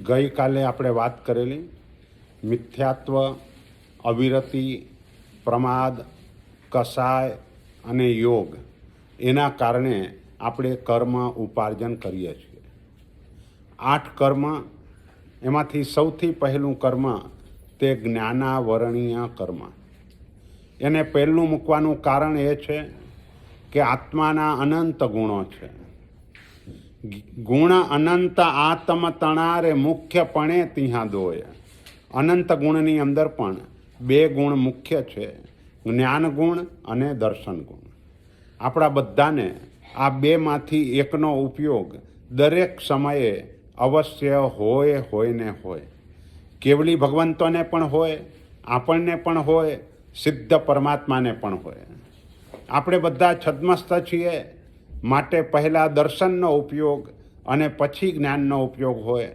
ગઈકાલે આપણે વાત કરેલી મિથ્યાત્વ, અવિરતિ, પ્રમાદ, કસાય અને યોગ, એના કારણે આપણે કર્મ ઉપાર્જન કરીએ છીએ. 8 કર્મ, એમાંથી સૌથી પહેલું કર્મ તે જ્ઞાનાવરણીય કર્મ. એને પહેલું મૂકવાનું કારણ એ છે કે આત્માના અનંત ગુણો છે. ગુણ અનંત આત્મ તણારે મુખ્યપણે તિહા દોય. અનંત ગુણની અંદર પણ 2 ગુણ મુખ્ય છે, જ્ઞાન ગુણ અને દર્શન ગુણ. આપણા બધાને આ 2માંથી એકનો ઉપયોગ દરેક સમયે અવશ્ય હોય ને હોય. કેવલી ભગવંતોને પણ હોય, આપણને પણ હોય, સિદ્ધ પરમાત્માને પણ હોય. આપણે બધા છદ્મસ્ત છીએ, માટે પહેલાં દર્શનનો ઉપયોગ અને પછી જ્ઞાનનો ઉપયોગ હોય.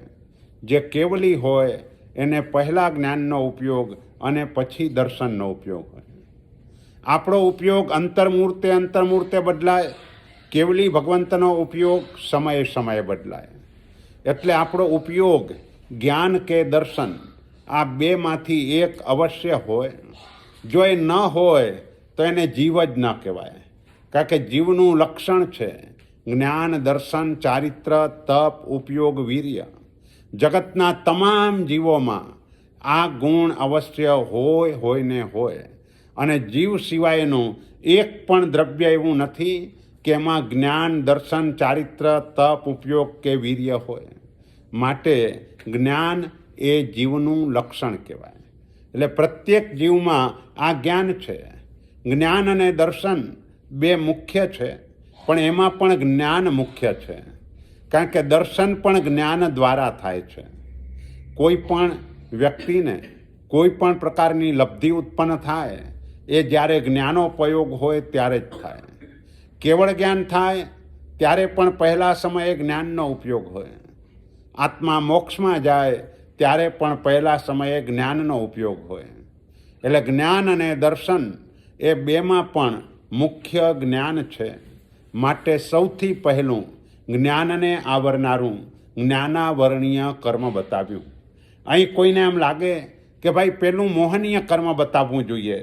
જે કેવલી હોય એને પહેલાં જ્ઞાનનો ઉપયોગ અને પછી દર્શનનો ઉપયોગ હોય. આપણો ઉપયોગ અંતર્મૂર્તે બદલાય, કેવલી ભગવંતનો ઉપયોગ સમયે બદલાય. એટલે આપણો ઉપયોગ જ્ઞાન કે દર્શન, આ 2માંથી એક અવશ્ય હોય. જો એ ન હોય તો એને જીવ જ ન કહેવાય. કારણ કે જીવનું લક્ષણ છે જ્ઞાન, દર્શન, ચારિત્ર, તપ, ઉપયોગ, વીર્ય. જગતના તમામ જીવોમાં આ ગુણ અવશ્ય હોય ને હોય. અને જીવ સિવાયનું એક પણ દ્રવ્ય એવું નથી કે એમાં જ્ઞાન, દર્શન, ચારિત્ર, તપ, ઉપયોગ કે વીર્ય હોય. માટે જ્ઞાન એ જીવનું લક્ષણ કહેવાય. એટલે પ્રત્યેક જીવમાં આ જ્ઞાન છે. જ્ઞાન અને દર્શન 2 મુખ્ય છે, પણ એમાં પણ જ્ઞાન મુખ્ય છે. કારણ કે દર્શન પણ જ્ઞાન દ્વારા થાય છે. કોઈ પણ વ્યક્તિને કોઈ પણ પ્રકારની લબ્ધિ ઉત્પન્ન થાય એ જ્યારે જ્ઞાનોપયોગ હોય ત્યારે જ થાય. કેવળ જ્ઞાન થાય ત્યારે પણ પહેલા સમયે જ્ઞાનનો ઉપયોગ હોય. આત્મા મોક્ષમાં જાય ત્યારે પણ પહેલા સમયે જ્ઞાનનો ઉપયોગ હોય. એટલે જ્ઞાન અને દર્શન એ 2માં પણ મુખ્ય જ્ઞાન છે. માટે સૌથી પહેલું જ્ઞાનને આવરનારું જ્ઞાનાવરણીય કર્મ બતાવ્યું. અહીં કોઈને એમ લાગે કે ભાઈ પેલું મોહનીય કર્મ બતાવવું જોઈએ,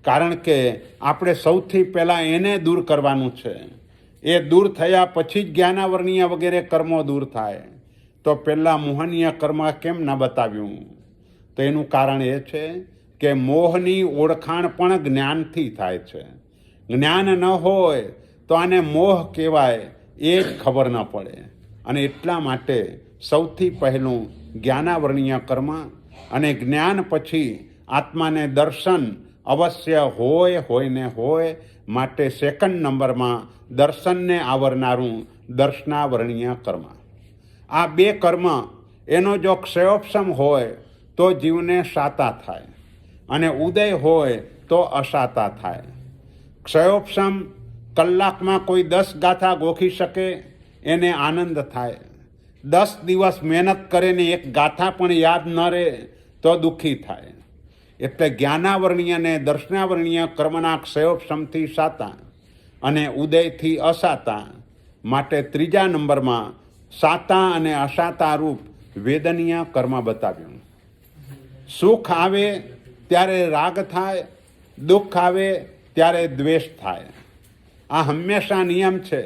કારણ કે આપણે સૌથી પહેલાં એને દૂર કરવાનું છે. એ દૂર થયા પછી જ જ્ઞાનાવરણીય વગેરે કર્મો દૂર થાય. તો પહેલાં મોહનીય કર્મ કેમ ન બતાવ્યું? તો એનું કારણ એ છે કે મોહની ઓળખાણ પણ જ્ઞાનથી થાય છે. જ્ઞાન ન હોય તો આને મોહ કહેવાય એ જ ખબર ન પડે. અને એટલા માટે સૌથી પહેલું જ્ઞાનાવરણીય કર્મ, અને જ્ઞાન પછી આત્માને દર્શન અવશ્ય હોય ને હોય. માટે સેકન્ડ નંબરમાં દર્શનને આવરનારું દર્શનાવરણીય કર્મ. આ 2 કર્મ એનો જો ક્ષયોપશમ હોય તો જીવને શાતા થાય, અને ઉદય હોય તો અશાતા થાય. ક્ષયોપશમ કલાકમાં કોઈ 10 ગાથા ગોખી શકે એને આનંદ થાય. 10 દિવસ મહેનત કરે ને 1 ગાથા પણ યાદ ન રહે તો દુઃખી થાય. એટલે જ્ઞાનાવરણીય અને દર્શનાવરણીય કર્મના ક્ષયોપશમથી શાતા અને ઉદયથી અશાતા. માટે 3જા નંબરમાં શાતા અને અશાતા રૂપ વેદનીય કર્મ બતાવ્યું. સુખ આવે ત્યારે રાગ થાય, દુઃખ આવે ત્યારે દ્વેષ થાય. આ હંમેશા નિયમ છે.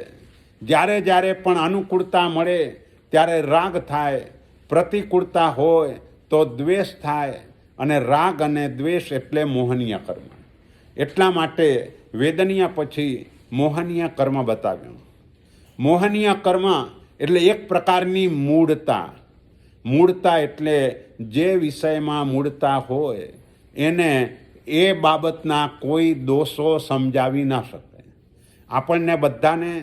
જ્યારે પણ અનુકૂળતા મળે ત્યારે રાગ થાય, પ્રતિકૂળતા હોય તો દ્વેષ થાય. અને રાગ અને દ્વેષ એટલે મોહનીય કર્મ. એટલા માટે વેદનીય પછી મોહનીય કર્મ બતાવ્યું. મોહનીય કર્મ એટલે એક પ્રકારની મૂળતા. મૂળતા એટલે જે વિષયમાં મૂળતા હોય એને એ બાબતના કોઈ દોષો સમજાવી ન શકે. આપણને બધાને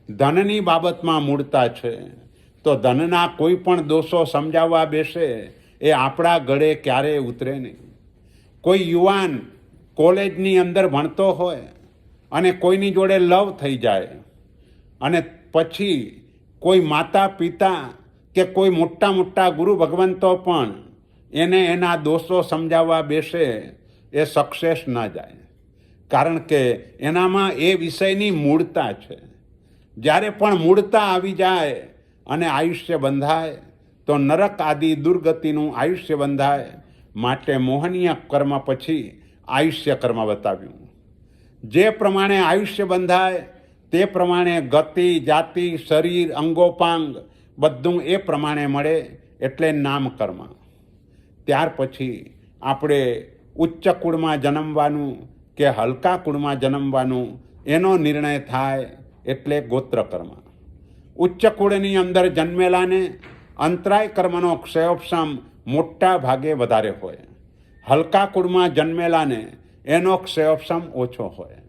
ધનની બાબતમાં મૂળતા છે, તો ધનના કોઈ પણ દોષો સમજાવવા બેસે એ આપણા ગળે ક્યારેય ઉતરે નહીં. કોઈ યુવાન કોલેજની અંદર ભણતો હોય અને કોઈની જોડે લવ થઈ જાય, અને પછી કોઈ માતા પિતા કે કોઈ મોટા ગુરુ ભગવંતો પણ એને એના દોષો સમજાવવા બેસે એ સક્સેસ ન જાય. કારણ કે એનામાં એ વિષયની મૂળતા છે. જ્યારે પણ મૂળતા આવી જાય અને આયુષ્ય બંધાય તો નરક આદિ દુર્ગતિનું આયુષ્ય બંધાય. માટે મોહનીય કર્મ પછી આયુષ્ય કર્મ બતાવ્યું. જે પ્રમાણે આયુષ્ય બંધાય તે પ્રમાણે ગતિ, જાતિ, શરીર, અંગોપાંગ બધું એ પ્રમાણે મળે, એટલે નામકર્મ. ત્યાર પછી આપણે ઉચ્ચ કુળમાં જન્મવાનું કે હલકા કુળમાં જન્મવાનું એનો નિર્ણય થાય, એટલે ગોત્રકર્મ. ઉચ્ચ કુળની અંદર જન્મેલાને અંતરાય કર્મનો ક્ષયોપશમ મોટા ભાગે વધારે હોય. હલકા કુળમાં જન્મેલાને એનો ક્ષયોપશમ ઓછો હોય.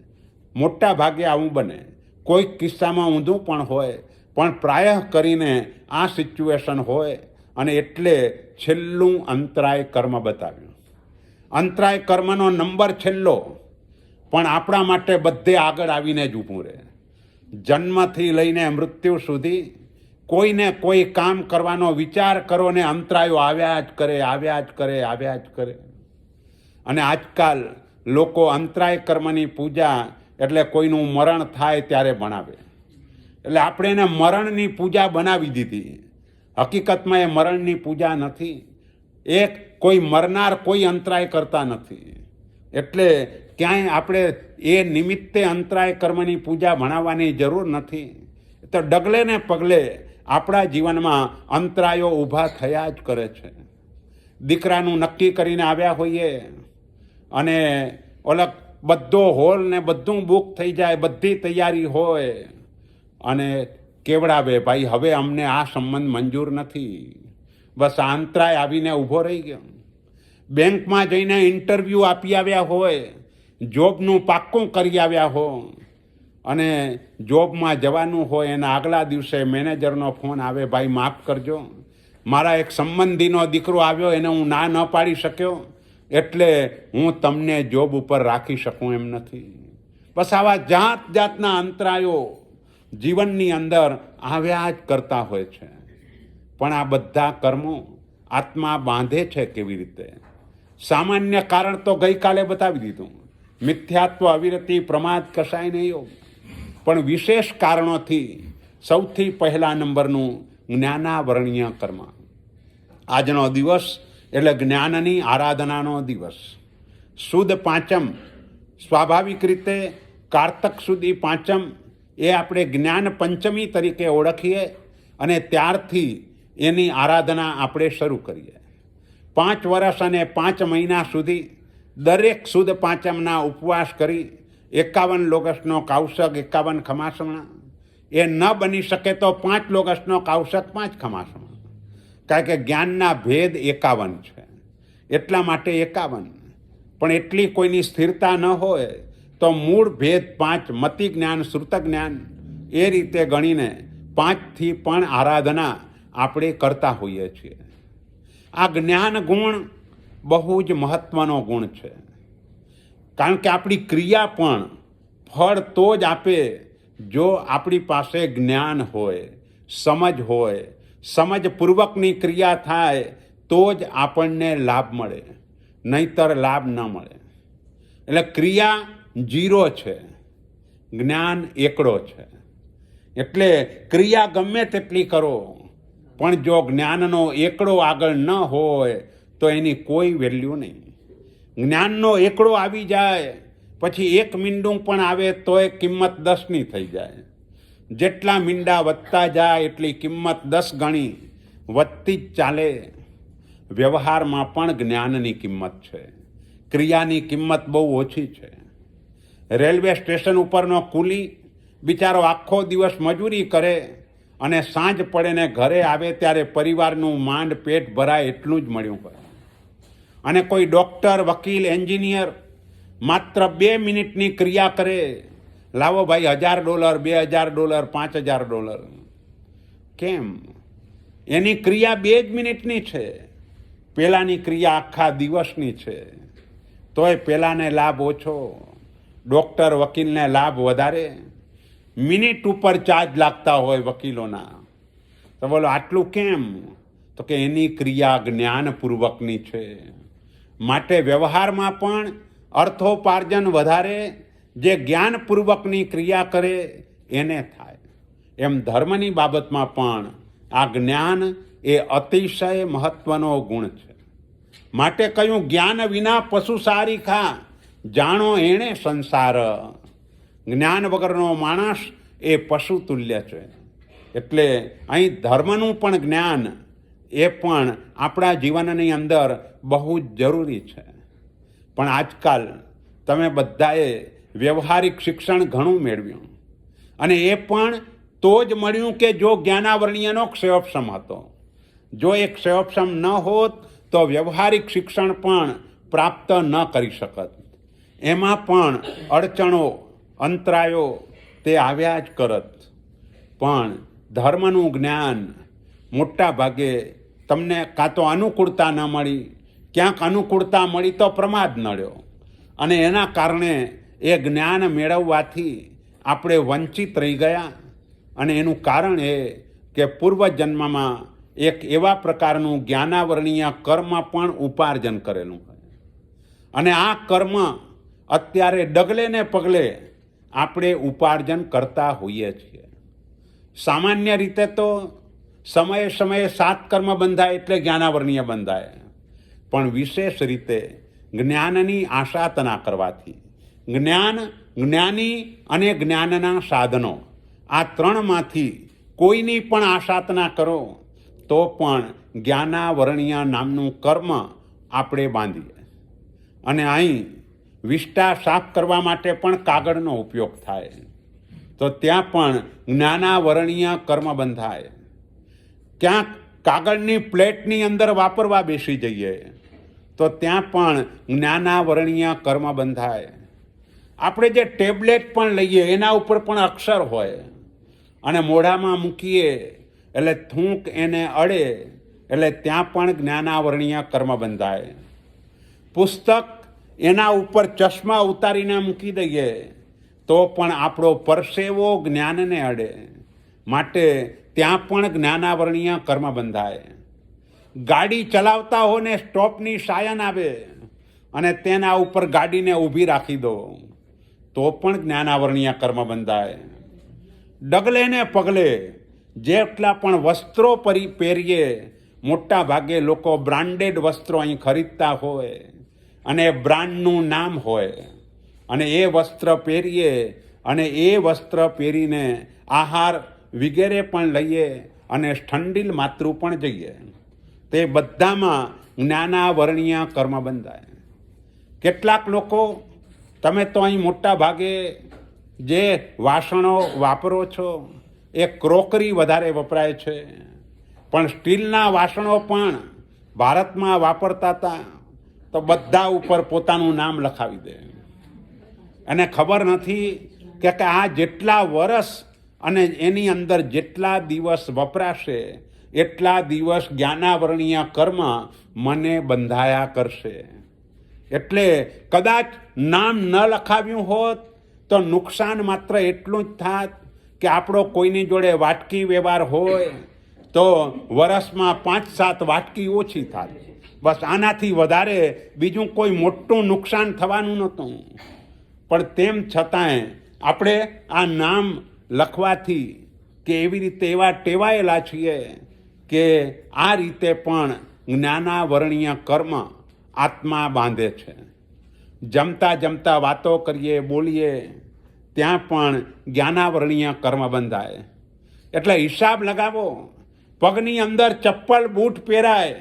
મોટા ભાગે આવું બને. કોઈક કિસ્સામાં ઊંધું પણ હોય, પણ પ્રાયઃ કરીને આ સિચ્યુએશન હોય. અને એટલે છેલ્લું અંતરાય કર્મ બતાવ્યું. અંતરાય કર્મનો નંબર છેલ્લો, પણ આપણા માટે બધે આગળ આવીને જ ઊભું રહે. જન્મથી લઈને મૃત્યુ સુધી કોઈને કોઈ કામ કરવાનો વિચાર કરો ને અંતરાયો આવ્યા જ કરે, આવ્યા જ કરે, આવ્યા જ કરે. અને આજકાલ લોકો અંતરાય કર્મની પૂજા એટલે કોઈનું મરણ થાય ત્યારે ભણાવે. એટલે આપણે એને મરણની પૂજા બનાવી દીધી. હકીકતમાં એ મરણની પૂજા નથી. એ કોઈ મરનાર કોઈ અંતરાય કરતા નથી. એટલે ક્યાંય આપણે એ નિમિત્તે અંતરાય કર્મની પૂજા ભણાવવાની જરૂર નથી. તો ડગલે ને પગલે આપણા જીવનમાં અંતરાયો ઊભા થયા જ કરે છે. દીકરાનું નક્કી કરીને આવ્યા હોઈએ અને ઓલા બધો હોલ ને બધું બુક થઈ જાય, બધી તૈયારી હોય અને કેવડાવે, ભાઈ હવે અમને આ સંબંધ મંજૂર નથી. બસ આ અંતરાય આવીને ઊભો રહી ગયો. બેંકમાં જઈને ઇન્ટરવ્યૂ આપી આવ્યા હોય, જોબનું પાક્કું કરી આવ્યા હો અને જોબમાં જવાનું હોય એના આગલા દિવસે મેનેજરનો ફોન આવે, ભાઈ માફ કરજો, મારા એક સંબંધીનો દીકરો આવ્યો, એને હું ના ન પાડી શક્યો, એટલે હું તમને જોબ ઉપર રાખી શકું એમ નથી. બસ આવા જાત જાતના અંતરાયો જીવનની અંદર આવ્યા જ કરતા હોય છે. પણ આ બધા કર્મો આત્મા બાંધે છે કેવી રીતે? સામાન્ય કારણ તો ગઈકાલે બતાવી દીધું, મિથ્યાત્વ, અવિરતિ, પ્રમાદ, કસાય ને યોગ. પણ વિશેષ કારણોથી સૌથી પહેલા નંબરનું જ્ઞાનાવરણીય કર્મ. આજનો દિવસ એટલે જ્ઞાનની આરાધનાનો દિવસ. સુદ પાંચમ, સ્વાભાવિક રીતે કારતક સુધી પાંચમ એ આપણે જ્ઞાન પંચમી તરીકે ઓળખીએ અને ત્યારથી એની આરાધના આપણે શરૂ કરીએ. 5 વર્ષ અને 5 મહિના સુધી દરેક સુદ પાંચમના ઉપવાસ કરી 51 લોગસનો કૌશક, 51 ખમાસમણા. એ ન બની શકે તો 5 લોગસનો કૌશક, 5 ખમાસમણા. કારણ કે જ્ઞાનના ભેદ 51 છે, એટલા માટે 51. પણ એટલી કોઈની સ્થિરતા ન હોય તો મૂળ ભેદ 5, મતિ જ્ઞાન, શ્રુત જ્ઞાન, એ રીતે ગણીને 5થી પણ આરાધના આપણે કરતા હોઈએ છીએ. આ જ્ઞાન ગુણ બહુ જ મહત્વનો ગુણ છે. કારણ કે આપણી ક્રિયા પણ ફળ તો જ આપે જો આપણી પાસે જ્ઞાન હોય, સમજ હોય. સમજપૂર્વકની ક્રિયા થાય તો જ આપણને લાભ મળે, નહીતર લાભ ન મળે. એટલે ક્રિયા 0 છે, જ્ઞાન એકડો છે. એટલે ક્રિયા ગમે તેટલી કરો, પણ જો જ્ઞાનનો એકડો આગળ ન હોય તો એની કોઈ વેલ્યુ નહીં. જ્ઞાનનો એકડો આવી જાય પછી 1 મીંડું પણ આવે તોય કિંમત 10ની થઈ જાય. જેટલા મીંડા વધતા જાય એટલી કિંમત 10 ગણી વધતી જ ચાલે. વ્યવહારમાં પણ જ્ઞાનની કિંમત છે, ક્રિયાની કિંમત બહુ ઓછી છે. રેલવે સ્ટેશન ઉપરનો કુલી બિચારો આખો દિવસ મજૂરી કરે અને સાંજ પડે ને ઘરે આવે ત્યારે પરિવારનું માંડ પેટ ભરાય એટલું જ મળ્યું હોય. અને કોઈ ડૉક્ટર, વકીલ, એન્જિનિયર માત્ર 2 મિનિટની ક્રિયા કરે, લાવો ભાઈ $1000, $2000, $5000. કેમ? એની ક્રિયા 2 જ મિનિટની છે, પેલાની ક્રિયા આખા દિવસની છે. તોય પેલાને લાભ ઓછો, ડૉક્ટર, વકીલને લાભ વધારે. મિનિટ ઉપર ચાર્જ લાગતા હોય વકીલોના. તો બોલો આટલું કેમ? તો કે એની ક્રિયા જ્ઞાનપૂર્વકની છે. માટે વ્યવહારમાં પણ અર્થોપાર્જન વધારે જે જ્ઞાનપૂર્વકની ક્રિયા કરે એને થાય. એમ ધર્મની બાબતમાં પણ આ જ્ઞાન એ અતિશય મહત્વનો ગુણ છે. માટે કહ્યું, જ્ઞાન વિના પશુ સારી ખા, જાણો એણે સંસાર. જ્ઞાન વગરનો માણસ એ પશુ તુલ્ય છે. એટલે અહીં ધર્મનું પણ જ્ઞાન એ પણ આપણા જીવનની અંદર બહુ જ જરૂરી છે. પણ આજકાલ તમે બધાએ વ્યવહારિક શિક્ષણ ઘણું મેળવ્યું, અને એ પણ તો જ મળ્યું કે જો જ્ઞાનાવરણીયનો ક્ષયોપશમ હતો. જો એ ક્ષયોપશમ ન હોત તો વ્યવહારિક શિક્ષણ પણ પ્રાપ્ત ન કરી શકત. એમાં પણ અડચણો, અંતરાયો તે આવ્યા જ કરત. પણ ધર્મનું જ્ઞાન મોટા ભાગે તમને કાં તો અનુકૂળતા ન મળી, ક્યાંક અનુકૂળતા મળી તો પ્રમાદ નડ્યો, અને એના કારણે એ જ્ઞાન મેળવવાથી આપણે વંચિત રહી ગયા. અને એનું કારણ એ કે પૂર્વજન્મમાં એક એવા પ્રકારનું જ્ઞાનાવરણીય કર્મ પણ ઉપાર્જન કરેલું હોય, અને આ કર્મ અત્યારે ડગલે ને પગલે આપણે ઉપાર્જન કરતા હોઈએ છીએ. સામાન્ય રીતે તો સમયે સમયે 7 કર્મ બંધાય એટલે જ્ઞાનાવરણીય બંધાય, પણ વિશેષ રીતે જ્ઞાનની આશાતના કરવાથી જ્ઞાન, જ્ઞાની અને જ્ઞાનના સાધનો, આ 3માંથી કોઈની પણ આશાતના કરો તો પણ જ્ઞાનાવરણીય નામનું કર્મ આપણે બાંધીએ. અને અહીં વિષ્ટા સાફ કરવા માટે પણ કાગળનો ઉપયોગ થાય, તો ત્યાં પણ જ્ઞાનાવરણીય કર્મ બંધાય. ક્યાંક કાગળની પ્લેટની અંદર વાપરવા બેસી જઈએ તો ત્યાં પણ જ્ઞાનાવરણીય કર્મ બંધાય. આપણે જે ટેબ્લેટ પણ લઈએ એના ઉપર પણ અક્ષર હોય, અને મોઢામાં મૂકીએ એટલે થૂંક એને અડે એટલે ત્યાં પણ જ્ઞાનાવરણીય કર્મ બંધાય. પુસ્તક એના ઉપર ચશ્મા ઉતારીને મૂકી દઈએ તો પણ આપણો પરસેવો જ્ઞાનને અડે, માટે ત્યાં પણ જ્ઞાનાવરણીય કર્મ બંધાય. ગાડી ચલાવતા હો ને સ્ટોપની સાયન આવે અને તેના ઉપર ગાડીને ઊભી રાખી દો તો પણ જ્ઞાનાવરણીય કર્મ બંધાય. ડગલે ને પગલે જેટલા પણ વસ્ત્રો પહેરીએ, મોટા ભાગે લોકો બ્રાન્ડેડ વસ્ત્રો અહીં ખરીદતા હોય અને બ્રાન્ડનું નામ હોય, અને એ વસ્ત્ર પહેરીએ અને એ વસ્ત્ર પહેરીને આહાર વગેરે પણ લઈએ અને ઠંડીલ માતૃ પણ જઈએ, તે બધામાં જ્ઞાનાવરણીય કર્મ બંધાય. કેટલાક લોકો, તમે તો અહીં મોટા ભાગે જે વાસણો વાપરો છો એ ક્રોકરી વધારે વપરાય છે, પણ સ્ટીલના વાસણો પણ ભારતમાં વાપરતા હતા તો બધા ઉપર પોતાનું નામ લખાવી દે, અને ખબર નથી કે આ જેટલા વર્ષ અને એની અંદર જેટલા દિવસ વપરાશે એટલા દિવસ જ્ઞાનાવરણીય કર્મ મને બંધાયા કરશે. એટલે કદાચ નામ ન લખાવ્યું હોત તો નુકસાન માત્ર એટલું જ થાત કે આપણો કોઈની જોડે વાટકી વ્યવહાર હોય તો વર્ષમાં 5-7 વાટકી ઓછી થાત. બસ આનાથી વધારે બીજું કોઈ મોટું નુકસાન થવાનું નહોતું. પણ તેમ છતાંય આપણે આ નામ લખવાથી કે એવી રીતે એવા ટેવાયેલા છીએ કે આ રીતે પણ જ્ઞાનાવરણીય કર્મ આત્મા બાંધે છે. જમતા જમતા વાતો કરીએ, બોલીએ, ત્યાં પણ જ્ઞાનાવરણીય કર્મ બંધાય. એટલે હિસાબ લગાવો, પગની અંદર ચપ્પલ બૂટ પહેરાય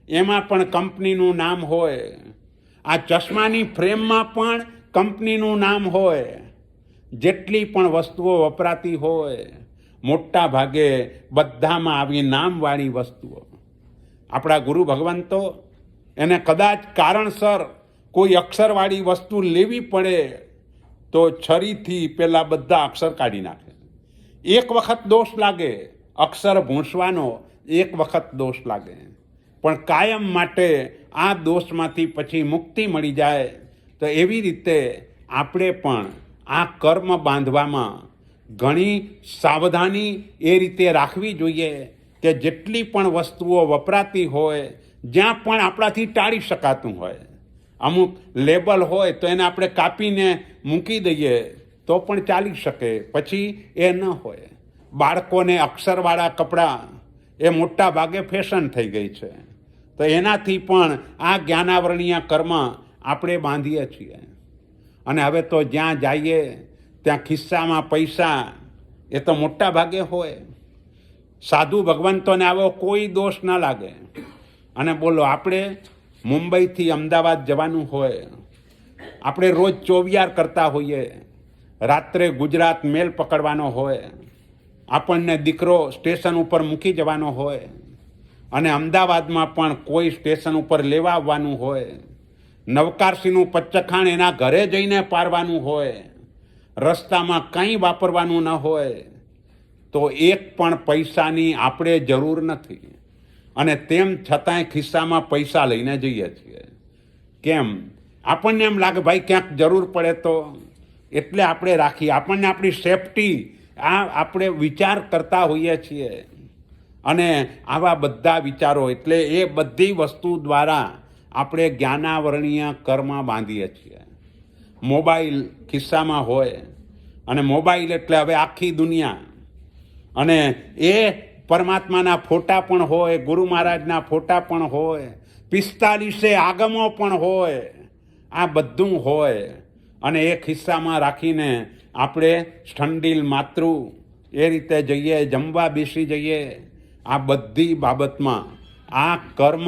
એમાં પણ કંપનીનું નામ હોય, આ ચશ્માની ફ્રેમમાં પણ કંપનીનું નામ હોય. જેટલી પણ વસ્તુઓ વપરાતી હોય મોટા ભાગે બધામાં આવી નામવાળી વસ્તુઓ. આપણા ગુરુ ભગવંતો એને કદાચ કારણસર કોઈ અક્ષરવાળી વસ્તુ લેવી પડે તો છરીથી પેલા બધા અક્ષર કાઢી નાખે. એક વખત દોષ લાગે, અક્ષર ભૂંસવાનો એક વખત દોષ લાગે, પણ કાયમ માટે આ દોષમાંથી પછી મુક્તિ મળી જાય. તો એવી રીતે આપણે પણ આ કર્મ બાંધવામાં ઘણી સાવધાની એ રીતે રાખવી જોઈએ કે જેટલી પણ વસ્તુઓ વપરાતી હોય, જ્યાં પણ આપણાથી ટાળી શકાતું હોય, અમુક લેબલ હોય તો એને આપણે કાપીને મૂકી દઈએ તો પણ ચાલી શકે, પછી એ ન હોય. બાળકોને અક્ષરવાળા કપડાં એ મોટા ભાગે ફેશન થઈ ગઈ છે. તો એનાથી પણ આ જ્ઞાનાવરણીય કર્મ આપણે બાંધીએ છીએ. અને હવે તો જ્યાં જઈએ ત્યાં ખિસ્સામાં પૈસા એ તો મોટા ભાગે હોય. સાધુ ભગવંતોને આવો કોઈ દોષ ન લાગે. અને બોલો, આપણે મુંબઈથી અમદાવાદ જવાનું હોય, આપણે રોજ ચોવિયાર કરતા હોઈએ, રાત્રે ગુજરાત મેલ પકડવાનો હોય, આપણને દીકરો સ્ટેશન ઉપર મૂકી જવાનો હોય, અને અમદાવાદમાં પણ કોઈ સ્ટેશન ઉપર લેવા આવવાનું હોય, નવકારસીનું પચ્ચખાણ એના ઘરે જઈને પારવાનું હોય, રસ્તામાં કંઈ વાપરવાનું ન હોય, તો એક પણ પૈસાની આપણે જરૂર નથી. અને તેમ છતાંય ખિસ્સામાં પૈસા લઈને જઈએ છીએ. કેમ? આપણને એમ લાગે ભાઈ ક્યાંક જરૂર પડે તો, એટલે આપણે રાખીએ. આપણને આપણી સેફટી આપણે વિચાર કરતા હોઈએ છીએ. અને આવા બધા વિચારો, એટલે એ બધી વસ્તુ દ્વારા આપણે જ્ઞાનાવરણીય કર્મ બાંધીએ છીએ. મોબાઈલ ખિસ્સામાં હોય, અને મોબાઈલ એટલે હવે આખી દુનિયા, અને એ પરમાત્માના ફોટા પણ હોય, ગુરુ મહારાજના ફોટા પણ હોય, 45 આગમો પણ હોય, આ બધું હોય. અને એ ખિસ્સામાં રાખીને આપણે સ્ટંડીલ માતૃ એ રીતે જઈએ, જમવા બેસી જઈએ. આ બધી બાબતમાં આ કર્મ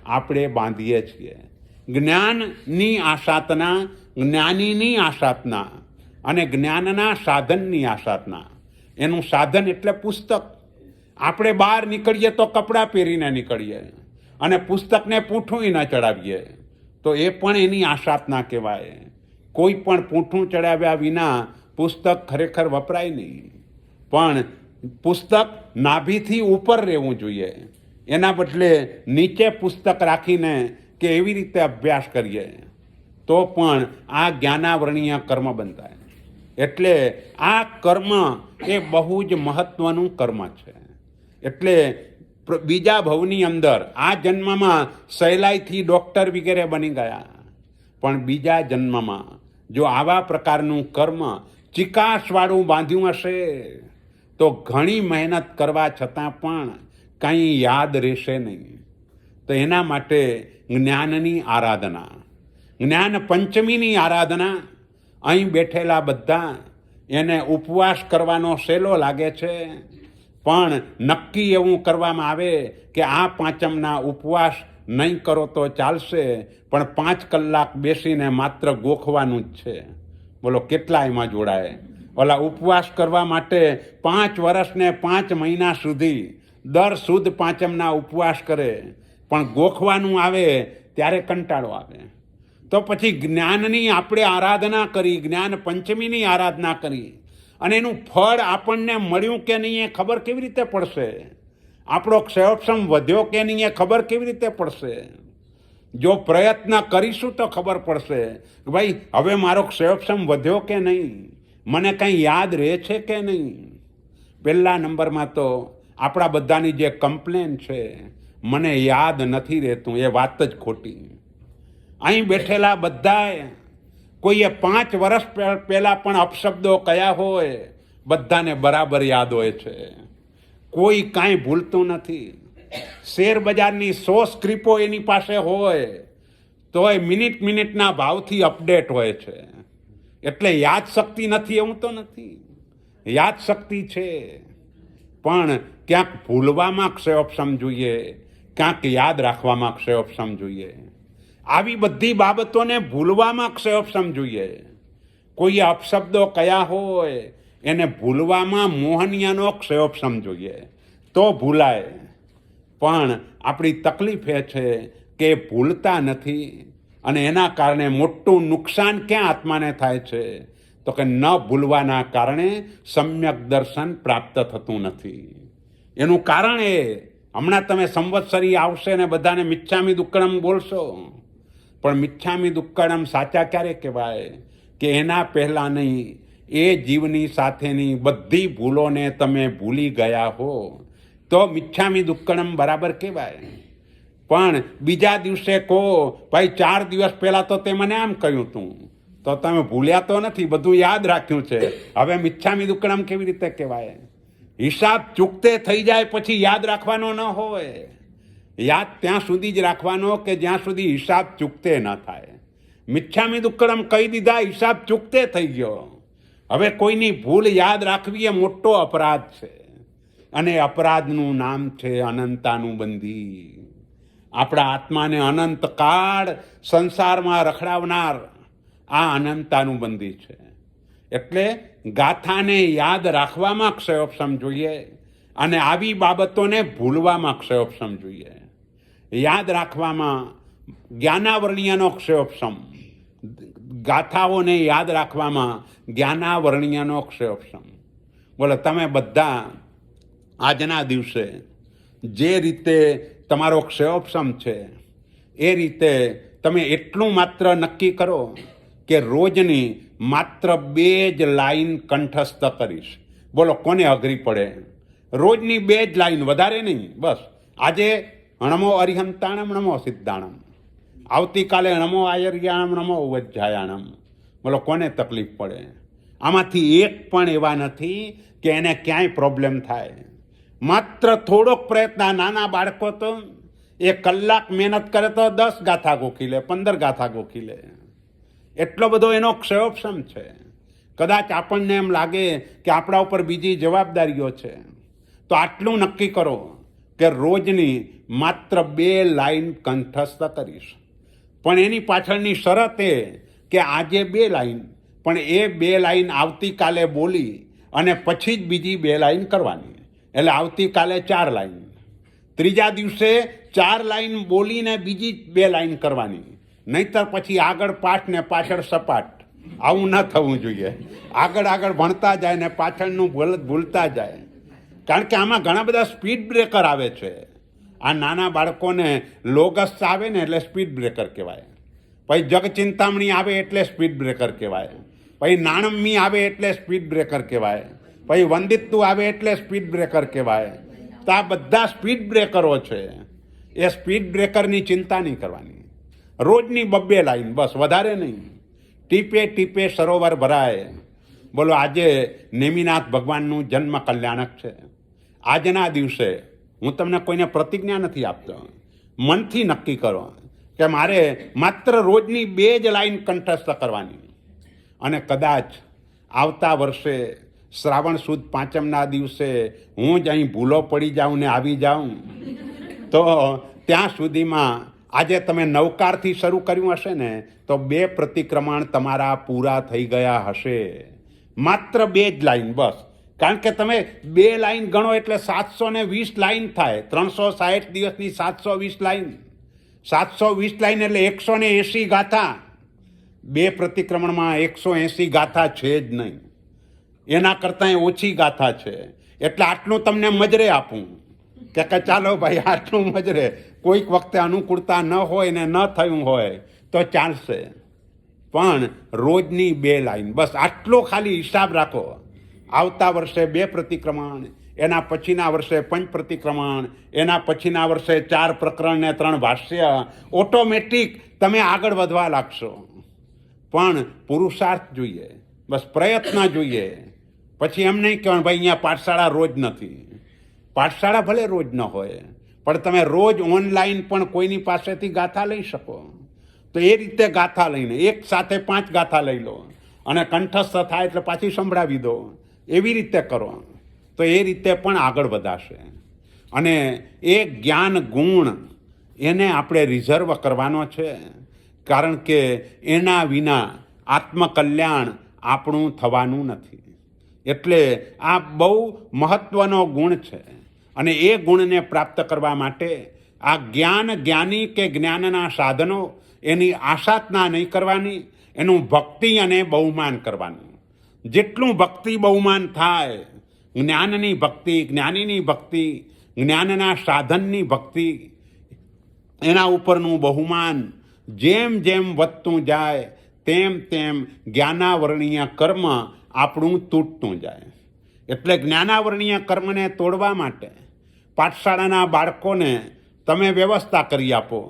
આપણે બાંધીએ છીએ. જ્ઞાનની આસાધના, જ્ઞાનીની આસાધના, અને જ્ઞાનના સાધનની આસાધના. એનું સાધન એટલે પુસ્તક. આપણે બહાર નીકળીએ તો કપડાં પહેરીને નીકળીએ, અને પુસ્તકને પૂંઠું ન ચડાવીએ, તો એ પણ એની આસાધના કહેવાય. કોઈ પણ પૂંઠું ચડાવ્યા વિના પુસ્તક ખરેખર વપરાય નહીં. પણ પુસ્તક નાભીથી ઉપર રહેવું જોઈએ. એના બદલે નીચે પુસ્તક રાખીને કે એવી રીતે અભ્યાસ કરીએ તો પણ આ જ્ઞાનાવરણીય કર્મ બંધાય. એટલે આ કર્મ એ બહુ જ મહત્વનું કર્મ છે. એટલે બીજા ભવની અંદર આ જન્મમાં સહેલાઈથી ડૉક્ટર વગેરે બની ગયા, પણ બીજા જન્મમાં જો આવા પ્રકારનું કર્મ ચિકાસવાળું બાંધ્યું હશે તો ઘણી મહેનત કરવા છતાં પણ કંઈ યાદ રહેશે નહીં. તો એના માટે જ્ઞાનની આરાધના, જ્ઞાન પંચમીની આરાધના. અહીં બેઠેલા બધા એને ઉપવાસ કરવાનો સહેલો લાગે છે, પણ નક્કી એવું કરવામાં આવે કે આ પાંચમના ઉપવાસ નહીં કરો તો ચાલશે, પણ 5 કલાક બેસીને માત્ર ગોખવાનું જ છે. બોલો કેટલા એમાં જોડાય? ઓલા ઉપવાસ કરવા માટે 5 વર્ષ ને 5 મહિના સુધી દર સુદ પાંચમના ઉપવાસ કરે, પણ ગોખવાનું આવે ત્યારે કંટાળો આવે. તો પછી જ્ઞાનની આપણે આરાધના કરી, જ્ઞાન પંચમીની આરાધના કરી, અને એનું ફળ આપણને મળ્યું કે નહીં એ ખબર કેવી રીતે પડશે? આપણો ક્ષયોક્ષમ વધ્યો કે નહીં એ ખબર કેવી રીતે પડશે? જો પ્રયત્ન કરીશું તો ખબર પડશે કે ભાઈ હવે મારો ક્ષયોક્ષમ વધ્યો કે નહીં, મને કંઈ યાદ રહે છે કે નહીં. પહેલા નંબરમાં તો આપણા બધાની જે કમ્પ્લેન છે, મને યાદ નથી રહેતું, એ વાત જ ખોટી. અહીં બેઠેલા બધાએ કોઈએ 5 વર્ષ પહેલાં પણ અપશબ્દો કયા હોય, બધાને બરાબર યાદ હોય છે. કોઈ કાંઈ ભૂલતું નથી. શેર બજારની 100 સ્ક્રિપો એની પાસે હોય તોય મિનિટના ભાવથી અપડેટ હોય છે. એટલે યાદશક્તિ નથી એવું તો નથી, યાદશક્તિ છે, પણ ક્યાંક ભૂલવામાં ક્ષયોક્ષમ જોઈએ, ક્યાંક યાદ રાખવામાં ક્ષયોક્ષમ જોઈએ. આવી બધી બાબતોને ભૂલવામાં ક્ષયોક્ષમ જોઈએ. કોઈએ અપશબ્દો કયા હોય એને ભૂલવામાં મોહનિયાનો ક્ષયોક્ષમ જોઈએ તો ભૂલાય. પણ આપણી તકલીફ એ છે કે ભૂલતા નથી, અને એના કારણે મોટું નુકસાન ક્યાં આત્માને થાય છે? તો કે ન ભૂલવાના કારણે સમ્યક દર્શન પ્રાપ્ત થતું નથી. એનું કારણ એ, હમણાં તમે સંવત્સરી આવશે ને બધાને મિચ્છામી દુક્કડમ બોલશો, પણ મિચ્છામી દુક્કડમ સાચા ક્યારે કહેવાય? કે એના પહેલાં નહીં, એ જીવની સાથેની બધી ભૂલોને તમે ભૂલી ગયા હો તો મિચ્છામી દુક્કડમ બરાબર કહેવાય. પણ બીજા દિવસે કહો ભાઈ 4 દિવસ પહેલાં તો તે મને આમ કહ્યું હતું, તો તમે ભૂલ્યા તો નથી, બધું યાદ રાખ્યું છે, હવે મિચ્છામી દુક્કડમ કેવી રીતે કહેવાય? હિસાબ ચૂકતે થઈ જાય પછી યાદ રાખવાનો ન હોય. યાદ ત્યાં સુધી જ રાખવાનો કે જ્યાં સુધી હિસાબ ચૂકતે ન થાય. મિચ્છામી દુક્કડમ કહી દીધા, હિસાબ ચૂકતે થઈ ગયો. હવે કોઈની ભૂલ યાદ રાખવી એ મોટો અપરાધ છે, અને અપરાધનું નામ છે અનંતાનુબંધી. આપણા આત્માને અનંતકાળ સંસારમાં રખડાવનાર આ અનંતાનુબંધી છે. એટલે ગાથાને યાદ રાખવામાં ક્ષયોપશમ જોઈએ, અને આવી બાબતોને ભૂલવામાં ક્ષયોપશમ જોઈએ. યાદ રાખવામાં જ્ઞાનાવર્ણ્યનો ક્ષયોપશમ, ગાથાઓને યાદ રાખવામાં જ્ઞાનાવર્ણ્યનો ક્ષયોપશમ. બોલો, તમે બધા આજના દિવસે જે રીતે તમારો ક્ષયોપશમ છે એ રીતે તમે એટલું માત્ર નક્કી કરો કે રોજની માત્ર 2 જ લાઈન કંઠસ્થ કરીશ. બોલો, કોને અઘરી પડે? રોજની 2 જ લાઈન, વધારે નહીં. બસ આજે નમો અરિહંતાણમ નમો સિદ્ધાણમ, આવતીકાલે નમો આયર્યાણમ નમો વજ્જાયાણમ. બોલો, કોને તકલીફ પડે? આમાંથી એક પણ એવા નથી કે એને ક્યાંય પ્રોબ્લેમ થાય. માત્ર થોડોક પ્રયત્ન. નાના બાળકો તો 1 કલાક મહેનત કરે તો 10 ગાથા ગોખી લે, 15 ગાથા ગોખી લે. એટલો બધો એનો ક્ષયોપશમ છે. કદાચ આપણને એમ લાગે કે આપણા ઉપર બીજી જવાબદારીઓ છે, તો આટલું નક્કી કરો કે રોજની માત્ર 2 લાઈન કંઠસ્થ કરીશ. પણ એની પાછળની શરત એ કે આજે 2 લાઈન, પણ એ 2 લાઈન આવતીકાલે બોલી અને પછી જ બીજી 2 લાઈન કરવાની. એટલે આવતીકાલે 4 લાઈન, ત્રીજા દિવસે 4 લાઈન બોલીને બીજી 2 લાઈન કરવાની. નહીંતર પછી આગળ પાઠ ને પાછળ સપાટ. આવું ન થવું જોઈએ. આગળ ભણતા જાય ને પાછળનું ભૂલતા જાય. કારણ કે આમાં ઘણા બધા સ્પીડ બ્રેકર આવે છે. આ નાના બાળકોને લોગસ આવે ને એટલે સ્પીડ બ્રેકર કહેવાય. પછી જગચિંતામણી આવે એટલે સ્પીડ બ્રેકર કહેવાય. પછી નાણમ્મી આવે એટલે સ્પીડ બ્રેકર કહેવાય. પછી વંદિત્તુ આવે એટલે સ્પીડ બ્રેકર કહેવાય. તો આ બધા સ્પીડ બ્રેકરો છે. એ સ્પીડ બ્રેકરની ચિંતા નહીં કરવાની. રોજની 2 લાઈન, બસ, વધારે નહીં. ટીપે ટીપે સરોવર ભરાય. બોલો, આજે નેમિનાથ ભગવાનનું જન્મ કલ્યાણક છે. આજના દિવસે હું તમને કોઈને પ્રતિજ્ઞા નથી આપતો. મનથી નક્કી કરો કે મારે માત્ર રોજની 2 જ લાઈન કંઠસ્થ કરવાની. અને કદાચ આવતા વર્ષે શ્રાવણ સુદ 5મના દિવસે હું જ અહીં ભૂલો પડી જાઉં ને આવી જાઉં, તો ત્યાં સુધીમાં આજે તમે 9કારથી શરૂ કર્યું હશે ને, તો 2 પ્રતિક્રમણ તમારા પૂરા થઈ ગયા હશે. માત્ર 2 જ લાઈન, બસ. કારણ કે તમે 2 લાઈન ગણો એટલે 720 લાઈન થાય. 360 દિવસની 720 લાઈન. 720 લાઈન એટલે 180 ગાથા. 2 પ્રતિક્રમણમાં 180 ગાથા છે જ નહીં. એના કરતાં ઓછી ગાથા છે. એટલે આટલું તમને મજરે આપું કે ચાલો ભાઈ, આટલું મજરે. કોઈક વખતે અનુકૂળતા ન હોય ને ન થયું હોય તો ચાલશે. પણ રોજની 2 લાઈન, બસ આટલો ખાલી હિસાબ રાખો. આવતા વર્ષે 2 પ્રતિક્રમણ, એના પછીના વર્ષે 5 પ્રતિક્રમણ, એના પછીના વર્ષે 4 પ્રકરણ ને 3 ભાષ્ય. ઓટોમેટિક તમે આગળ વધવા લાગશો. પણ પુરુષાર્થ જોઈએ, બસ પ્રયત્ન જોઈએ. પછી એમ નહીં કહેવાનું ભાઈ અહીંયા પાઠશાળા રોજ નથી. પાઠશાળા ભલે રોજ ન હોય, પણ તમે રોજ ઓનલાઈન પણ કોઈની પાસેથી ગાથા લઈ શકો. તો એ રીતે ગાથા લઈને એક સાથે 5 ગાથા લઈ લો અને કંઠસ્થ થાય એટલે પાછી સંભળાવી દો. એવી રીતે કરો તો એ રીતે પણ આગળ વધાશે. અને એ જ્ઞાન ગુણ એને આપણે રિઝર્વ કરવાનો છે. કારણ કે એના વિના આત્મકલ્યાણ આપણું થવાનું નથી. એટલે આ બહુ મહત્ત્વનો ગુણ છે. અને એ ગુણને પ્રાપ્ત કરવા માટે આ જ્ઞાની કે જ્ઞાનના સાધનો એની આશાતના નહીં કરવાની, એનું ભક્તિ અને બહુમાન કરવાનું. જેટલું ભક્તિ બહુમાન થાય, જ્ઞાનની ભક્તિ, જ્ઞાનીની ભક્તિ, જ્ઞાનના સાધનની ભક્તિ, એના ઉપરનું બહુમાન જેમ જેમ વધતું જાય તેમ તેમ જ્ઞાનાવર્ણીય કર્મ આપણું તૂટતું જાય. એટલે જ્ઞાનાવર્ણીય કર્મને તોડવા માટે પાઠશાળાના બાળકોને તમે વ્યવસ્થા કરી આપો,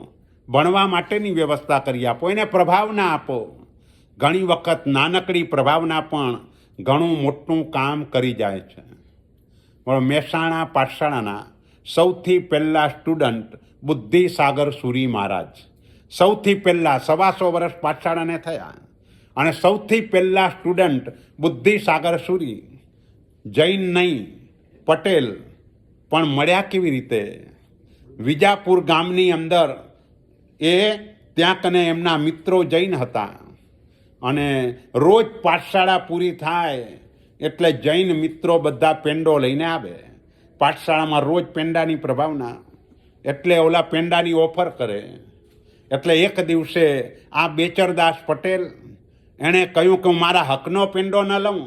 ભણવા માટેની વ્યવસ્થા કરી આપો, એને પ્રભાવના આપો. ઘણી વખત નાનકડી પ્રભાવના પણ ઘણું મોટું કામ કરી જાય છે. મહેસાણા પાઠશાળાના સૌથી પહેલા સ્ટુડન્ટ બુદ્ધિસાગર સુરી મહારાજ, સૌથી પહેલાં 125 વર્ષ પાઠશાળાને થયા અને સૌથી પહેલાં સ્ટુડન્ટ બુદ્ધિસાગર સુરી, જૈન નહીં પટેલ, પણ મળ્યા કેવી રીતે? વિજાપુર ગામની અંદર એ ત્યાં કને એમના મિત્રો જૈન હતા અને રોજ પાઠશાળા પૂરી થાય એટલે જૈન મિત્રો બધા પેંડો લઈને આવે. પાઠશાળામાં રોજ પેંડાની પ્રભાવના, એટલે ઓલા પેંડાની ઓફર કરે. એટલે એક દિવસે આ બેચરદાસ પટેલ એણે કહ્યું કે હું મારા હકનો પેંડો ન લઉં,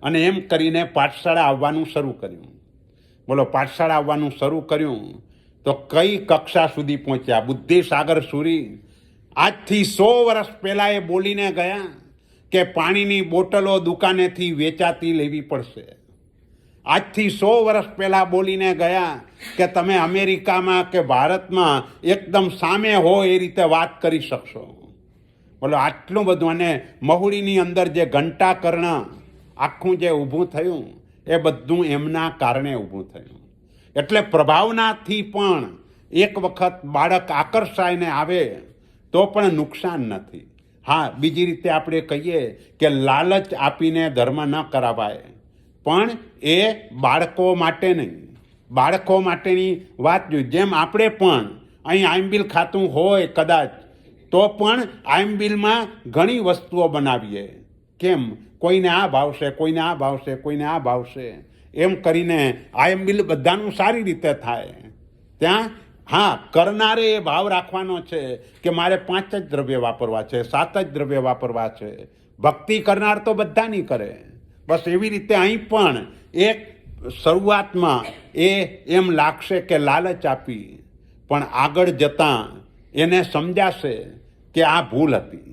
અને એમ કરીને પાઠશાળા આવવાનું શરૂ કર્યું. બોલો, પાઠશાળા આવવાનું શરૂ કર્યું તો કઈ કક્ષા સુધી પહોંચ્યા? બુદ્ધિસાગર સુરી આજથી 100 વર્ષ પહેલાં એ બોલીને ગયા કે પાણીની બોટલો દુકાનેથી વેચાતી લેવી પડશે. આજથી 100 વર્ષ પહેલાં બોલીને ગયા કે તમે અમેરિકામાં કે ભારતમાં એકદમ સામે હો એ રીતે વાત કરી શકશો. બોલો, આટલું બધું. અને મહુડીની અંદર જે ઘંટાકર્ણ આખું જે ઊભું થયું એ બધું એમના કારણે ઊભું થયું. એટલે પ્રભાવનાથી પણ એક વખત બાળક આકર્ષાઈને આવે તો પણ નુકસાન નથી. હા, બીજી રીતે આપણે કહીએ કે લાલચ આપીને ધર્મ ન કરાવાય, પણ એ બાળકો માટે નહીં. બાળકો માટેની વાત જોઈએ. જેમ આપણે પણ અહીં આઈમ્બિલ ખાતું હોય કદાચ, તો પણ આઈમ્બિલમાં ઘણી વસ્તુઓ બનાવીએ. કેમ? કોઈને આ ભાવશે, કોઈને આ ભાવશે, કોઈને આ ભાવશે, એમ કરીને આઈમ્બિલ બધાનું સારી રીતે થાય. ત્યાં હા, કરનારે એ ભાવ રાખવાનો છે કે મારે 5 જ દ્રવ્ય વાપરવા છે, 7 જ દ્રવ્ય વાપરવા છે. ભક્તિ કરનાર તો બધાની કરે. બસ એવી રીતે અહીં પણ એક શરૂઆતમાં એ એમ લાગશે કે લાલચ આપી, પણ આગળ જતાં એને સમજાશે કે આ ભૂલ હતી.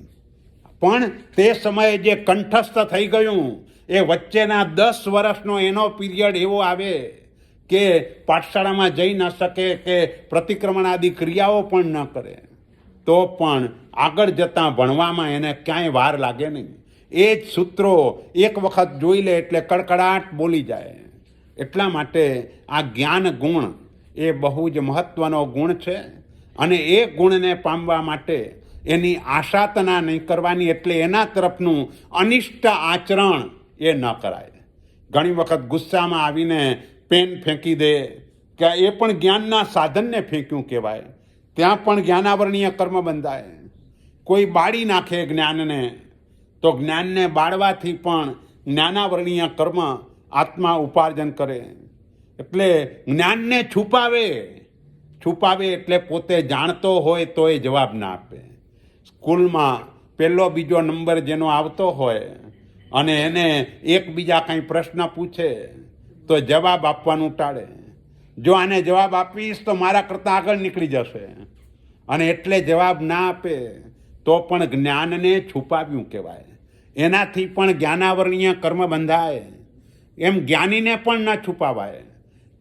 પણ તે સમયે જે કંઠસ્થ થઈ ગયું એ વચ્ચેના 10 વર્ષનો એનો પીરિયડ એવો આવે કે પાઠશાળામાં જઈ ન શકે કે પ્રતિક્રમણ આદિ ક્રિયાઓ પણ ન કરે, તો પણ આગળ જતાં ભણવામાં એને ક્યાંય વાર લાગે નહીં. એ જ સૂત્રો એક વખત જોઈ લે એટલે કડકડાટ બોલી જાય. એટલા માટે આ જ્ઞાન ગુણ એ બહુ જ મહત્ત્વનો ગુણ છે, અને એ ગુણને પામવા માટે એની આશાતના નહીં કરવાની. એટલે એના તરફનું અનિષ્ટ આચરણ એ ન કરાય. ઘણી વખત ગુસ્સામાં આવીને પેન ફેંકી દે કે એ પણ જ્ઞાનના સાધનને ફેંક્યું કહેવાય. ત્યાં પણ જ્ઞાનાવરણીય કર્મ બંધાય. કોઈ બાળી નાખે જ્ઞાનને, તો જ્ઞાનને બાળવાથી પણ જ્ઞાનાવરણીય કર્મ આત્મા ઉપાર્જન કરે. એટલે જ્ઞાનને છુપાવે એટલે પોતે જાણતો હોય તો એ જવાબ ના આપે. સ્કૂલમાં પહેલો બીજો નંબર જેનો આવતો હોય અને એને એકબીજા કંઈ પ્રશ્ન પૂછે તો જવાબ આપવાનું ટાળે. જો આને જવાબ આપીશ તો મારા કરતાં આગળ નીકળી જશે, અને એટલે જવાબ ના આપે તો પણ જ્ઞાનને છુપાવ્યું કહેવાય. એનાથી પણ જ્ઞાનાવરણીય કર્મ બંધાય. એમ જ્ઞાનીને પણ ન છુપાવાય.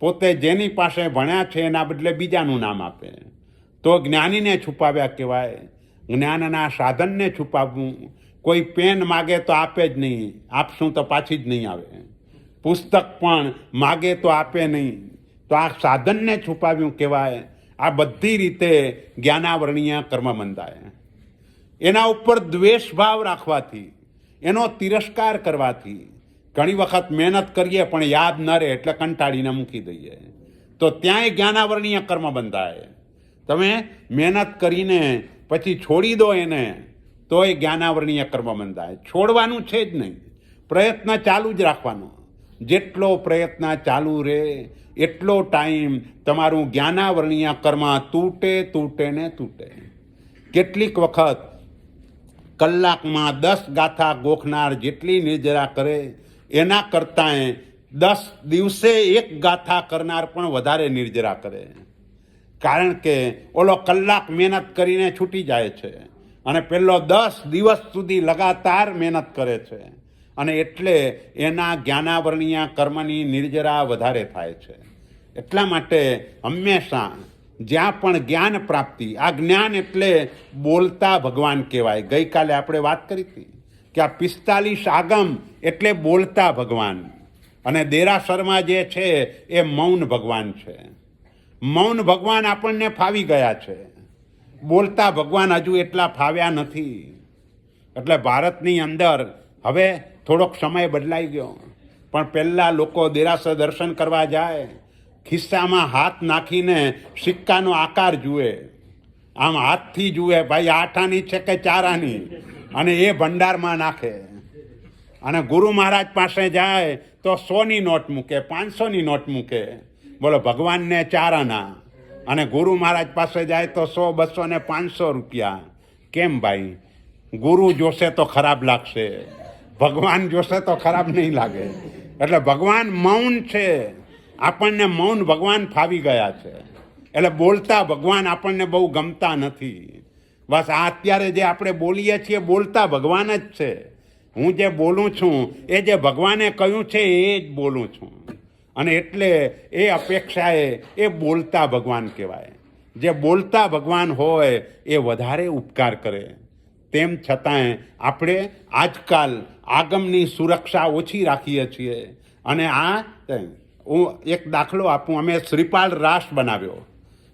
પોતે જેની પાસે ભણ્યા છે એના બદલે બીજાનું નામ આપે તો જ્ઞાનીને છુપાવ્યા કહેવાય. જ્ઞાનના સાધનને છુપાવવું. કોઈ પેન માગે તો આપે જ નહીં, આપશું તો પાછી જ નહીં આવે. પુસ્તક પણ માગે તો આપે નહીં, તો આ સાધનને છુપાવ્યું કહેવાય. આ બધી રીતે જ્ઞાનાવરણીય કર્મ બંધાય. એના ઉપર દ્વેષભાવ રાખવાથી, એનો તિરસ્કાર કરવાથી, ઘણી વખત મહેનત કરીએ પણ યાદ ન રહે એટલે કંટાળીને મૂકી દઈએ, તો ત્યાંય જ્ઞાનાવરણીય કર્મ બંધાય. તમે મહેનત કરીને પછી છોડી દો એને, તો એ જ્ઞાનાવરણીય કર્મ બંધાય. છોડવાનું છે જ નહીં, પ્રયત્ન ચાલુ જ રાખવાનો. જેટલો પ્રયત્ન ચાલુ રહે એટલો ટાઈમ તમારું જ્ઞાનાવરણીય કર્મ તૂટે ને તૂટે. કેટલીક વખત કલાકમાં 10 ગાથા ગોખનાર જેટલી નિર્જરા કરે એના કરતાંય 10 દિવસે 1 ગાથા કરનાર પણ વધારે નિર્જરા કરે. કારણ કે ઓલો કલાક મહેનત કરીને છૂટી જાય છે અને પેલો 10 દિવસ સુધી લગાતાર મહેનત કરે છે, અને એટલે એના જ્ઞાનાવરણીય કર્મની નિર્જરા વધારે થાય છે. એટલા માટે હંમેશા જ્યાં પણ જ્ઞાન પ્રાપ્તિ, આ જ્ઞાન એટલે બોલતા ભગવાન કહેવાય. ગઈકાલે આપણે વાત કરી હતી કે આ 45 આગમ એટલે બોલતા ભગવાન. અને દેરાસરમાં જે છે એ મૌન ભગવાન છે. મૌન ભગવાન આપણને ફાવી ગયા છે, બોલતા ભગવાન હજુ એટલા ફાવ્યા નથી. એટલે ભારતની અંદર હવે થોડોક સમય બદલાઈ ગયો, પણ પહેલાં લોકો દેરાસર દર્શન કરવા જાય, ખિસ્સામાં હાથ નાખીને સિક્કાનો આકાર જુએ, આમ હાથથી જુએ ભાઈ આઠાની છે કે ચારાની, અને એ ભંડારમાં નાખે. અને ગુરુ મહારાજ પાસે જાય તો 100ની નોટ મૂકે, 500ની નોટ મૂકે, બોલો ભગવાનને 4 આના. અને ગુરુ મહારાજ પાસે જાય તો 100, 200 ને 500 રૂપિયા. કેમ ભાઈ? ગુરુ જોશે તો ખરાબ લાગશે, ભગવાન જોશે તો ખરાબ નહીં લાગે. એટલે ભગવાન મૌન છે, આપણને મૌન ભગવાન ફાવી ગયા છે. એટલે બોલતા ભગવાન આપણને બહુ ગમતા નથી. બસ આ અત્યારે જે આપણે બોલીએ છીએ બોલતા ભગવાન જ છે. હું જે બોલું છું એ જે ભગવાને કહ્યું છે એ જ બોલું છું. અને એટલે એ અપેક્ષાએ એ બોલતા ભગવાન કહેવાય. જે બોલતા ભગવાન હોય એ વધારે ઉપકાર કરે. તેમ છતાંય આપણે આજકાલ આગમની સુરક્ષા ઓછી રાખીએ છીએ. અને હું એક દાખલો આપું. અમે શ્રીપાલ રાસ બનાવ્યો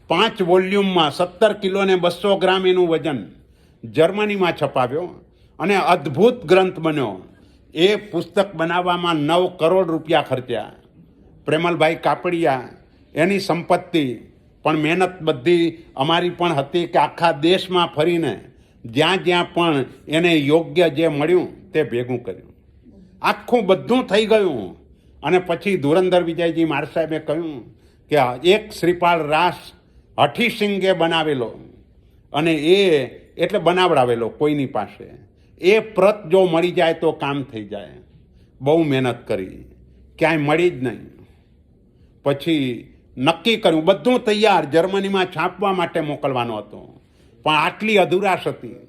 5 વોલ્યુમમાં, 17 કિલો ને 200 ગ્રામ એનું વજન, જર્મનીમાં છપાવ્યો અને અદ્ભુત ગ્રંથ બન્યો. એ પુસ્તક બનાવવામાં 9 કરોડ રૂપિયા ખર્ચ્યા. પ્રેમલભાઈ કાપડિયા એની સંપત્તિ, પણ મહેનત બધી અમારી પણ હતી કે આખા દેશમાં ફરીને જ્યાં જ્યાં પણ એને યોગ્ય જે મળ્યું તે ભેગું કર્યું. આખું બધું થઈ ગયું. અને પછી ધુરંધર વિજયજી માર સાહેબે કહ્યું કે એક શ્રીપાલ રાસ હઠીસિંગે બનાવેલો, અને એ એટલે બનાવડાવેલો કોઈની પાસે, એ પ્રત જો મળી જાય તો કામ થઈ જાય. બહુ મહેનત કરી, ક્યાંય મળી જ નહીં. પછી નક્કી કર્યું, બધું તૈયાર, જર્મનીમાં છાપવા માટે મોકલવાનો હતો, પણ આટલી અધુરાશ હતી.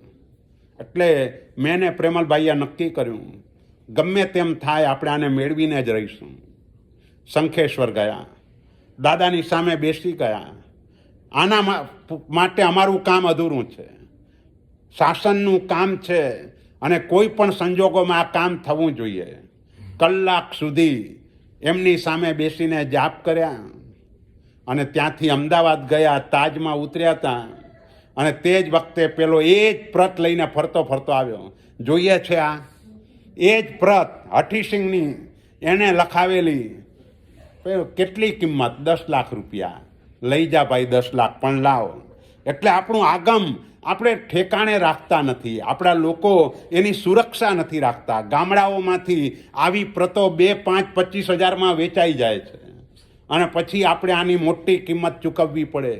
એટલે મેં ને પ્રેમલભાઈએ નક્કી કર્યું ગમે તેમ થાય આપણે આને મેળવીને જ રહીશું. શંખેશ્વર ગયા, દાદાની સામે બેસી ગયા. આના માટે અમારું કામ અધૂરું છે, શાસનનું કામ છે, અને કોઈ પણ સંજોગોમાં આ કામ થવું જોઈએ. કલાક સુધી એમની સામે બેસીને જાપ કર્યા. અને ત્યાંથી અમદાવાદ ગયા, તાજમાં ઉતર્યા હતા. અને તે જ વખતે પેલો એ જ પ્રત લઈને ફરતો આવ્યો. જોઈએ છે આ એ જ પ્રત હઠીસિંગની, એને લખાવેલી. કેટલી કિંમત? 10 લાખ રૂપિયા. લઈ જા ભાઈ, 10 લાખ પણ લાવ. એટલે આપણું આગમ આપણે ઠેકાણે રાખતા નથી. આપણા લોકો એની સુરક્ષા નથી રાખતા. ગામડાઓમાંથી આવી પ્રતો 2, 5, 25 હજારમાં વેચાઈ જાય છે, અને પછી આપણે આની મોટી કિંમત ચૂકવવી પડે.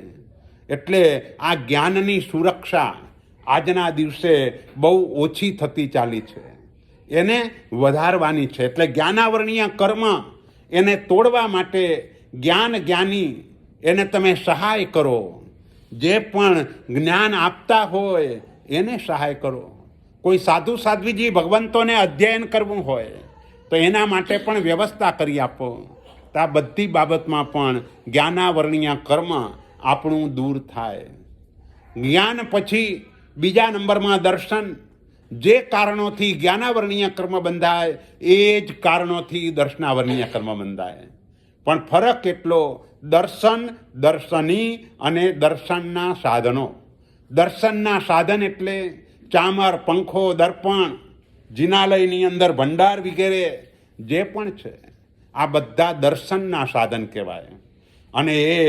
એટલે આ જ્ઞાનની સુરક્ષા આજના દિવસે બહુ ઓછી થતી ચાલી છે, એને વધારવાની છે. એટલે જ્ઞાનાવરણીય કર્મ એને તોડવા માટે જ્ઞાની એને તમે સહાય કરો. જે પણ જ્ઞાન આપતા હોય એને સહાય કરો. કોઈ સાધુ સાધ્વીજી ભગવંતોને અધ્યયન કરવું હોય તો એના માટે પણ વ્યવસ્થા કરી આપો. તો આ બધી બાબતમાં પણ જ્ઞાનાવરણીય કર્મ આપણું દૂર થાય. જ્ઞાન પછી બીજા નંબરમાં દર્શન. જે કારણોથી જ્ઞાનાવરણીય કર્મ બંધાય એ જ કારણોથી દર્શનાવરણીય કર્મ બંધાય. પણ ફરક એટલો, દર્શન, દર્શની અને દર્શનના સાધનો. દર્શનના સાધન એટલે ચામર, પંખો, દર્પણ, જિનાલયની અંદર ભંડાર વગેરે જે પણ છે, આ બધા દર્શનના સાધન કહેવાય. અને એ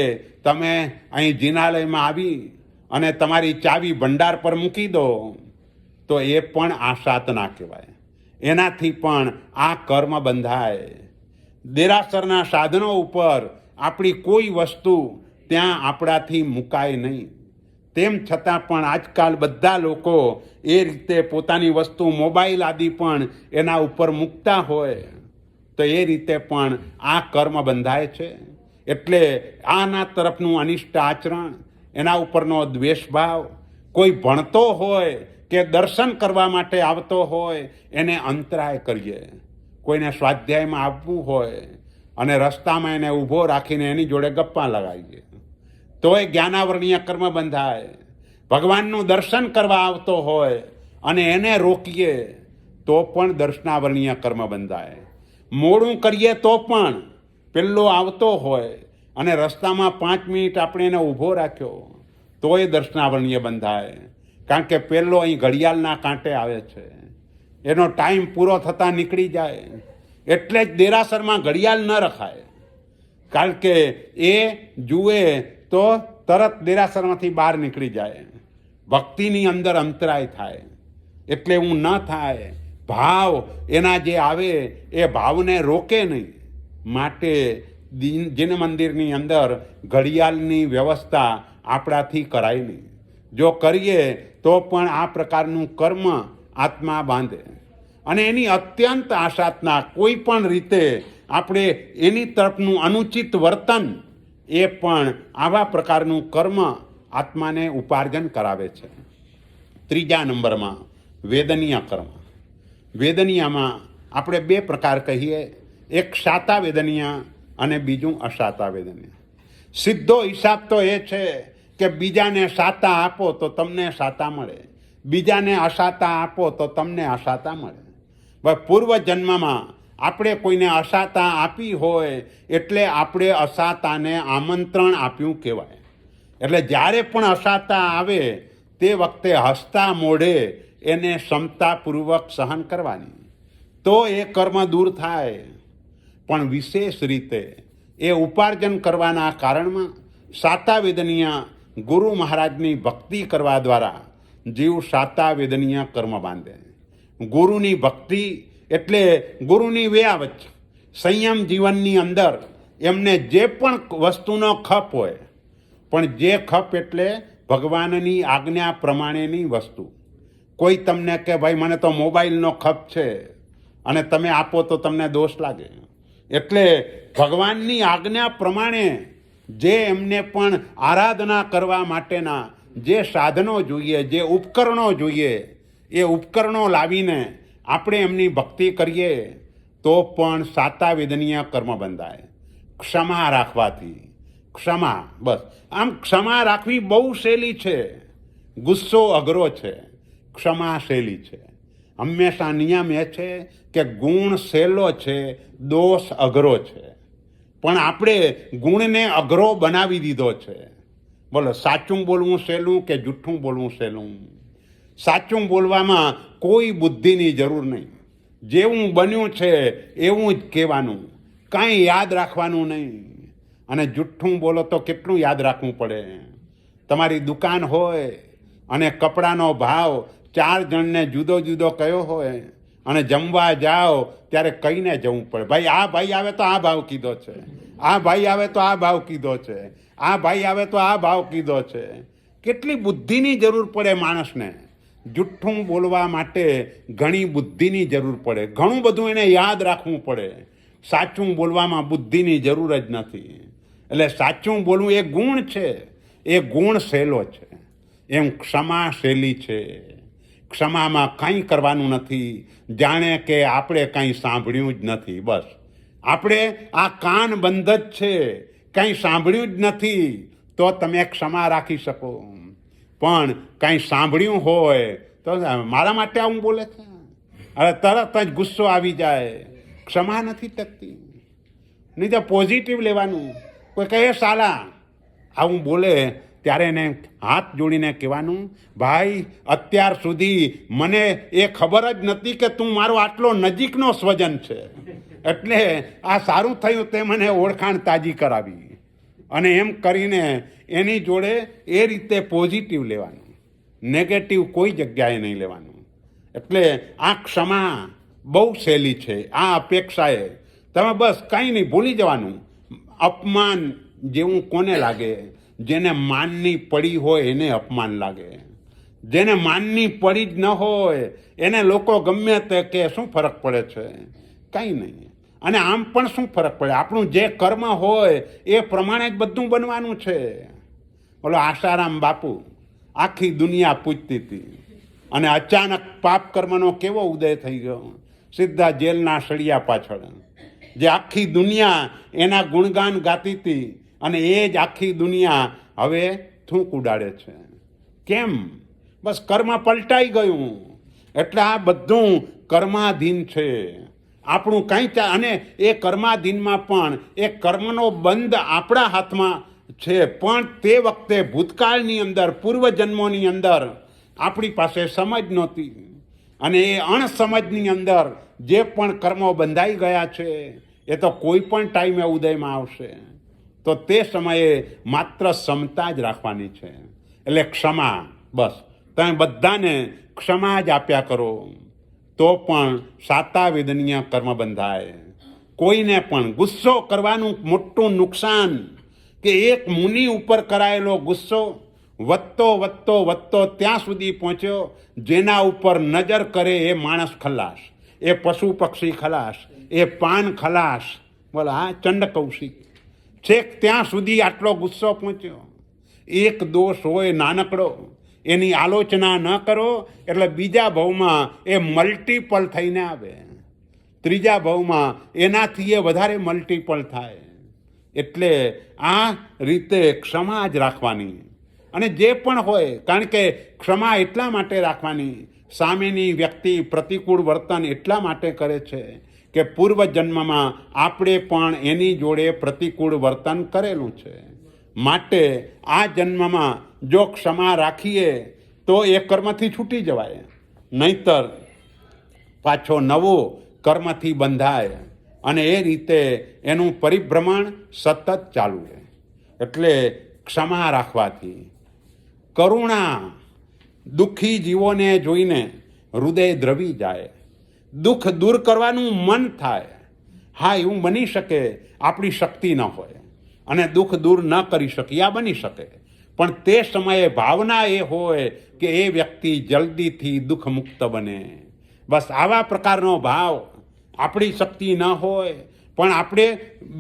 તમે અહીં જિનાલયમાં આવી અને તમારી ચાવી ભંડાર પર મૂકી દો તો એ પણ આ સાધના કહેવાય. એનાથી પણ આ કર્મ બંધાય. દેરાસરના સાધનો ઉપર આપણી કોઈ વસ્તુ ત્યાં આપણાથી મુકાય નહીં. તેમ છતાં પણ આજકાલ બધા લોકો એ રીતે પોતાની વસ્તુ, મોબાઈલ આદિ પણ એના ઉપર મૂકતા હોય તો એ રીતે પણ આ કર્મ બંધાય છે. એટલે આના તરફનું અનિષ્ટ આચરણ, એના ઉપરનો દ્વેષભાવ, કોઈ ભણતો હોય કે દર્શન કરવા માટે આવતો હોય એને અંતરાય કરીએ. કોઈને સ્વાધ્યાયમાં આવવું હોય અને રસ્તામાં એને ઊભો રાખીને એની જોડે ગપ્પા લગાવીએ તોય જ્ઞાનાવરણીય કર્મ બંધાય. ભગવાનનું દર્શન કરવા આવતો હોય અને એને રોકીએ તો પણ દર્શનાવરણીય કર્મ બંધાય. મોડું કરીએ તો પણ પેલો આવતો હોય અને રસ્તામાં 5 મિનિટ આપણે એને ઊભો રાખ્યો તોય દર્શનાવરણીય બંધાય, કારણ કે પેલો અહીં ઘડિયાળના કાંટે આવે છે, એનો ટાઈમ પૂરો થતાં નીકળી જાય. એટલે જ દેરાસરમાં ઘડિયાળ ન રખાય, કારણ કે એ જુએ તો તરત દેરાસરમાંથી બહાર નીકળી જાય, ભક્તિની અંદર અંતરાય થાય. એટલે એવું ન થાય. ભાવ એના જે આવે એ ભાવને રોકે નહીં. માટે જીન મંદિરની અંદર ઘડિયાળની વ્યવસ્થા આપણાથી કરાય નહીં. જો કરીએ તો પણ આ પ્રકારનું કર્મ આત્મા બાંધે અને એની અત્યંત આશાતના કોઈ પણ રીતે આપણે એની તરફનું અનુચિત વર્તન એ પણ આવા પ્રકારનું કર્મ આત્માને ઉપાર્જન કરાવે છે. ત્રીજા નંબરમાં વેદનીય કર્મ. વેદનીયમાં આપણે 2 પ્રકાર કહીએ, એક શાતા વેદનીય અને બીજું અશાતા વેદનીય. સીધો હિસાબ તો એ છે કે બીજાને શાતા આપો તો તમને શાતા મળે, બીજાને અશાતા આપો તો તમને અશાતા મળે. પૂર્વ જન્મમાં આપણે કોઈને અશાતા આપી હોય એટલે આપણે અશાતાને આમંત્રણ આપ્યું કહેવાય. એટલે જ્યારે પણ અશાતા આવે તે વખતે હસતા મોઢે એને ક્ષમતાપૂર્વક સહન કરવાની, તો એ કર્મ દૂર થાય. પણ વિશેષ રીતે એ ઉપાર્જન કરવાના કારણમાં શાતા વેદનીય ગુરુ મહારાજની ભક્તિ કરવા દ્વારા જીવ શાતા વેદનીય કર્મ બાંધે. ગુરુની ભક્તિ એટલે ગુરુની વ્યાવચ સંયમ જીવનની અંદર એમને જે પણ વસ્તુનો ખપ હોય, પણ જે ખપ એટલે ભગવાનની આજ્ઞા પ્રમાણેની વસ્તુ. કોઈ તમને કે ભાઈ મને તો મોબાઈલનો ખપ છે અને તમે આપો તો તમને દોષ લાગે. એટલે ભગવાનની આજ્ઞા પ્રમાણે જે એમને પણ આરાધના કરવા માટેના જે સાધનો જોઈએ, જે ઉપકરણો જોઈએ, એ ઉપકરણો લાવીને આપણે એમની ભક્તિ કરીએ તો પણ શાતા વેદનીય કર્મ બંધાય. ક્ષમા રાખવાથી. ક્ષમા, બસ આમ ક્ષમા રાખવી બહુ સહેલી છે, ગુસ્સો અઘરો છે, ક્ષમા સહેલી છે. હંમેશા નિયમ એ છે કે ગુણ સહેલો છે, દોષ અઘરો છે. પણ આપણે ગુણને અઘરો બનાવી દીધો છે. બોલો, સાચું બોલવું સહેલું કે જૂઠું બોલવું સહેલું? સાચું બોલવામાં કોઈ બુદ્ધિની જરૂર નહીં. જેવું બન્યું છે એવું જ કહેવાનું, કાંઈ યાદ રાખવાનું નહીં. અને જૂઠું બોલો તો કેટલું યાદ રાખવું પડે. તમારી દુકાન હોય અને કપડાનો ભાવ 4 જણને જુદો જુદો કયો હોય અને જમવા જાઓ ત્યારે કહીને જવું પડે, ભાઈ આ ભાઈ આવે તો આ ભાવ કીધો છે, આ ભાઈ આવે તો આ ભાવ કીધો છે, આ ભાઈ આવે તો આ ભાવ કીધો છે. કેટલી બુદ્ધિની જરૂર પડે માણસને. જૂઠું બોલવા માટે ઘણી બુદ્ધિની જરૂર પડે, ઘણું બધું એને યાદ રાખવું પડે. સાચું બોલવામાં બુદ્ધિની જરૂર જ નથી. એટલે સાચું બોલવું એ ગુણ છે, એ ગુણ સહેલો છે. એમ ક્ષમા સહેલી છે. ક્ષમામાં કંઈ કરવાનું નથી, જાણે કે આપણે કંઈ સાંભળ્યું જ નથી. બસ આપણે આ કાન બંધ જ છે, કંઈ સાંભળ્યું જ નથી તો તમે ક્ષમા રાખી શકો. પણ કંઈ સાંભળ્યું હોય તો મારા માટે આવું બોલે છે, અરે તરત જ ગુસ્સો આવી જાય. ક્ષમા નથી ટકતી. નહીં તો પોઝિટિવ લેવાનું. કોઈ કહે સાલા આવું બોલે ત્યારે એને હાથ જોડીને કહેવાનું, ભાઈ અત્યાર સુધી મને એ ખબર જ નથી કે તું મારો આટલો નજીકનો સ્વજન છે, એટલે આ સારું થયું તે મને ઓળખાણ તાજી કરાવી. અને એમ કરીને એની જોડે એ રીતે પોઝિટિવ લેવાનું, નેગેટિવ કોઈ જગ્યાએ નહીં લેવાનું. એટલે આ ક્ષમા બહુ સહેલી છે. આ અપેક્ષાએ તમે બસ કંઈ નહીં, ભૂલી જવાનું. અપમાન જેવું કોને લાગે? જેને માનની પડી હોય એને અપમાન લાગે. જેને માનની પડી જ ન હોય એને લોકો ગમે તે કે શું ફરક પડે છે? કંઈ નહીં. અને આમ પણ શું ફરક પડે? આપણું જે કર્મ હોય એ પ્રમાણે જ બધું બનવાનું છે. બોલો, આશારામ બાપુ આખી દુનિયા પૂજતી હતી અને અચાનક પાપ કર્મનો કેવો ઉદય થઈ ગયો, સીધા જેલના સળિયા પાછળ. જે આખી દુનિયા એના ગુણગાન ગાતી હતી અને એ જ આખી દુનિયા હવે થૂંક ઉડાડે છે. કેમ? બસ કર્મ પલટાઈ ગયું. એટલે આ બધું કર્માધીન છે. આપણું કંઈ અને એ કર્માધીનમાં પણ એ કર્મનો બંધ આપણા હાથમાં છે, પણ તે વખતે ભૂતકાળની અંદર, પૂર્વજન્મોની અંદર આપણી પાસે સમજ નહોતી, અને એ અણસમજની અંદર જે પણ કર્મો બંધાઈ ગયા છે એ તો કોઈ પણ ટાઈમે ઉદયમાં આવશે. તો તે સમયે માત્ર ક્ષમતા જ રાખવાની છે, એટલે ક્ષમા. બસ તમે બધાને ક્ષમા જ આપ્યા કરો તો પણ સાતા વેદનીય કર્મ બંધાય. કોઈને પણ ગુસ્સો કરવાનું મોટું નુકસાન કે એક મુનિ ઉપર કરાયેલો ગુસ્સો વધતો ત્યાં સુધી પહોંચ્યો જેના ઉપર નજર કરે એ માણસ ખલાસ, એ પશુ પક્ષી ખલાસ, એ પાન ખલાસ. બોલો, હા, ચંડ કૌશિક છેક ત્યાં સુધી આટલો ગુસ્સો પહોંચ્યો. એક દોષ હોય નાનકડો, એની આલોચના ન કરો એટલે બીજા ભાવમાં એ મલ્ટિપલ થઈને આવે, ત્રીજા ભાવમાં એનાથી એ વધારે મલ્ટિપલ થાય. એટલે આ રીતે ક્ષમા જ રાખવાની. અને જે પણ હોય, કારણ કે ક્ષમા એટલા માટે રાખવાની, સામેની વ્યક્તિ પ્રતિકૂળ વર્તન એટલા માટે કરે છે કે પૂર્વજન્મમાં આપણે પણ એની જોડે પ્રતિકૂળ વર્તન કરેલું છે. માટે આ જન્મમાં જો ક્ષમા રાખીએ તો એ કર્મથી છૂટી જવાય, નહીતર પાછો નવો કર્મથી બંધાય, અને એ રીતે એનું પરિભ્રમણ સતત ચાલુ રહે. એટલે ક્ષમા રાખવાથી કરુણા, દુઃખી જીવોને જોઈને હૃદય દ્રવી જાય, દુઃખ દૂર કરવાનું મન થાય. હા, એવું બની શકે આપણી શક્તિ ન હોય અને દુઃખ દૂર ન કરી શકીએ, આ બની શકે, પણ તે સમયે ભાવના એ હોય કે એ વ્યક્તિ જલ્દીથી દુઃખ મુક્ત બને. બસ આવા પ્રકારનો ભાવ. આપણી શક્તિ ન હોય પણ આપણે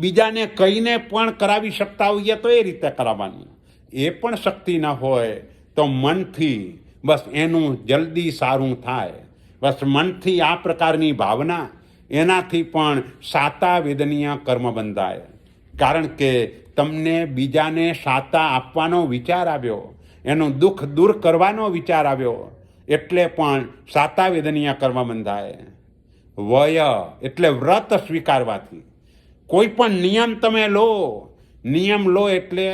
બીજાને કહીને પણ કરાવી શકતા હોઈએ તો એ રીતે કરાવવાનું. એ પણ શક્તિ ન હોય તો મનથી બસ એનું જલ્દી સારું થાય. બસ મનથી આ પ્રકારની ભાવના, એનાથી પણ સાતા વેદનીય કર્મ બંધાય. કારણ કે તમને બીજાને સાતા આપવાનો વિચાર આવ્યો, એનું દુઃખ દૂર કરવાનો વિચાર આવ્યો, એટલે પણ સાતા વેદનીય કર્મ બંધાય. વય એટલે વ્રત સ્વીકારવાથી. કોઈ પણ નિયમ તમે લો, નિયમ લો એટલે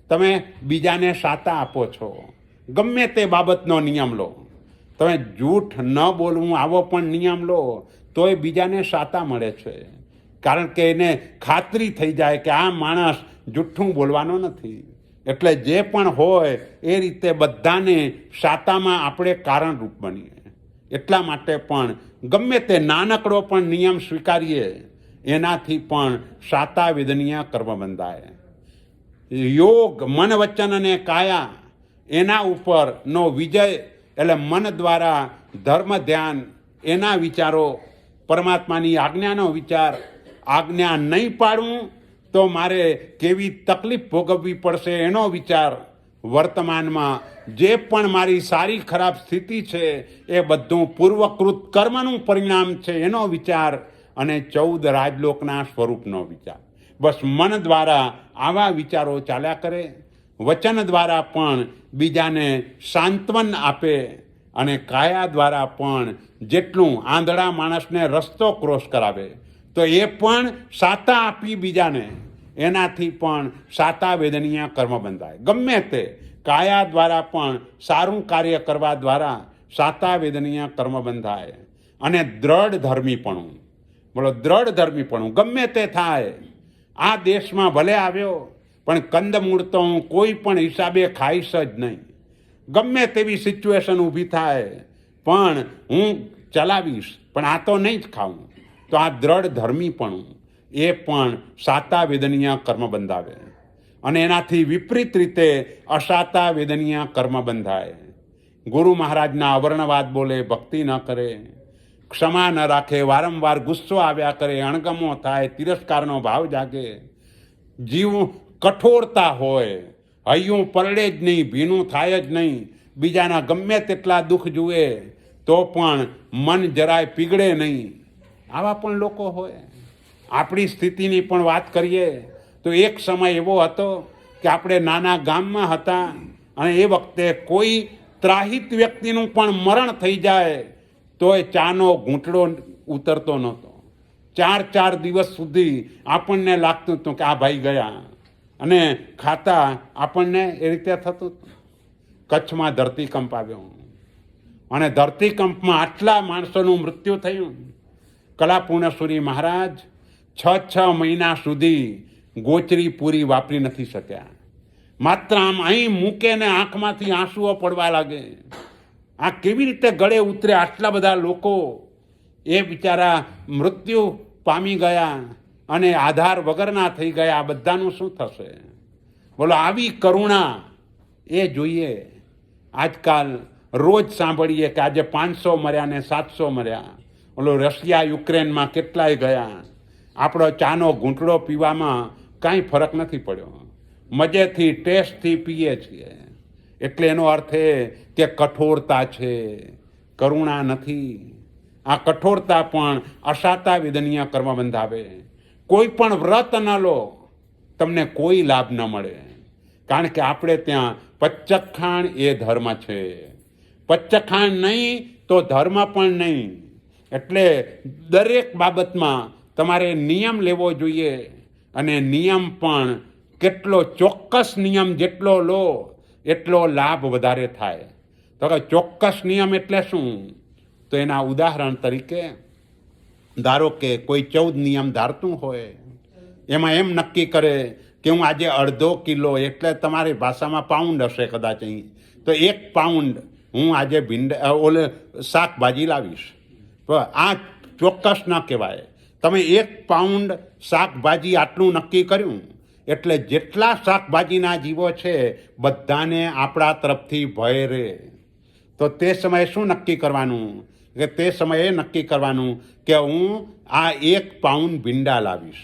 તમે બીજાને સાતા આપો છો. ગમે તે બાબતનો નિયમ લો, તમે જૂઠ ન બોલવું આવો પણ નિયમ લો તોય બીજાને સાતા મળે છે. કારણ કે એને ખાતરી થઈ જાય કે આ માણસ જૂઠ્ઠું બોલવાનો નથી. એટલે જે પણ હોય એ રીતે બધાને સાતામાં આપણે કારણરૂપ બનીએ. એટલા માટે પણ ગમે તે નાનકડો પણ નિયમ સ્વીકારીએ, એનાથી પણ સાતા વેદનીય કર્મ બંધાય. યોગ, મન, વચન અને કાયા, એના ઉપરનો વિજય એટલે મન દ્વારા ધર્મ ધ્યાન, એના વિચારો, પરમાત્માની આજ્ઞાનો વિચાર, આજ્ઞા નહીં પાડવું તો મારે કેવી તકલીફ ભોગવવી પડશે એનો વિચાર, વર્તમાનમાં જે પણ મારી સારી ખરાબ સ્થિતિ છે એ બધું પૂર્વકૃત કર્મનું પરિણામ છે એનો વિચાર, અને 14 રાજલોકના સ્વરૂપનો વિચાર. બસ મન દ્વારા આવા વિચારો ચાલ્યા કરે. વચન દ્વારા પણ બીજાને સાંત્વન આપે, અને કાયા દ્વારા પણ જેટલું આંધળા માણસને રસ્તો ક્રોસ કરાવે તો એ પણ સાતા આપી બીજાને, એનાથી પણ સાતા વેદનીય કર્મ બંધાય. ગમે તે કાયા દ્વારા પણ સારું કાર્ય કરવા દ્વારા સાતા વેદનીય કર્મ બંધાય. અને દ્રઢ ધર્મીપણું, બોલો, દ્રઢ ધર્મીપણું ગમે તે થાય. આ દેશમાં ભલે આવ્યો પણ કંદમૂળ તો હું કોઈ પણ હિસાબે ખાઈશ જ નહીં. ગમે તેવી સિચ્યુએશન ઊભી થાય પણ હું ચલાવીશ, પણ આ તો નહીં જ ખાવું. તો આ દ્રઢ ધર્મીપણું એ પણ સાતા વેદનીય કર્મ બંધાવે. અને એનાથી વિપરીત રીતે અસાતા વેદનીય કર્મ બંધાય. ગુરુ મહારાજના અવર્ણવાદ બોલે, ભક્તિ ન કરે, ક્ષમા ન રાખે, વારંવાર ગુસ્સો આવ્યા કરે, અણગમો થાય, તિરસ્કારનો ભાવ જાગે, જીવ કઠોરતા હોય, હૈયું પરડે જ નહીં, ભીનું થાય જ નહીં, બીજાના ગમે તેટલા દુઃખ જુએ તો પણ મન જરાય પીગળે નહીં, આવા પણ લોકો હોય. આપણી સ્થિતિની પણ વાત કરીએ તો એક સમય એવો હતો કે આપણે નાના ગામમાં હતા, અને એ વખતે કોઈ ત્રાહિત વ્યક્તિનું પણ મરણ થઈ જાય તો એ ચાનો ઘૂંટડો ઉતરતો નહોતો. 4 દિવસ સુધી આપણને લાગતું હતું કે આ ભાઈ ગયા, અને ખાતા આપણને એ રીતે થતું હતું. કચ્છમાં ધરતીકંપ આવ્યો અને ધરતીકંપમાં આટલા માણસોનું મૃત્યુ થયું. કલાપૂર્ણેશ્વરી મહારાજ 6 મહિના સુધી ગોચરી પૂરી વાપરી નથી શક્યા. માત્ર આમ અહીં મૂકે ને આંખમાંથી આંસુઓ પડવા લાગે. આ કેવી રીતે ગળે ઉતરે? આટલા બધા લોકો એ બિચારા મૃત્યુ પામી ગયા અને આધાર વગરના થઈ ગયા. આ બધાનું શું થશે? બોલો, આવી કરુણા એ જોઈએ. આજકાલ રોજ સાંભળીએ કે આજે 500 મર્યા ને 700 મર્યા. બોલો, રશિયા યુક્રેનમાં કેટલાય ગયા. આપણો ચાનો ઘૂંટડો પીવામાં કાંઈ ફરક નથી પડ્યો. મજેથી ટેસ્ટથી પીએ છીએ. એટલે એનો અર્થ એ કે કઠોરતા છે, કરુણા નથી. આ કઠોરતા પણ અશાતા વિદનીય કર્મ બંધાવે. કોઈ પણ વ્રત ન લો, તમને કોઈ લાભ ન મળે. કારણ કે આપણે ત્યાં પચ્ચખાણ એ ધર્મ છે. પચ્ચખાણ નહીં તો ધર્મ પણ નહીં. એટલે દરેક બાબતમાં તમારે નિયમ લેવો જોઈએ, અને નિયમ પણ કેટલો ચોક્કસ નિયમ જેટલો લો એટલો લાભ વધારે થાય. તો કે ચોક્કસ નિયમ એટલે શું? તો એના ઉદાહરણ તરીકે ધારો કે કોઈ 14 નિયમ ધારતું હોય, એમાં એમ નક્કી કરે કે હું આજે અડધો કિલો, એટલે તમારી ભાષામાં પાઉન્ડ હશે કદાચ અહીં, તો 1 પાઉન્ડ હું આજે શાકભાજી લાવીશ. તો આ ચોક્કસ ન કહેવાય. તમે 1 પાઉન્ડ શાકભાજી આટલું નક્કી કર્યું એટલે જેટલા શાકભાજીના જીવો છે બધાને આપણા તરફથી ભય રહે. તો તે સમયે શું નક્કી કરવાનું? કે તે સમયે નક્કી કરવાનું કે હું આ 1 પાઉન્ડ ભીંડા લાવીશ.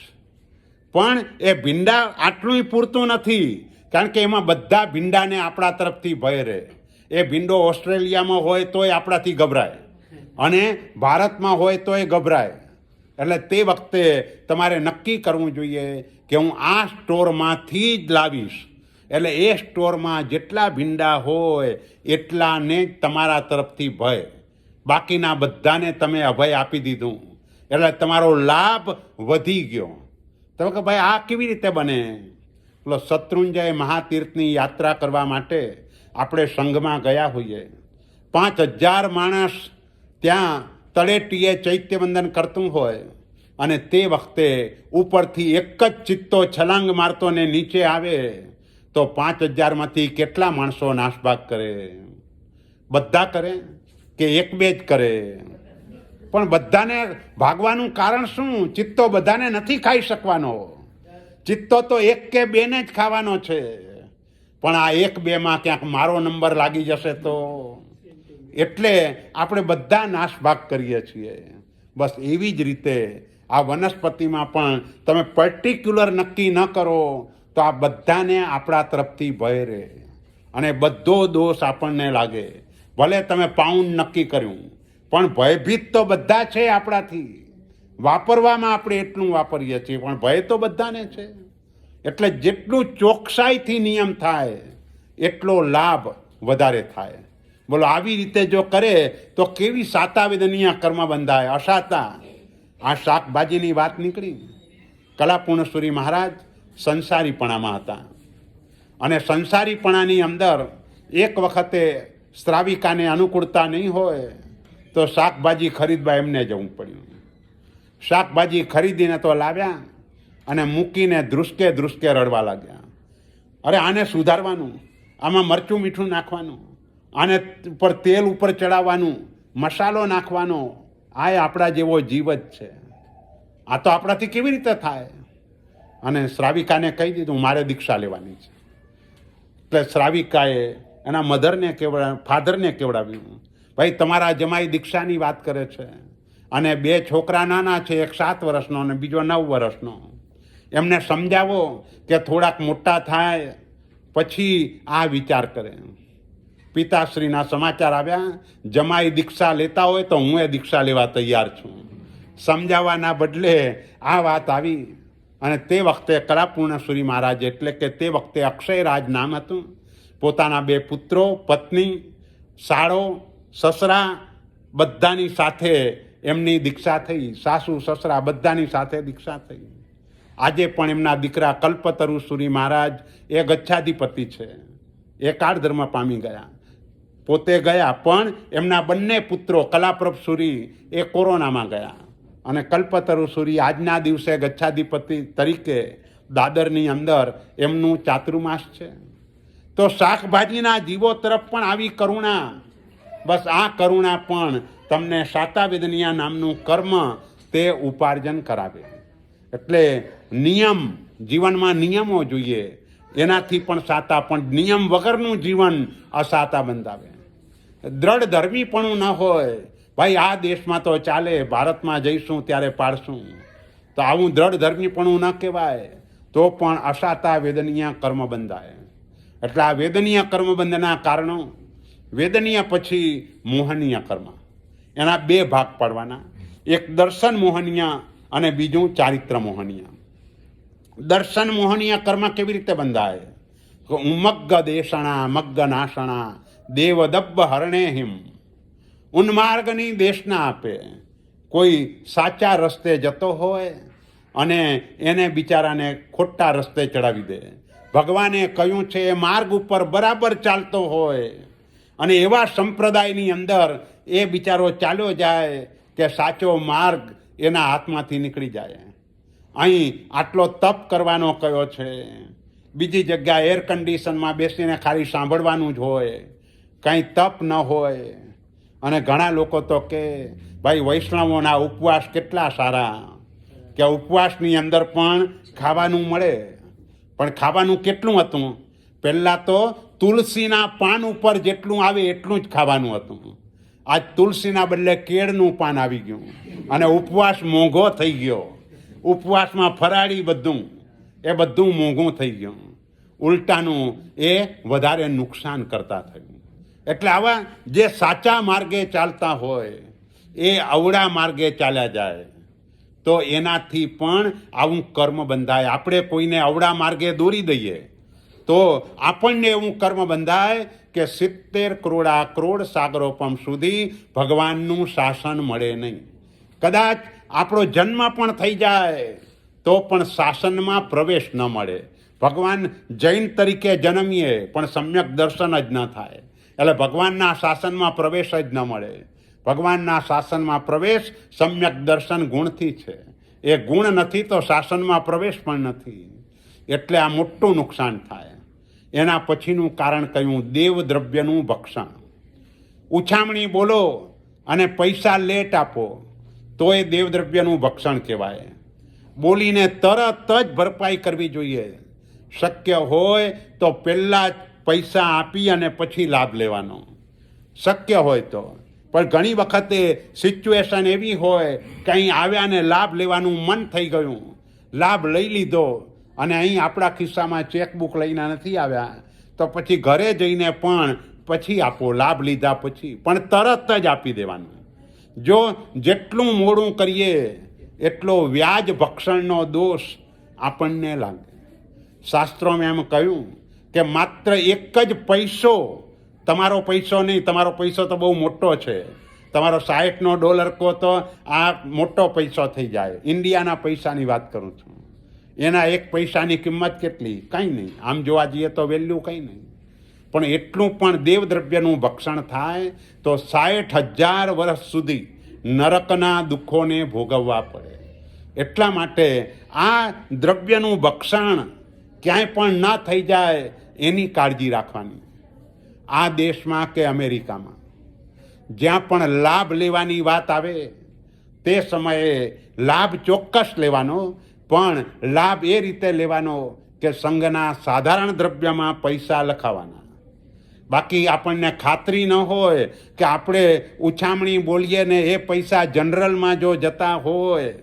પણ એ ભીંડા આટલું પૂરતું નથી, કારણ કે એમાં બધા ભીંડાને આપણા તરફથી ભય રહે. એ ભીંડો ઓસ્ટ્રેલિયામાં હોય તોય આપણાથી ગભરાય, અને ભારતમાં હોય તોય ગભરાય. એટલે તે વખતે તમારે નક્કી કરવું જોઈએ કે હું આ સ્ટોરમાંથી જ લાવીશ. એટલે એ સ્ટોરમાં જેટલા ભીંડા હોય એટલાને જ તમારા તરફથી ભય, બાકીના બધાને તમે અભય આપી દીધું. એટલે તમારો લાભ વધી ગયો. તમે કે ભાઈ આ કેવી રીતે બને? પેલો શત્રુંજય મહાતીર્થની યાત્રા કરવા માટે આપણે સંઘમાં ગયા હોઈએ. 5000 માણસ ત્યાં તળેટીએ ચૈત્યવંદન કરતું હોય, અને તે વખતે ઉપરથી એક જ ચિત્તો છલાંગ મારતો ને નીચે આવે, તો 5000માંથી કેટલા માણસો નાશભાગ કરે? બધા કરે કે 1-2 જ કરે? પણ બધાને ભાગવાનું કારણ શું? ચિત્તો બધાને નથી ખાઈ શકવાનો. ચિત્તો તો 1 કે 2 ને જ ખાવાનો છે. પણ આ 1-2માં ક્યાંક મારો નંબર લાગી જશે તો? એટલે આપણે બધા નાશભાગ કરીએ છીએ. બસ એવી જ રીતે આ વનસ્પતિમાં પણ તમે પર્ટિક્યુલર નક્કી ન કરો તો આ બધાને આપણા તરફથી ભય રહે, અને બધો દોષ આપણને લાગે. ભલે તમે પાઉન્ડ નક્કી કર્યું, પણ ભયભીત તો બધા છે આપણાથી. વાપરવામાં આપણે એટલું વાપરીએ છીએ, પણ ભય તો બધાને છે. એટલે જેટલું ચોકસાઈથી નિયમ થાય એટલો લાભ વધારે થાય. બોલો, આવી રીતે જો કરે તો કેવી સાતા વિદનીય કર્મ બંધાય, અસાતા. આ શાકભાજીની વાત નીકળી. કલાપૂર્ણેશ્વરી મહારાજ સંસારીપણામાં હતા, અને સંસારીપણાની અંદર એક વખતે શ્રાવિકાને અનુકૂળતા નહીં હોય તો શાકભાજી ખરીદવા એમને જવું પડ્યું. શાકભાજી ખરીદીને તો લાવ્યા, અને મૂકીને ધ્રુસકે ધ્રુસકે રડવા લાગ્યા. અરે આને સુધારવાનું, આમાં મરચું મીઠું નાખવાનું, આને ઉપર તેલ ઉપર ચડાવવાનું, મસાલો નાખવાનો. આ આપણા જેવો જીવ જ છે. આ તો આપણાથી કેવી રીતે થાય? અને શ્રાવિકાને કહી દીધું મારે દીક્ષા લેવાની છે. એટલે શ્રાવિકાએ એના ફાધરને કેવડાવ્યું, ભાઈ તમારા જમાઈ દીક્ષાની વાત કરે છે, અને 2 છોકરા નાના છે, એક 7 વર્ષનો અને બીજો 9 વર્ષનો. એમને સમજાવો કે થોડાક મોટા થાય પછી આ વિચાર કરે. પિતાશ્રીના સમાચાર આવ્યા, જમાઈ દીક્ષા લેતા હોય તો હું એ દીક્ષા લેવા તૈયાર છું. સમજાવવાના બદલે આ વાત આવી. અને તે વખતે કલાપૂર્ણેશ્વરી મહારાજ, એટલે કે તે વખતે અક્ષયરાજ નામ હતું, પોતાના 2 પુત્રો, પત્ની, સાળો, સસરા બધાની સાથે એમની દીક્ષા થઈ, સાસુ સસરા બધાની સાથે દીક્ષા થઈ. આજે પણ એમના દીકરા કલ્પતરુ સુરી મહારાજ એ ગચ્છાધિપતિ છે, એ કાળ ધર્મ પામી ગયા, પોતે ગયા, પણ એમના બંને પુત્રો કલાપ્રભ સુરી એ કોરોનામાં ગયા, અને કલ્પતરુ સુરી આજના દિવસે ગચ્છાધિપતિ તરીકે દાદરની અંદર એમનું ચાતુર્માસ છે. તો શાકભાજીના જીવો તરફ પણ આવી કરુણા, બસ આ કરુણા પણ તમને શાતાવેદનિયા નામનું કર્મ તે ઉપાર્જન કરાવે. એટલે નિયમ, જીવનમાં નિયમો જોઈએ, એનાથી પણ સાતા, પણ નિયમ વગરનું જીવન અસાતા બંધાવે. દ્રઢ ધર્મીપણું ન હોય, ભાઈ આ દેશમાં તો ચાલે, ભારતમાં જઈશું ત્યારે પાડશું, તો આવું દ્રઢ ધર્મીપણું ન કહેવાય, તો પણ અસાતા વેદનીય કર્મ બંધાય. એટલે આ વેદનીય કર્મબંધના કારણો, વેદનીય પછી મોહનીય કર્મ, એના બે ભાગ પાડવાના, એક દર્શન મોહનીય અને બીજું ચારિત્ર મોહનીય. દર્શન મોહનીય કર્મ કેવી રીતે બંધાય? ઉમગ્ગ દેશણા મગ્ગ નાશણા દેવદબ્બ હરણેહિમ. ઉન્માર્ગની દેશના આપે. કોઈ સાચા રસ્તે જતો હોય અને એને બિચારાને ખોટા રસ્તે ચડાવી દે. ભગવાને કહ્યું છે એ માર્ગ ઉપર બરાબર ચાલતો હોય અને એવા સંપ્રદાયની અંદર એ બિચારો ચાલ્યો જાય કે સાચો માર્ગ એના હાથમાંથી નીકળી જાય. અહીં આટલો તપ કરવાનો કયો છે, બીજી જગ્યાએ એર કન્ડિશનમાં બેસીને ખાલી સાંભળવાનું જ હોય, કંઈ તપ ન હોય. અને ઘણા લોકો તો કે ભાઈ વૈષ્ણવોના ઉપવાસ કેટલા સારા, કે ઉપવાસની અંદર પણ ખાવાનું મળે, પણ ખાવાનું કેટલું હતું? પહેલાં તો તુલસીના પાન ઉપર જેટલું આવે એટલું જ ખાવાનું હતું. આજ તુલસીના બદલે કેળનું પાન આવી ગયું અને ઉપવાસ મોંઘો થઈ ગયો. ઉપવાસમાં ફરાળી બધું, એ બધું મોંઘું થઈ ગયું. ઉલટાનું એ વધારે નુકસાન કરતા થયું. એટલે આવા જે સાચા માર્ગે ચાલતા હોય એ અવળા માર્ગે ચાલ્યા જાય તો એનાથી પણ આવું કર્મ બંધાય. આપણે કોઈને અવળા માર્ગે દોરી દઈએ તો આપણને એવું કર્મ બંધાય કે 70 કરોડા કરોડ સાગરોપમ સુધી ભગવાનનું શાસન મળે નહીં. કદાચ આપણો જન્મ પણ થઈ જાય તો પણ શાસનમાં પ્રવેશ ન મળે. ભગવાન જૈન તરીકે જન્મીએ પણ સમ્યક દર્શન જ ન થાય, એટલે ભગવાનના શાસનમાં પ્રવેશ જ ન મળે. ભગવાનના શાસનમાં પ્રવેશ સમ્યક દર્શન ગુણથી છે, એ ગુણ નથી તો શાસનમાં પ્રવેશ પણ નથી. એટલે આ મોટું નુકસાન થાય. એના પછીનું કારણ કહ્યું દેવદ્રવ્યનું ભક્ષણ. ઉછામણી બોલો અને પૈસા લેટ આપો તો એ દેવદ્રવ્યનું ભક્ષણ કહેવાય. બોલીને તરત જ ભરપાઈ કરવી જોઈએ. શક્ય હોય તો પહેલાં જ પૈસા આપી અને પછી લાભ લેવાનો, શક્ય હોય તો. પણ ઘણી વખતે સિચ્યુએશન એવી હોય કે અહીં આવ્યા ને લાભ લેવાનું મન થઈ ગયું, લાભ લઈ લીધો અને અહીં આપણા ખિસ્સામાં ચેકબુક લઈને નથી આવ્યા, તો પછી ઘરે જઈને પણ પછી આપો, લાભ લીધા પછી પણ તરત જ આપી દેવાનું. જો જેટલું મોડું કરીએ એટલો વ્યાજ ભક્ષણનો દોષ આપણને લાગે. શાસ્ત્રોમાં એમ કહ્યું કે માત્ર એક જ પૈસો, તમારો પૈસો નહીં, તમારો પૈસો તો બહુ મોટો છે, તમારો $60 કહો તો આ મોટો પૈસો થઈ જાય. ઇન્ડિયાના પૈસાની વાત કરું છું. એના એક પૈસાની કિંમત કેટલી? કંઈ નહીં. આમ જોવા જઈએ તો વેલ્યુ કંઈ નહીં. પણ એટલું પણ દેવદ્રવ્યનું ભક્ષણ થાય તો 60,000 વર્ષ સુધી નરકના દુઃખોને ભોગવવા પડે. એટલા માટે આ દ્રવ્યનું ભક્ષણ ક્યાંય પણ ન થઈ જાય એની કાળજી રાખવાની. આ દેશમાં કે અમેરિકામાં જ્યાં પણ લાભ લેવાની વાત આવે તે સમયે લાભ ચોક્કસ લેવાનો, પણ લાભ એ રીતે લેવાનો કે સંઘના સાધારણ દ્રવ્યમાં પૈસા લખાવાના. બાકી આપણને ખાતરી ન હોય કે આપણે ઉછામણી બોલીએ ને એ પૈસા જનરલમાં જો જતા હોય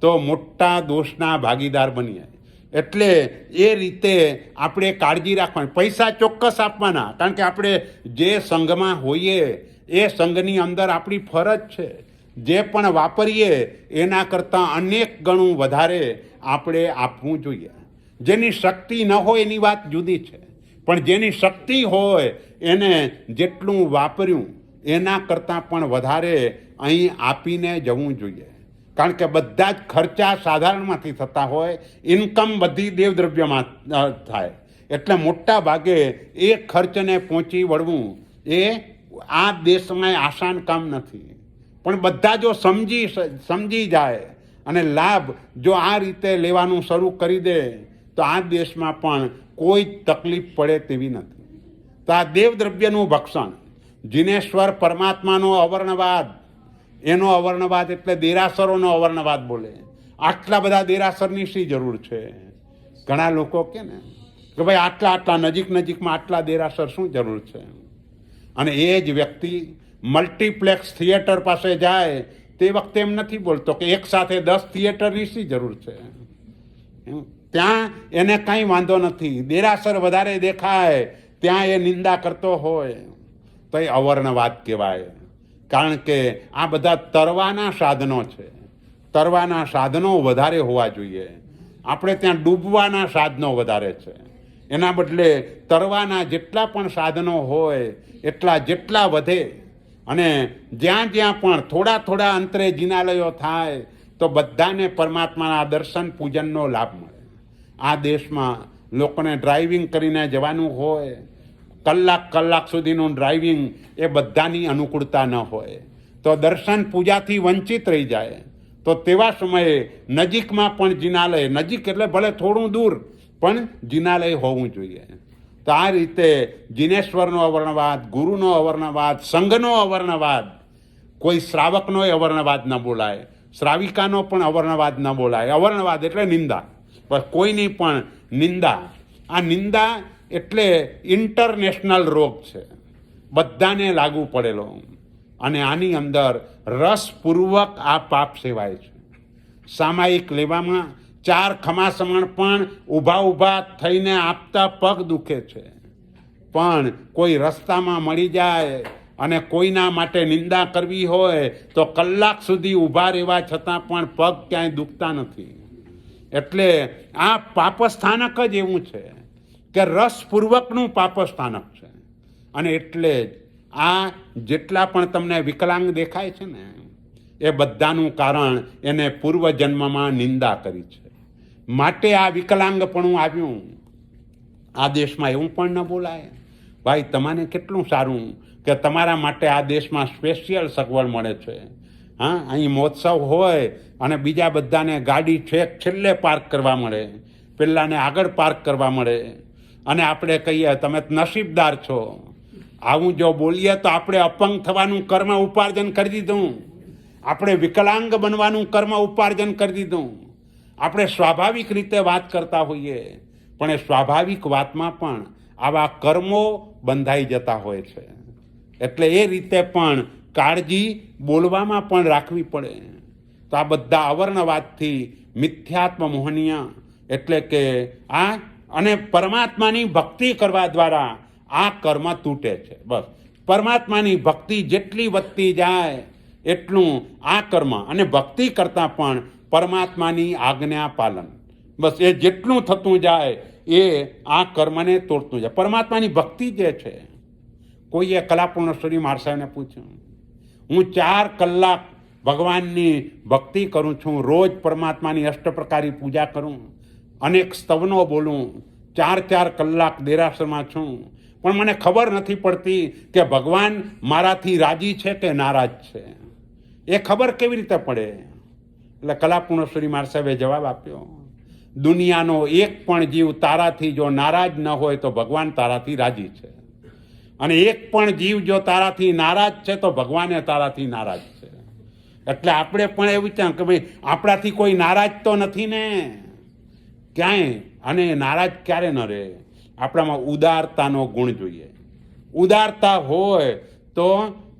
તો મોટા દોષના ભાગીદાર બનીએ. એટલે એ રીતે આપણે કાળજી રાખવાની. પૈસા ચોક્કસ આપવાના, કારણ કે આપણે જે સંઘમાં હોઈએ એ સંઘની અંદર આપણી ફરજ છે. જે પણ વાપરીએ એના કરતાં અનેક ગણું વધારે આપણે આપવું જોઈએ. જેની શક્તિ ન હોય એની વાત જુદી છે, પણ જેની શક્તિ હોય એને જેટલું વાપર્યું એના કરતાં પણ વધારે અહીં આપીને જવું જોઈએ. કારણ કે બધા જ ખર્ચા સાધારણમાંથી થતા હોય, ઇન્કમ બધી દેવદ્રવ્યમાં થાય, એટલે મોટા ભાગે એ ખર્ચને પહોંચી વળવું એ આ દેશમાં આસાન કામ નથી. પણ બધા જો સમજી જાય અને લાભ જો આ રીતે લેવાનું શરૂ કરી દે તો આ દેશમાં પણ કોઈ તકલીફ પડે તેવી નથી. તો આ દેવદ્રવ્યનું ભક્ષણ, જીનેશ્વર પરમાત્માનો અવર્ણવાદ, એનો અવર્ણવાદ એટલે દેરાસરોનો અવર્ણવાદ બોલે. આટલા બધા દેરાસરની શી જરૂર છે? ઘણા લોકો કે ને કે ભાઈ આટલા નજીકમાં આટલા દેરાસર શું જરૂર છે? અને એ જ વ્યક્તિ મલ્ટીપ્લેક્સ થિયેટર પાસે જાય તે વખતે એમ નથી બોલતો કે એક સાથે 10 થિયેટરની શી જરૂર છે. ત્યાં એને કાંઈ વાંધો નથી. દેરાસર વધારે દેખાય ત્યાં એ નિંદા કરતો હોય તો એ અવર્ણવાદ કહેવાય. કારણ કે આ બધા તરવાના સાધનો છે. તરવાના સાધનો વધારે હોવા જોઈએ. આપણે ત્યાં ડૂબવાના સાધનો વધારે છે. એના બદલે તરવાના જેટલા પણ સાધનો હોય જેટલા વધે અને જ્યાં પણ થોડા અંતરે જિનાલયો થાય તો બધાને પરમાત્માના દર્શન પૂજનનો લાભ મળે. આ દેશમાં લોકોને ડ્રાઇવિંગ કરીને જવાનું હોય, કલાક સુધીનું ડ્રાઇવિંગ એ બધાની અનુકૂળતા ન હોય તો દર્શન પૂજાથી વંચિત રહી જાય. તો તેવા સમયે નજીકમાં પણ જિનાલય, નજીક એટલે ભલે થોડું દૂર પણ જિનાલય હોવું જોઈએ. તો આ રીતે જીનેશ્વરનો અવર્ણવાદ, ગુરુનો અવર્ણવાદ, સંઘનો અવર્ણવાદ, કોઈ શ્રાવકનો અવર્ણવાદ ન બોલાય, શ્રાવિકાનો પણ અવર્ણવાદ ન બોલાય. અવર્ણવાદ એટલે નિંદા, બસ કોઈની પણ નિંદા. આ નિંદા એટલે ઇન્ટરનેશનલ રોગ છે, બધાને લાગુ પડેલો. અને આની અંદર રસપૂર્વક આ પાપ સેવાય છે. સામાયિક લેવામાં 4 ખમાસમણ પણ ઊભા થઈને આપતા પગ દુખે છે. પણ કોઈ રસ્તામાં મળી જાય અને કોઈના માટે નિંદા કરવી હોય તો કલાક સુધી ઊભા રહેવા છતાં પણ પગ ક્યાંય દુખતા નથી. એટલે આ પાપસ્થાનક જ એવું છે કે રસપૂર્વકનું પાપસ્થાનક છે. અને એટલે જ આ જેટલા પણ તમને વિકલાંગ દેખાય છે ને એ બધાનું કારણ એને પૂર્વજન્મમાં નિંદા કરી છે. માટે આ વિકલાંગપણું આવ્યું. આ દેશમાં એવું પણ ન બોલાય, ભાઈ તમને કેટલું સારું કે તમારા માટે આ દેશમાં સ્પેશિયલ સગવડ મળે છે. હા, અહીં મહોત્સવ હોય અને બીજા બધાને ગાડી છેલ્લે પાર્ક કરવા મળે, પેલાને આગળ પાર્ક કરવા મળે અને આપણે કહીએ તમે નસીબદાર છો. આવું જો બોલીએ તો આપણે અપંગ થવાનું કર્મ ઉપાર્જન કરી દીધું, આપણે વિકલાંગ બનવાનું કર્મ ઉપાર્જન કરી દીધું. આપણે સ્વાભાવિક રીતે વાત કરતા હોઈએ પણ એ સ્વાભાવિક વાતમાં પણ આવા કર્મો બંધાઈ જતા હોય છે. એટલે એ રીતે પણ કાળજી બોલવામાં પણ રાખવી પડે. તો આ બધા અવર્ણવાદથી મિથ્યાત્મ મોહનીય એટલે કે આ અને પરમાત્માની ભક્તિ કરવા દ્વારા આ કર્મ તૂટે છે. બસ પરમાત્માની ભક્તિ જેટલી વધતી જાય એટલું આ કર્મ અને ભક્તિ કરતાં પણ પરમાત્માની આજ્ઞા પાલન, બસ એ જેટલું થતું જાય એ આ કર્મને તોડતું જાય. પરમાત્માની ભક્તિ જે છે, કોઈએ કલાપૂર્ણેશ્વરી મહારાજ પૂછ્યું, હું 4 કલાક ભગવાનની ભક્તિ કરું છું, રોજ પરમાત્માની અષ્ટપ્રકારી પૂજા કરું, અનેક સ્તવનો બોલું, 4 કલાક દેરાસરમાં છું, પણ મને ખબર નથી પડતી કે ભગવાન મારાથી રાજી છે કે નારાજ છે. એ ખબર કેવી રીતે પડે? એટલે કલાપૂર્ણેશ્વરી મહારાજ સાહેબે જવાબ આપ્યો, દુનિયાનો એક પણ જીવ તારાથી જો નારાજ ન હોય તો ભગવાન તારાથી રાજી છે, અને એક પણ જીવ જો તારાથી નારાજ છે તો ભગવાને તારાથી નારાજ છે. એટલે આપણે પણ એવું વિચાર કે ભાઈ આપણાથી કોઈ નારાજ તો નથી ને ક્યાંય, અને નારાજ ક્યારે ન રહે? આપણામાં ઉદારતાનો ગુણ જોઈએ. ઉદારતા હોય તો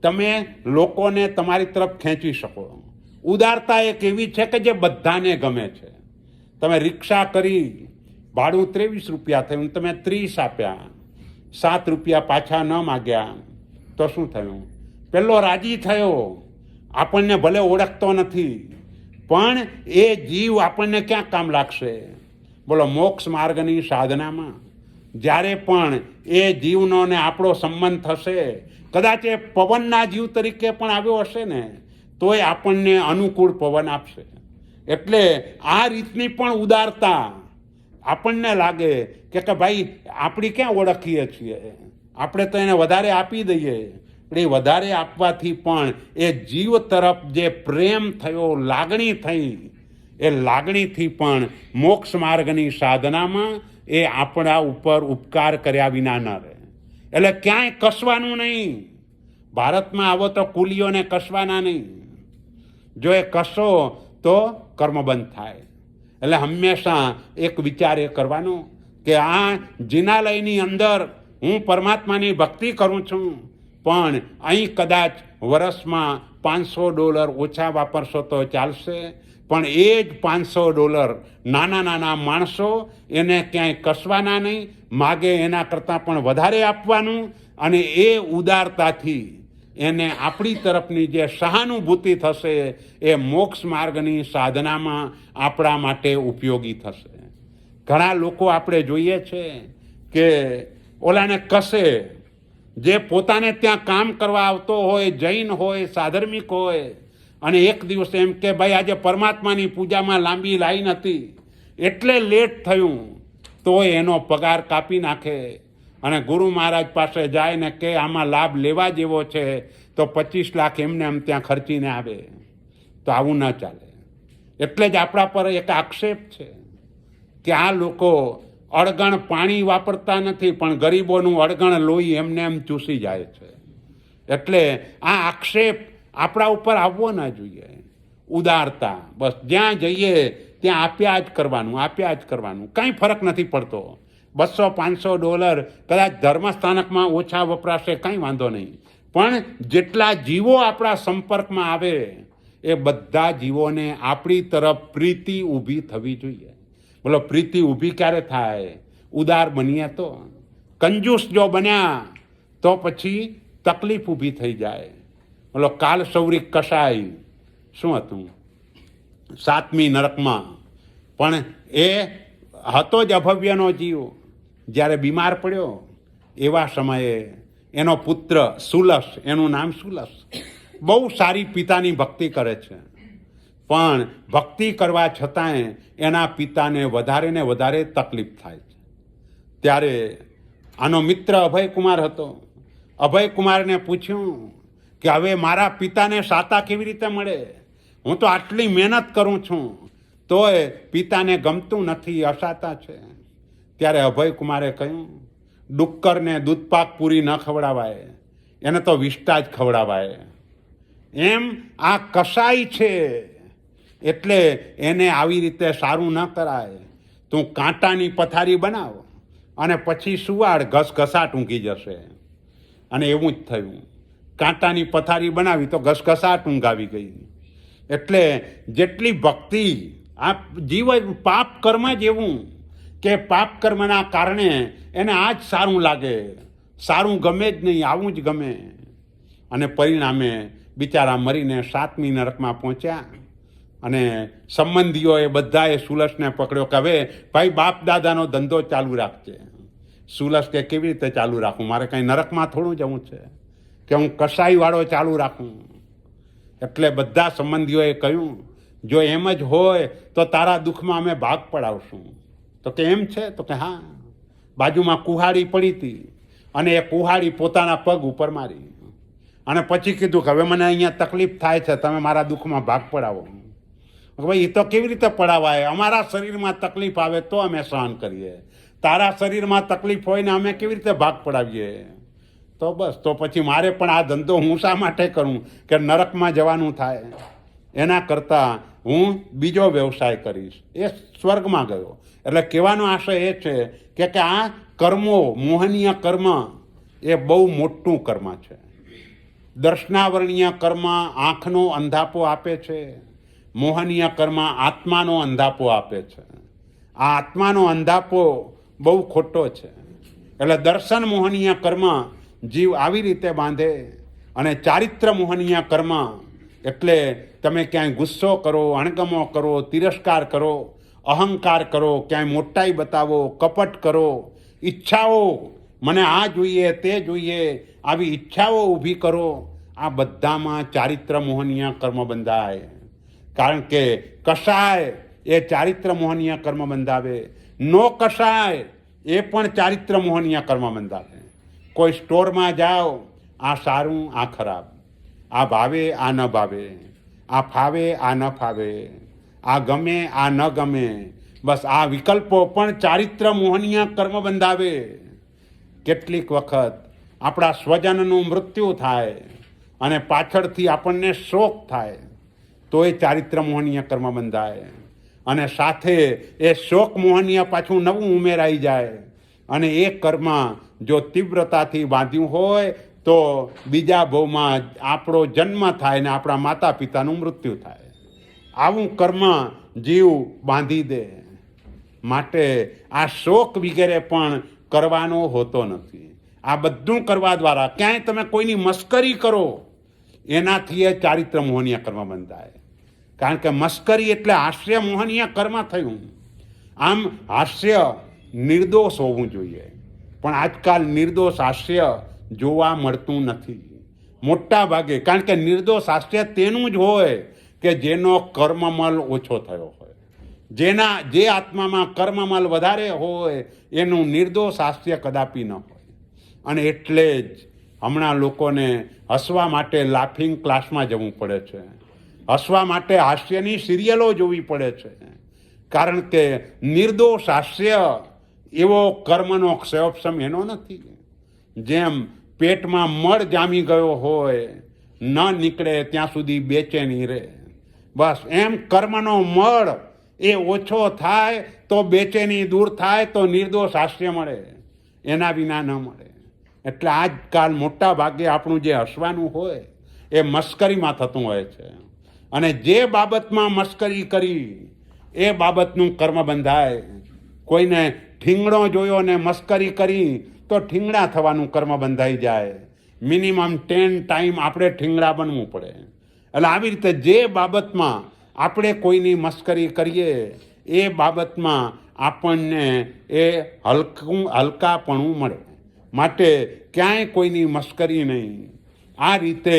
તમે લોકોને તમારી તરફ ખેંચી શકો. ઉદારતા એક એવી છે કે જે બધાને ગમે છે. તમે રિક્ષા કરી, ભાડું 23 રૂપિયા થયું, તમે 30 આપ્યા, 7 રૂપિયા પાછા ન માગ્યા તો શું થયું? પેલો રાજી થયો. આપણને ભલે ઓળખતો નથી પણ એ જીવ આપણને ક્યાં કામ લાગશે? બોલો, મોક્ષ માર્ગની સાધનામાં જ્યારે પણ એ જીવનો ને આપણો સંબંધ થશે, કદાચ એ પવનના જીવ તરીકે પણ આવ્યો હશે ને તોય આપણને અનુકૂળ પવન આપશે. એટલે આ રીતની પણ ઉદારતા આપણને લાગે કે ભાઈ આપણી ક્યાં ઓળખીએ છીએ, આપણે તો એને વધારે આપી દઈએ. એ વધારે આપવાથી પણ એ જીવ તરફ જે પ્રેમ થયો, લાગણી થઈ, એ લાગણીથી પણ મોક્ષ માર્ગની સાધનામાં એ આપણા ઉપર ઉપકાર કર્યા વિના ન રહે. એટલે ક્યાંય કસવાનું નહીં. ભારતમાં આવો તો કુલીઓને કસવાના નહીં. જો એ કસો તો કર્મબંધ થાય. એટલે હંમેશા એક વિચાર એ કરવાનો કે આ જિનાલયની અંદર હું પરમાત્માની ભક્તિ કરું છું, પણ અહીં કદાચ વર્ષમાં $500 ઓછા વાપરશો તો ચાલશે, પણ એ જ $500 નાના નાના માણસો એને ક્યાંય કસવાના નહીં, માગે એના કરતાં પણ વધારે આપવાનું. અને એ ઉદારતાથી એને આપણી તરફની જે સહાનુભૂતિ થશે એ મોક્ષ માર્ગની સાધનામાં આપણા માટે ઉપયોગી થશે. ઘણા લોકો આપણે જોઈએ છે કે ઓલાને કસે, જે પોતાને ત્યાં કામ કરવા આવતો હોય, જૈન હોય, સાધર્મિક હોય, અને એક દિવસ એમ કે ભાઈ આજે પરમાત્માની પૂજામાં લાંબી લાઈન હતી એટલે લેટ થયું, તો એનો પગાર કાપી નાખે અને ગુરુ મહારાજ પાસે જાય ને કે આમાં લાભ લેવા જેવો છે તો 25 લાખ એમને એમ ત્યાં ખર્ચીને આવે. તો આવું ન ચાલે. એટલે જ આપણા પર એક આક્ષેપ છે કે આ લોકો અળગણ પાણી વાપરતા નથી, પણ ગરીબોનું અળગણ લોહી એમને એમ ચૂસી જાય છે. એટલે આ આક્ષેપ આપણા ઉપર આવવો ન જોઈએ. ઉદારતા, બસ જ્યાં જઈએ ત્યાં આપ્યા જ કરવાનું, આપ્યા જ કરવાનું. કાંઈ ફરક નથી પડતો. $200-500 કદાચ ધર્મસ્થાનકમાં ઓછા વપરાશે, કાંઈ વાંધો નહીં, પણ જેટલા જીવો આપણા સંપર્કમાં આવે એ બધા જીવોને આપણી તરફ પ્રીતિ ઊભી થવી જોઈએ. બોલો, પ્રીતિ ઊભી ક્યારે થાય? ઉદાર બનીએ તો. કંજૂસ જો બન્યા તો પછી તકલીફ ઊભી થઈ જાય. બોલો, કાલ સૌરિક કસાય શું હતું? 7મી નરકમાં. પણ એ હતો જ અભવ્યનો જીવ. જ્યારે બીમાર પડ્યો એવા સમયે એનો પુત્ર સુલસ, એનું નામ સુલસ, બહુ સારી પિતાની ભક્તિ કરે છે, પણ ભક્તિ કરવા છતાંય એના પિતાને વધારે ને વધારે તકલીફ થાય છે. ત્યારે આનો મિત્ર અભયકુમાર હતો. અભયકુમારને પૂછ્યું કે હવે મારા પિતાને સાતા કેવી રીતે મળે? હું તો આટલી મહેનત કરું છું તોય પિતાને ગમતું નથી, અસાતા છે. ત્યારે અભયકુમારે કહ્યું, ડુક્કરને દૂધપાક પૂરી ન ખવડાવાય, એને તો વિષ્ટા જ ખવડાવાય. એમ આ કસાઈ છે એટલે એને આવી રીતે સારું ન કરાય. તું કાંટાની પથારી બનાવ અને પછી સુવાડ, ઘસઘસાટ ઊંઘી જશે. અને એવું જ થયું. કાંટાની પથારી બનાવી તો ઘસઘસાટ ઊંઘ આવી ગઈ. એટલે જેટલી ભક્તિ, આ જીવન પાપ કર્મ જ એવું કે પાપ કર્મના કારણે એને આ જ સારું લાગે, સારું ગમે જ નહીં, આવું જ ગમે. અને પરિણામે બિચારા મરીને 7મી નરકમાં પહોંચ્યા. અને સંબંધીઓએ બધાએ સુલસને પકડ્યો કે હવે ભાઈ બાપ દાદાનો ધંધો ચાલુ રાખજે. સુલસ કે કેવી રીતે ચાલુ રાખું? મારે કંઈ નરકમાં થોડું જવું છે કે હું કસાઈવાળો ચાલુ રાખું? એટલે બધા સંબંધીઓએ કહ્યું, જો એમ જ હોય તો તારા દુઃખમાં અમે ભાગ પડાવશું. તો કે એમ છે? તો કે હા. બાજુમાં કુહાડી પડી હતી અને એ કુહાડી પોતાના પગ ઉપર મારી અને પછી કીધું કે હવે મને અહીંયા તકલીફ થાય છે, તમે મારા દુઃખમાં ભાગ પડાવો. ભાઈ, એ તો કેવી રીતે પડાવાય? અમારા શરીરમાં તકલીફ આવે તો અમે સહન કરીએ, તારા શરીરમાં તકલીફ હોય ને અમે કેવી રીતે ભાગ પડાવીએ? તો બસ, તો પછી મારે પણ આ ધંધો હું શા માટે કરું કે નરકમાં જવાનું થાય? એના કરતાં હું બીજો વ્યવસાય કરીશ. એ સ્વર્ગમાં ગયો. એટલે કહેવાનો આશય એ છે કે આ કર્મો, મોહનીય કર્મ એ બહુ મોટું કર્મ છે. દર્શનાવરણીય કર્મ આંખનો અંધાપો આપે છે, મોહનીય કર્મ આત્માનો અંધાપો આપે છે. આ આત્માનો અંધાપો બહુ ખોટો છે. એટલે દર્શન મોહનીય કર્મ જીવ આવી રીતે બાંધે, અને ચારિત્ર મોહનીય કર્મ એટલે તમે ક્યાંય ગુસ્સો કરો, અણગમો કરો, તિરસ્કાર કરો, અહંકાર કરો, ક્યાંય મોટાઈ બતાવો, કપટ કરો, ઈચ્છાઓ, મને આ જોઈએ તે જોઈએ, આવી ઈચ્છાઓ ઊભી કરો. આ બધામાં ચારિત્ર મોહનીય કર્મ બંધાય. કારણ કે કસાય એ ચારિત્ર મોહનીય કર્મ બંધાવે, નો કસાય એ પણ ચારિત્ર મોહનીય કર્મ બંધાવે. કોઈ સ્ટોરમાં જાઓ, આ સારું આ ખરાબ, આ ભાવે આ ન ભાવે, આ ફાવે આ ન ફાવે, આ ગમે આ ન ગમે, બસ આ વિકલ્પો પણ ચારિત્ર મોહનીય કર્મ બંધાવે. કેટલીક વખત આપણા સ્વજનનું મૃત્યુ થાય અને પાછળથી આપણને શોક થાય તો એ ચારિત્ર મોહનીય કર્મ બંધાય. અને સાથે એ શોક મોહનીય પાછું નવું ઉમેરાઈ જાય. અને એ કર્મ જો તીવ્રતાથી બાંધ્યું હોય તો બીજા ભવમાં આપણો જન્મ થાય ને આપણા માતા પિતાનું મૃત્યુ થાય. આવું કર્મ જીવ બાંધી દે. માટે આ શોક વગેરે પણ કરવાનો હોતો નથી. આ બધું કરવા દ્વારા ક્યાંય તમે કોઈની મસ્કરી કરો એનાથી એ ચારિત્ર મોહનીય કર્મ બંધાય. કારણ કે મસ્કરી એટલે હાસ્ય મોહનીય કર્મ થયું. આમ હાસ્ય નિર્દોષ હોવું જોઈએ, પણ આજકાલ નિર્દોષ હાસ્ય જોવા મળતું નથી મોટા ભાગે. કારણ કે નિર્દોષ હાસ્ય તેનું જ હોય કે જેનો કર્મમલ ઓછો થયો હોય, જે આત્મામાં કર્મમલ વધારે હોય એનું નિર્દોષ હાસ્ય કદાપી ન હોય. અને એટલે જ હમણાં લોકોને હસવા માટે લાફિંગ ક્લાસમાં જવું પડે છે, હસવા માટે હાસ્યની સિરિયલો જોવી પડે છે. કારણ કે નિર્દોષ હાસ્ય એવો કર્મનો ક્ષયોપશમ એનો નથી. જેમ પેટમાં મળ જામી ગયો હોય, ન નીકળે ત્યાં સુધી બેચેની રહે, બસ એમ કર્મનો મળ એ ઓછો થાય તો બેચેની દૂર થાય તો નિર્દોષ હાસ્ય મળે, એના વિના ન મળે. એટલે આજકાલ મોટા ભાગે આપણું જે હસવાનું હોય એ મસ્કરીમાં થતું હોય છે. અને જે બાબતમાં મસ્કરી કરી એ બાબતનું કર્મ બંધાય. કોઈને ઠીંગણો જોયો ને મસ્કરી કરી તો ઠીંગણા થવાનું કર્મ બંધાઈ જાય. મિનિમમ 10 ટાઈમ આપણે ઠીંગણા બનવું પડે. એટલે આવી રીતે જે બાબતમાં આપણે કોઈની મસ્કરી કરીએ એ બાબતમાં આપણને એ હલકાપણું મળે. માટે ક્યાંય કોઈની મસ્કરી નહીં, આ રીતે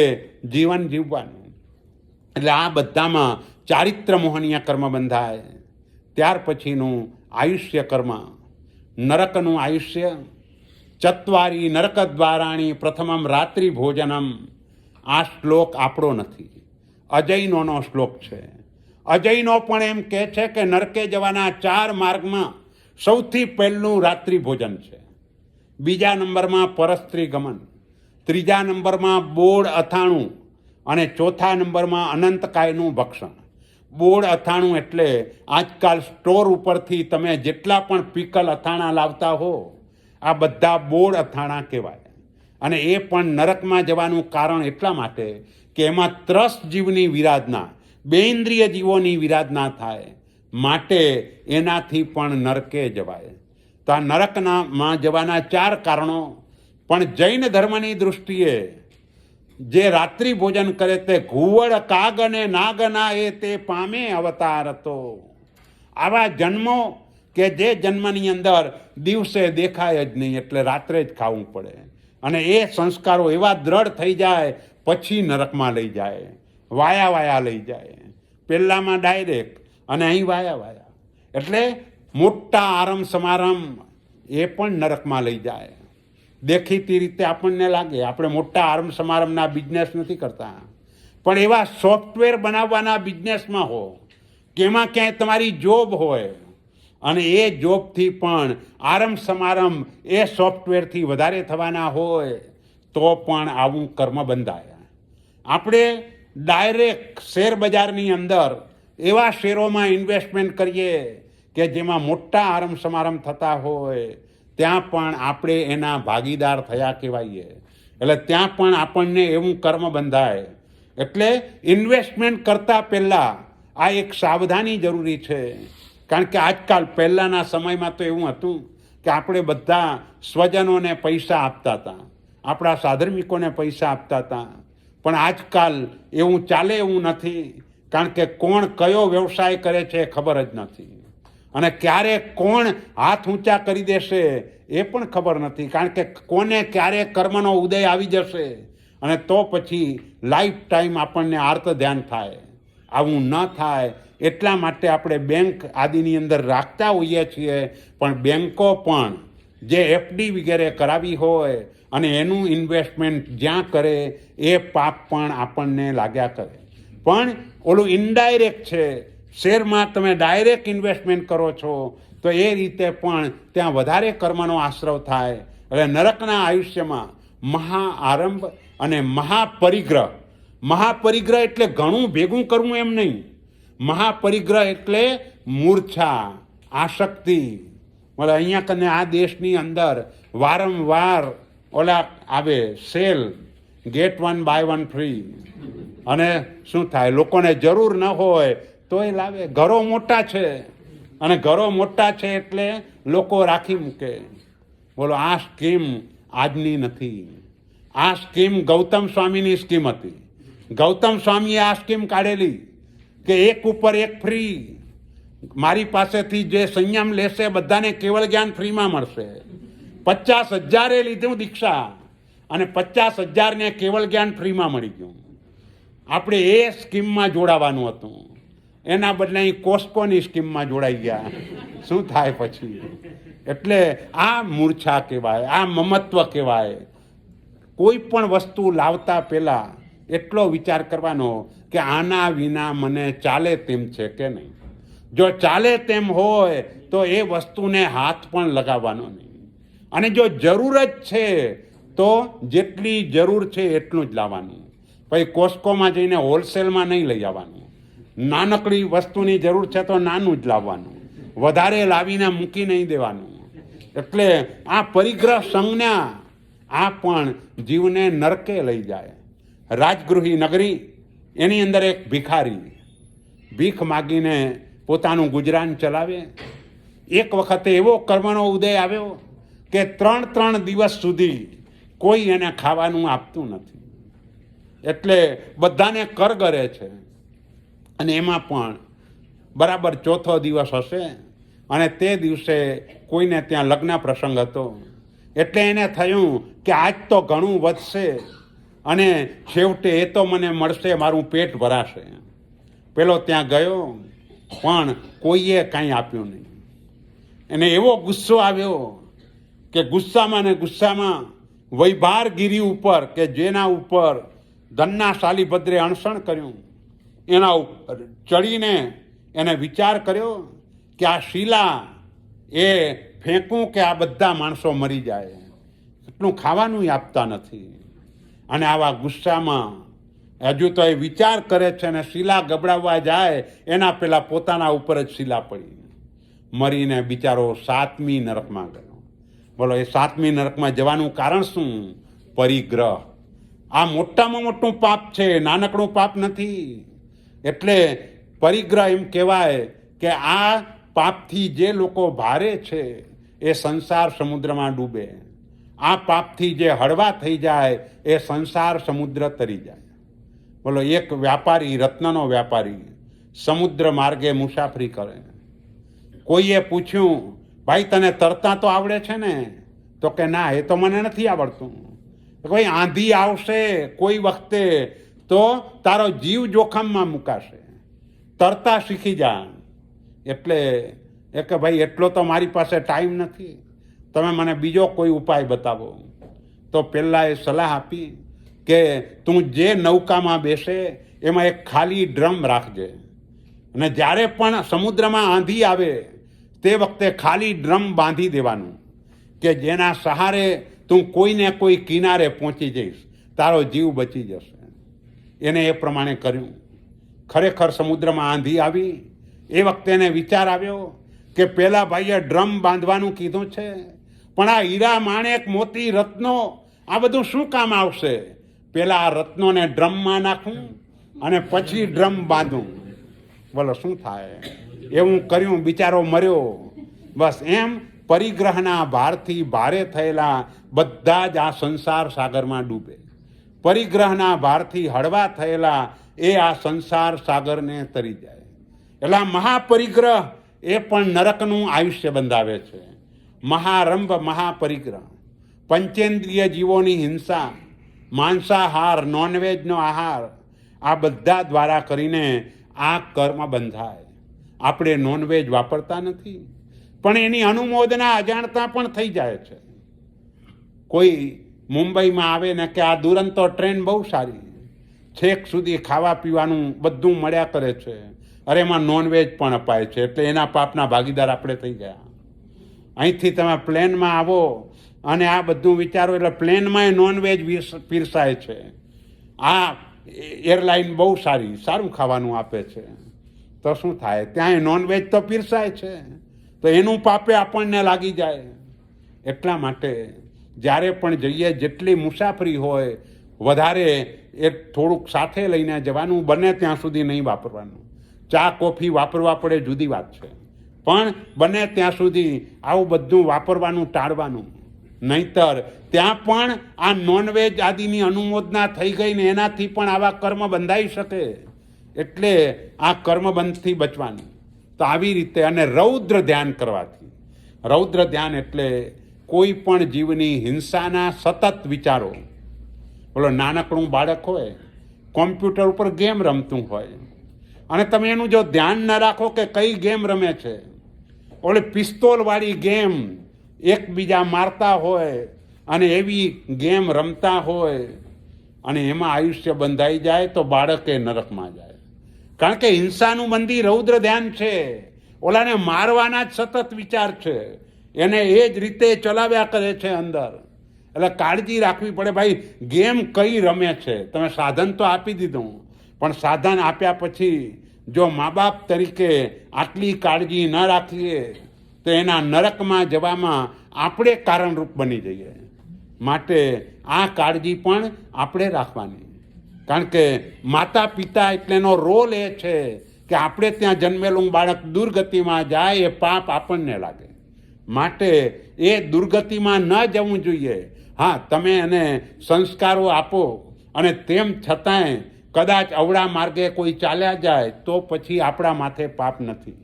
જીવન જીવવાનું. એટલે આ બધામાં ચારિત્ર મોહનીય કર્મ બંધાય. ત્યાર પછીનું આયુષ્ય કર્મ, નરકનું આયુષ્ય. ચત્વારી નરક દ્વારાણી પ્રથમમ રાત્રિ ભોજનમ. આ શ્લોક આપણો નથી, અજૈનોનો શ્લોક છે. અજૈનો પણ એમ કહે છે કે નરકે જવાના 4 માર્ગમાં સૌથી પહેલું રાત્રિ ભોજન છે. બીજા નંબરમાં પરસ્ત્રી ગમન, ત્રીજા નંબરમાં બોળ અથાણું અને ચોથા નંબરમાં અનંતકાયનું ભક્ષણ. બોળ અથાણું એટલે આજકાલ સ્ટોર ઉપરથી તમે જેટલા પણ પીકલ અથાણા લાવતા હો આ બધા બોળ અથાણા કહેવાય. અને એ પણ નરકમાં જવાનું કારણ એટલા માટે કે એમાં ત્રસ જીવની વિરાધના, બેઇન્દ્રિય જીવોની વિરાધના થાય, માટે એનાથી પણ નરકે જવાય. તો આ નરકમાં જવાના 4 કારણો. પણ જૈન ધર્મની દૃષ્ટિએ જે રાત્રિ ભોજન કરે તે ઘુવડ કાગ અને નાગના એ તે પામે અવતાર હતો. આવા જન્મો કે જે જન્મની અંદર દિવસે દેખાય જ નહીં, એટલે રાત્રે જ ખાવું પડે. અને એ સંસ્કારો એવા દ્રઢ થઈ જાય પછી નરકમાં લઈ જાય, વાયા લઈ જાય. પહેલામાં ડાયરેક્ટ અને અહીં વાયા. એટલે મોટા આરમ સમારંભ એ પણ નરકમાં લઈ જાય. દેખીતી રીતે આપણને લાગે આપણે મોટા આરમ સમારંભના બિઝનેસ નથી કરતા, પણ એવા સોફ્ટવેર બનાવવાના બિઝનેસમાં હો કે એમાં ક્યાંય તમારી જોબ હોય અને એ જોબથી પણ આરમ સમારંભ એ સોફ્ટવેરથી વધારે થવાના હોય તો પણ આવું કર્મ બંધાય. આપણે ડાયરેક્ટ શેર બજારની અંદર એવા શેરોમાં ઇન્વેસ્ટમેન્ટ કરીએ કે જેમાં મોટા આરમ સમારંભ થતા હોય, ત્યાં પણ આપણે એના ભાગીદાર થયા કહેવાઈએ. એટલે ત્યાં પણ આપણને એવું કર્મ બંધાય. એટલે ઇન્વેસ્ટમેન્ટ કરતાં પહેલાં આ એક સાવધાની જરૂરી છે. કારણ કે આજકાલ પહેલાંના સમયમાં તો એવું હતું કે આપણે બધા સ્વજનોને પૈસા આપતા હતા, આપણા સાધર્મિકોને પૈસા આપતા હતા. પણ આજકાલ એવું ચાલે એવું નથી, કારણ કે કોણ કયો વ્યવસાય કરે છે ખબર જ નથી. અને ક્યારે કોણ હાથ ઊંચા કરી દેશે એ પણ ખબર નથી, કારણ કે કોને ક્યારે કર્મનો ઉદય આવી જશે અને તો પછી લાઈફ ટાઈમ આપણને આર્ત ધ્યાન થાય. આવું ન થાય એટલા માટે આપણે બેંક આદિની અંદર રાખતા હોઈએ છીએ, પણ બેંકો પણ જે એફડી વગેરે કરાવી હોય અને એનું ઇન્વેસ્ટમેન્ટ જ્યાં કરે એ પાપ પણ આપણને લાગ્યા કરે. પણ ઓલું ઇનડાયરેક્ટ છે, શેરમાં તમે ડાયરેક્ટ ઇન્વેસ્ટમેન્ટ કરો છો તો એ રીતે પણ ત્યાં વધારે કર્મનો આશ્રવ થાય. એટલે નરકના આયુષ્યમાં મહા આરંભ અને મહાપરિગ્રહ. મહાપરિગ્રહ એટલે ઘણું ભેગું કરવું એમ નહીં. મહાપરિગ્રહ એટલે મૂર્છા, આસક્તિ. એટલે અહીંયા કને આ દેશની અંદર વારંવાર ઓલા આવે સેલ, ગેટ 1 બાય 1 ફ્રી. અને શું થાય, લોકોને જરૂર ન હોય તો એ લાવે. ઘરો મોટા છે અને ઘરો મોટા છે એટલે લોકો રાખી મૂકે. બોલો, આ સ્કીમ આજની નથી. આ સ્કીમ ગૌતમ સ્વામીની સ્કીમ હતી. ગૌતમ સ્વામીએ આ સ્કીમ કાઢેલી કે એક ઉપર એક ફ્રી. મારી પાસેથી જે સંયમ લેશે બધાને કેવળ જ્ઞાન ફ્રીમાં મળશે. 50,000 લીધું દીક્ષા અને 50,000ને કેવળ જ્ઞાન ફ્રીમાં મળી ગયું. આપણે એ સ્કીમમાં જોડાવાનું હતું, એના બદલે અહીં કોસ્કોની સ્કીમમાં જોડાઈ ગયા. શું થાય પછી? એટલે આ મૂર્છા કહેવાય, આ મમત્વ કહેવાય. કોઈ પણ વસ્તુ લાવતા પહેલાં એટલો વિચાર કરવાનો કે આના વિના મને ચાલે તેમ છે કે નહીં. જો ચાલે તેમ હોય તો એ વસ્તુને હાથ પણ લગાવવાનો નહીં. અને જો જરૂર જ છે તો જેટલી જરૂર છે એટલું જ લાવવાનું. પછી કોસ્કોમાં જઈને હોલસેલમાં નહીં લઈ આવવાનું. નાનકડી વસ્તુની જરૂર છે તો નાનું જ લાવવાનું, વધારે લાવીને મૂકી નહીં દેવાનું. એટલે આ પરિગ્રહ સંજ્ઞા આ પણ જીવને નરકે લઈ જાય. રાજગૃહી નગરી, એની અંદર એક ભિખારી ભીખ માગીને પોતાનું ગુજરાન ચલાવે. એક વખતે એવો કર્મનો ઉદય આવ્યો કે 3 દિવસ સુધી કોઈ એને ખાવાનું આપતું નથી. એટલે બધાને કરગરે છે. અને એમાં પણ બરાબર 4થો દિવસ હશે અને તે દિવસે કોઈને ત્યાં લગ્ન પ્રસંગ હતો. એટલે એને થયું કે આજ તો ઘણું વધશે અને છેવટે એ તો મને મળશે, મારું પેટ ભરાશે. પેલો ત્યાં ગયો પણ કોઈએ કાંઈ આપ્યું નહીં. એને એવો ગુસ્સો આવ્યો કે ગુસ્સામાં ને ગુસ્સામાં વૈભારગીરી ઉપર, કે જેના ઉપર ધનના શાલીભદ્રે અણસણ કર્યું, એના ઉપર ચડીને એને વિચાર કર્યો કે આ શીલા એ ફેંકું કે આ બધા માણસો મરી જાય. એટલું ખાવાનું આપતા નથી. અને આવા ગુસ્સામાં હજુ તો એ વિચાર કરે છે ને શીલા ગબડાવવા જાય એના પહેલાં પોતાના ઉપર જ શીલા પડી, મરીને બિચારો 7મી નરકમાં ગયો. બોલો, એ 7મી નરકમાં જવાનું કારણ શું? પરિગ્રહ. આ મોટામાં મોટું પાપ છે, નાનકડું પાપ નથી. એટલે પરિગ્રહ એમ કહેવાય કે આ પાપથી જે લોકો ભારે છે એ સંસાર સમુદ્રમાં ડૂબે. આ પાપથી જે હળવા થઈ જાય એ સંસાર સમુદ્ર તરી જાય. બોલો, એક વ્યાપારી, રત્નનો વ્યાપારી સમુદ્ર માર્ગે મુસાફરી કરે. કોઈએ પૂછ્યું, ભાઈ તને તરતા તો આવડે છે ને? તો કે ના, એ તો મને નથી આવડતું. કોઈ આંધી આવશે કોઈ વખતે તો તારો જીવ જોખમમાં મુકાશે, તરતા શીખી જા. એટલે એ કે ભાઈ એટલો તો મારી પાસે ટાઈમ નથી, તમે મને બીજો કોઈ ઉપાય બતાવો. તો પહેલાં એ સલાહ આપી કે તું જે નૌકામાં બેસે એમાં એક ખાલી ડ્રમ રાખજે અને જ્યારે પણ સમુદ્રમાં આંધી આવે તે વખતે ખાલી ડ્રમ બાંધી દેવાનું કે જેના સહારે તું કોઈને કોઈ કિનારે પહોંચી જઈશ, તારો જીવ બચી જશે. એને એ પ્રમાણે કર્યું. ખરેખર સમુદ્રમાં આંધી આવી. એ વખતે એને વિચાર આવ્યો કે પેલા ભાઈએ ડ્રમ બાંધવાનું કીધું છે, પણ આ હીરા, માણેક, મોતી, રત્નો આ બધું શું કામ આવશે? પેલા આ રત્નોને ડ્રમમાં નાખું અને પછી ડ્રમ બાંધું. બોલો, શું થાય? એવું કર્યું, બિચારો મર્યો. બસ એમ પરિગ્રહના ભારથી ભારે થયેલા બધા જ આ સંસાર સાગરમાં ડૂબે. પરિગ્રહના ભારથી હળવા થયેલા એ આ સંસાર સાગરને તરી જાય. એટલે આ મહાપરિગ્રહ એ પણ નરકનું આયુષ્ય બંધાવે છે. મહારંભ, મહાપરિગ્રહ, પંચેન્દ્રિય જીવોની હિંસા, માંસાહાર, નોનવેજનો આહાર, આ બધા દ્વારા કરીને આ કર્મ બંધાય. આપણે નોનવેજ વાપરતા નથી, પણ એની અનુમોદના અજાણતા પણ થઈ જાય છે. કોઈ મુંબઈમાં આવે ને કે આ દુરંતો ટ્રેન બહુ સારી, છેક સુધી ખાવા પીવાનું બધું મળ્યા કરે છે, અરે એમાં નોનવેજ પણ અપાય છે, એટલે એના પાપના ભાગીદાર આપણે થઈ ગયા. અહીંથી તમે પ્લેનમાં આવો અને આ બધું વિચારો એટલે પ્લેનમાં નોનવેજ પીરસાય છે. આ એરલાઇન બહુ સારું ખાવાનું આપે છે, તો શું થાય? ત્યાં નોનવેજ તો પીરસાય છે, તો એનું પાપે આપણને લાગી જાય. એટલા માટે જ્યારે પણ જઈએ, જેટલી મુસાફરી હોય વધારે એ થોડુંક સાથે લઈને જવાનું, બને ત્યાં સુધી નહીં વાપરવાનું. ચા કોફી વાપરવા પડે જુદી વાત છે, પણ બને ત્યાં સુધી આવું બધું વાપરવાનું ટાળવાનું. નહીંતર ત્યાં પણ આ નોનવેજ આદિની અનુમોદના થઈ ગઈ ને એનાથી પણ આવા કર્મ બંધાઈ શકે. એટલે આ કર્મબંધથી બચવાનું. તો આવી રીતે, અને રૌદ્ર ધ્યાન કરવાથી, રૌદ્ર ધ્યાન એટલે કોઈ પણ જીવની હિંસાના સતત વિચારો. બોલો, નાનકડું બાળક હોય, કોમ્પ્યુટર ઉપર ગેમ રમતું હોય, અને તમે એનું જો ધ્યાન ન રાખો કે કઈ ગેમ રમે છે, ઓલી પિસ્તોલવાળી ગેમ, એકબીજા મારતા હોય અને એવી ગેમ રમતા હોય, અને એમાં આયુષ્ય બંધાઈ જાય તો બાળકે નરકમાં જાય. કારણ કે હિંસાનું બંધી રૌદ્ર ધ્યાન છે. ઓલાને મારવાના જ સતત વિચાર છે, એને એ જ રીતે ચલાવ્યા કરે છે અંદર. એટલે કાળજી રાખવી પડે. ભાઈ, ગેમ કઈ રમે છે? તમે સાધન તો આપી દીધું, પણ સાધન આપ્યા પછી જો મા બાપ તરીકે આટલી કાળજી ન રાખીએ તો એના નરકમાં જવામાં આપણે કારણરૂપ બની જઈએ. માટે આ કાળજી પણ આપણે રાખવાની. કારણ કે માતા પિતા એટલે એનો રોલ એ છે કે આપણે ત્યાં જન્મેલું બાળક દુર્ગતિમાં જાય, એ પાપ આપણને લાગે. માટે એ દુર્ગતિમાં ન જવું જોઈએ. હા, તમે એને સંસ્કારો આપો અને તેમ છતાંય કદાચ અવળા માર્ગે કોઈ ચાલ્યા જાય તો પછી આપણા માથે પાપ નથી.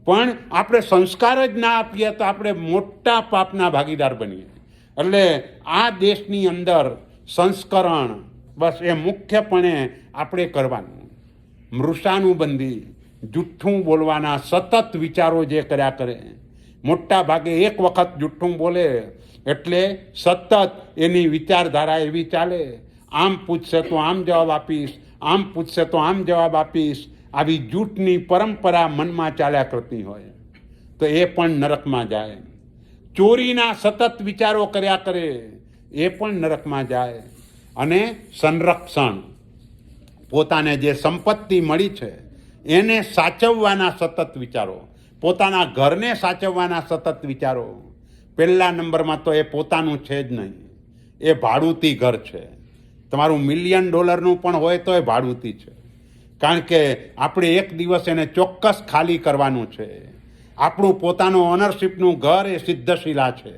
પણ આપણે સંસ્કાર જ ના આપીએ તો આપણે મોટા પાપના ભાગીદાર બનીએ. એટલે આ દેશની અંદર સંસ્કરણ બસ એ મુખ્યપણે આપણે કરવાનું. મૃષાનુબંધી, જુઠ્ઠું બોલવાના સતત વિચારો જે કર્યા કરે, મોટા ભાગે એક વખત જુઠ્ઠું બોલે એટલે સતત એની વિચારધારા એવી ચાલે, આમ પૂછશે તો આમ જવાબ આપીશ, આમ પૂછશે તો આમ જવાબ આપીશ. આવી જૂઠની પરંપરા મનમાં ચાલ્યા કરતી હોય તો એ પણ નરકમાં જાય. ચોરીના સતત વિચારો કર્યા કરે, એ પણ નરકમાં જાય. અને સંરક્ષણ, પોતાને જે સંપત્તિ મળી છે એને સાચવવાના સતત વિચારો, પોતાના ઘરને સાચવવાના સતત વિચારો. પહેલા નંબરમાં તો એ પોતાનું છે જ નહીં, એ ભાડુતી ઘર છે. તમારું $1 મિલિયન પણ હોય તો એ ભાડુતી છે. કારણ કે આપણે એક દિવસ એને ચોક્કસ ખાલી કરવાનું છે. આપણું પોતાનું ઓનરશિપનું ઘર એ સિદ્ધશિલા છે,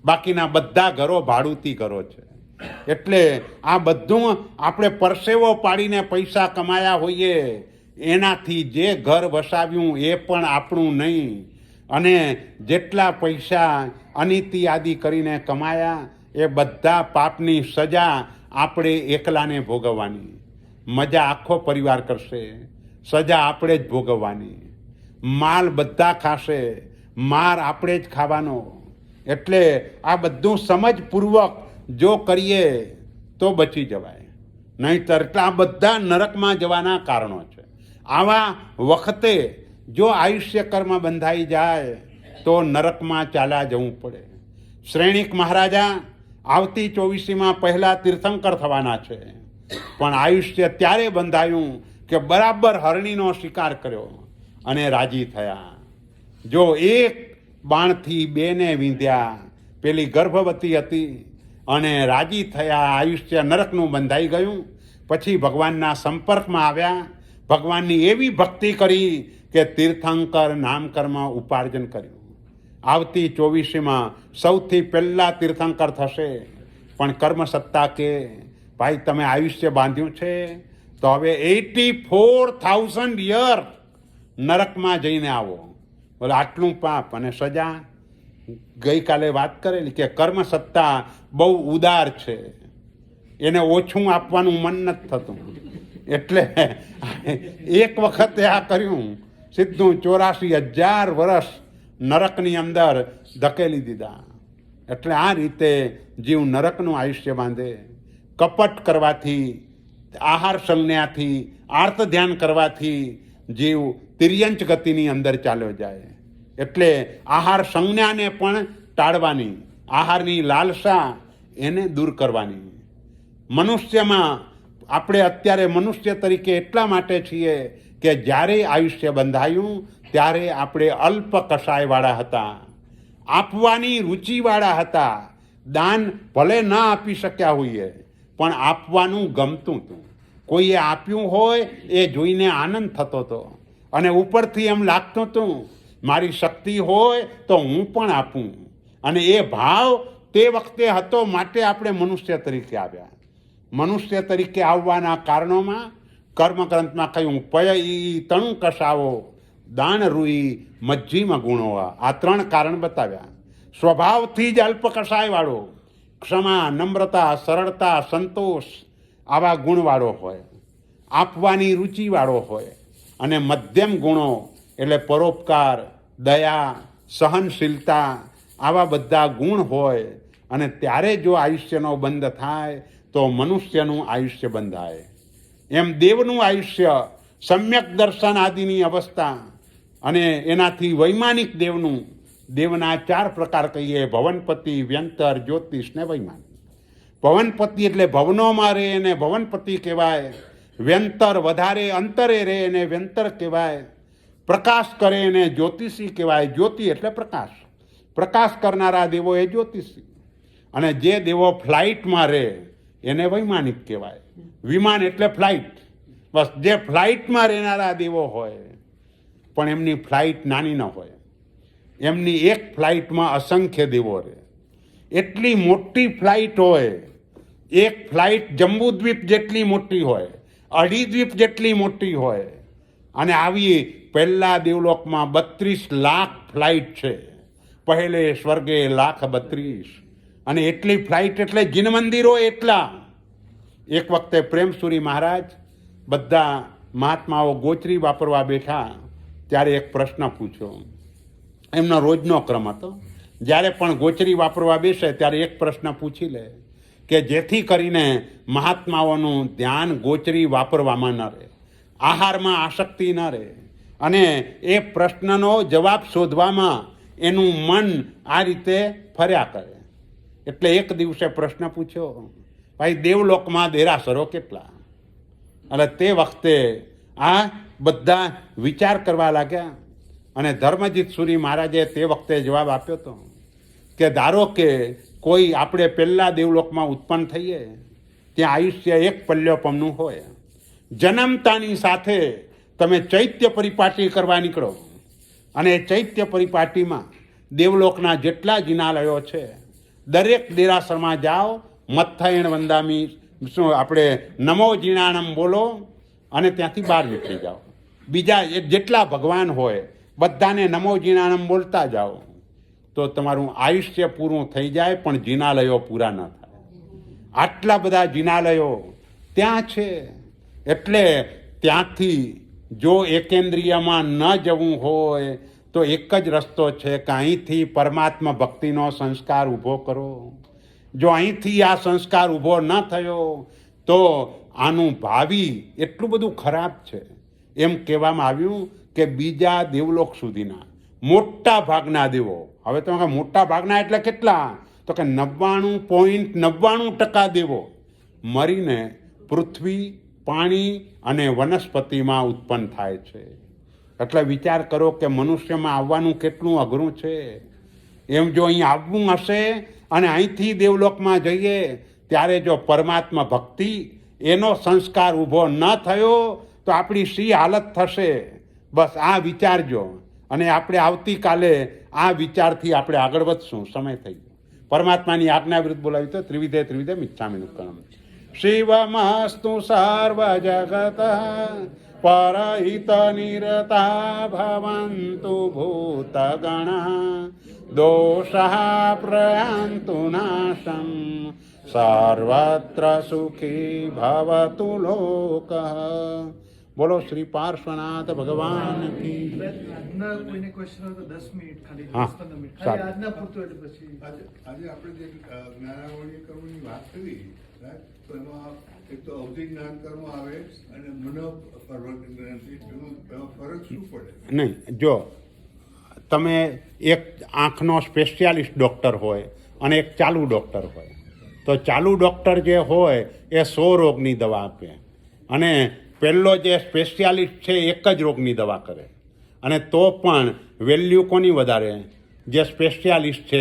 બાકીના બધા ઘરો ભાડુતી ઘરો છે. એટલે આ બધું આપણે પરસેવો પાડીને પૈસા કમાયા હોઈએ, એનાથી જે ઘર વસાવ્યું એ પણ આપણું નહીં. અને જેટલા પૈસા અનીતિ આદિ કરીને કમાયા એ બધા પાપની સજા આપણે એકલાને ભોગવવાની. મજા આખો પરિવાર કરશે, સજા આપણે જ ભોગવવાની. માલ બધા ખાશે, માર આપણે જ ખાવાનો. એટલે આ બધું સમજપૂર્વક જો કરીએ તો બચી જવાય. નહીંતર એટલે આ બધા નરકમાં જવાના કારણો છે. આવા વખતે જો આયુષ્ય કર્મ બંધાઈ જાય તો નરકમાં ચાલ્યા જવું પડે. શ્રેણિક મહારાજા આવતી 24મીમાં પહેલા તીર્થંકર થવાના છે, પણ આયુષ્ય ત્યારે બંધાયું કે બરાબર હરણીનો શિકાર કર્યો અને રાજી થયા. જો એક બાણથી 2ને વીંધ્યા, પેલી ગર્ભવતી હતી અને રાજી થયા, આયુષ્ય નરકનું બંધાઈ ગયું. પછી ભગવાનના સંપર્કમાં આવ્યા, ભગવાનની એવી ભક્તિ કરી કે તીર્થંકર નામકર્મ ઉપાર્જન કર્યું. આવતી 24મીમાં સૌથી પહેલા તીર્થંકર થશે. પણ કર્મસત્તા કે ભાઈ તમે આયુષ્ય બાંધ્યું છે તો હવે 84,000 યર નરકમાં જઈને આવો. બોલે આટલું પાપ અને સજા. ગઈકાલે વાત કરેલી કે કર્મ સત્તા બહુ ઉદાર છે, એને ઓછું આપવાનું મન નથી થતું, એટલે એક વખતે આ કર્યું, સીધું 84,000 વર્ષ નરકની અંદર ધકેલી દીધા. એટલે આ રીતે જીવ નરકનું આયુષ્ય બાંધે. કપટ કરવાથી, આહાર સંજ્ઞાથી, આર્ત ધ્યાન કરવાથી જીવ તિર્યંચ ગતિની અંદર ચાલ્યો જાય. એટલે આહાર સંજ્ઞાને પણ ટાળવાની, આહારની લાલસા એને દૂર કરવાની. મનુષ્યમાં આપણે અત્યારે મનુષ્ય તરીકે એટલા માટે છીએ કે જ્યારે આયુષ્ય બંધાયું ત્યારે આપણે અલ્પ કષાયવાળા હતા, આપવાની રુચિવાળા હતા. દાન ભલે ન આપી શક્યા હોઈએ પણ આપવાનું ગમતું હતું. કોઈએ આપ્યું હોય એ જોઈને આનંદ થતો હતો અને ઉપરથી એમ લાગતું હતું મારી શક્તિ હોય તો હું પણ આપું. અને એ ભાવ તે વખતે હતો, માટે આપણે મનુષ્ય તરીકે આવ્યા. મનુષ્ય તરીકે આવવાના કારણોમાં કર્મગ્રંથમાં કહ્યું પય ઈ તણું કસાવો, દાન રૂઈ મજ્જીમાં ગુણો. આ 3 કારણ બતાવ્યા. સ્વભાવથી જ અલ્પ કસાયવાળો, ક્ષમા, નમ્રતા, સરળતા, સંતોષ આવા ગુણવાળો હોય, આપવાની રુચિવાળો હોય. અને મધ્યમ ગુણો એટલે પરોપકાર, દયા, સહનશીલતા આવા બધા ગુણ હોય. અને ત્યારે જો આયુષ્યનો બંધ થાય તો મનુષ્યનું આયુષ્ય બંધાય. એમ દેવનું આયુષ્ય સમ્યક દર્શન આદિની અવસ્થા અને એનાથી વૈમાનિક દેવનું, દેવના 4 પ્રકાર કહીએ: ભવનપતિ, વ્યંતર, જ્યોતિષ ને વૈમાનિક. ભવનપતિ એટલે ભવનોમાં રહે એને ભવનપતિ કહેવાય. વ્યંતર વધારે અંતરે રહે એને વ્યંતર કહેવાય. પ્રકાશ કરે એને જ્યોતિષી કહેવાય. જ્યોતિ એટલે પ્રકાશ, પ્રકાશ કરનારા દેવો એ જ્યોતિષી. અને જે દેવો ફ્લાઇટમાં રહે એને વૈમાનિક કહેવાય. વિમાન એટલે ફ્લાઇટ. બસ જે ફ્લાઇટમાં રહેનારા દેવો હોય પણ એમની ફ્લાઇટ નાની ન હોય, એમની એક ફ્લાઇટમાં અસંખ્ય દેવો રહે. એટલી મોટી ફ્લાઇટ હોય, એક ફ્લાઇટ જંબુદ્વીપ જેટલી મોટી હોય, અઢી દ્વીપ જેટલી મોટી હોય. અને આવી પહેલા દેવલોકમાં 32 લાખ ફ્લાઇટ છે. પહેલે સ્વર્ગે 1,32,000. અને એટલી ફ્લાઇટ એટલે જીન મંદિરો એટલા. એક વખતે પ્રેમસુરી મહારાજ બધા મહાત્માઓ ગોચરી વાપરવા બેઠા ત્યારે એક પ્રશ્ન પૂછ્યો. એમનો રોજનો ક્રમ હતો, જ્યારે પણ ગોચરી વાપરવા બેસે ત્યારે એક પ્રશ્ન પૂછી લે કે જેથી કરીને મહાત્માઓનું ધ્યાન ગોચરી વાપરવામાં ન રહે, આહારમાં આસક્તિ ન રહે. અને એ પ્રશ્નનો જવાબ શોધવામાં એનું મન આ રીતે ફર્યા કરે. એટલે એક દિવસે પ્રશ્ન પૂછ્યો, ભાઈ દેવલોકમાં દેરાસરો કેટલા? એટલે તે વખતે આ બધા વિચાર કરવા લાગ્યા. અને ધર્મજીત સુરી મહારાજે તે વખતે જવાબ આપ્યો હતો કે ધારો કે કોઈ આપણે પહેલા દેવલોકમાં ઉત્પન્ન થઈએ, ત્યાં આયુષ્ય 1 પલ્યોપમનું હોય. જન્મતાની સાથે તમે ચૈત્ય પરિપાટી કરવા નીકળો અને ચૈત્ય પરિપાટીમાં દેવલોકના જેટલા જિનાલયો છે દરેક દેરાસરમાં જાઓ, મથ્થાયણ વંદામી, શું આપણે નમો જીણાણમ બોલો અને ત્યાંથી બહાર નીકળી જાઓ. બીજા જેટલા ભગવાન હોય બધાને નમો જીણાણમ બોલતા જાઓ તો તમારું આયુષ્ય પૂરું થઈ જાય, પણ જિનાલયો પૂરા ન થાય. આટલા બધા જિનાલયો ત્યાં છે. એટલે ત્યાંથી જો એકેન્દ્રિયમાં ન જવું હોય તો એક જ રસ્તો છે કે અહીંથી પરમાત્મા ભક્તિનો સંસ્કાર ઊભો કરો. જો અહીંથી આ સંસ્કાર ઊભો ન થયો તો આનું ભાવિ એટલું બધું ખરાબ છે. એમ કહેવામાં આવ્યું કે બીજા દેવલોક સુધીના મોટા ભાગના દેવો, હવે તમે મોટા ભાગના એટલે કેટલા, તો કે 99.99% દેવો મરીને પૃથ્વી, પાણી અને વનસ્પતિમાં ઉત્પન્ન થાય છે. એટલે વિચાર કરો કે મનુષ્યમાં આવવાનું કેટલું અઘરું છે. એમ જો અહીં આવવું હશે અને અહીંથી દેવલોકમાં જઈએ ત્યારે જો પરમાત્મા ભક્તિ એનો સંસ્કાર ઊભો ન થયો તો આપણી શી હાલત થશે. બસ આ વિચારજો. અને આપણે આવતીકાલે આ વિચારથી આપણે આગળ વધશું. સમય થઈ ગયો. પરમાત્માની આજ્ઞા વિરુદ્ધ બોલાવી તો ત્રિવિધે મિચ્છામિ દુક્કડમ. શિવમસ્તુ સર્વ જગત परहितनिरता भवन्तु भूतगणा दोषः प्रयान्तु नाशं सर्वत्र सुखी भवतु लोकः। બોલો શ્રી પાર્શ્વનાથ ભગવાન કી. આજના કોઈને ક્વેશ્ચન હોય તો 10 મિનિટ ખાલી, હા, 10-15 મિનિટ સારું. ખાલી આજના પૂરતું, એટલે પછી આજે આપણે જે જ્ઞાનાવળી કર્મની વાત કરી, right? તો એમાં એક તો અવધિ જ્ઞાન કર્મ આવે અને મનોપર્વત જ્ઞાનથી એમાં ફરક શું પડે? નહીં, જો તમે એક આંખનો સ્પેશિયાલિસ્ટ ડૉક્ટર હોય અને એક ચાલુ ડૉક્ટર હોય, તો ચાલુ ડૉક્ટર જે હોય એ 100 રોગની દવા આપે, અને પહેલો જે સ્પેશિયાલિસ્ટ છે એક જ રોગની દવા કરે, અને તો પણ વેલ્યુ કોની વધારે? જે સ્પેશિયાલિસ્ટ છે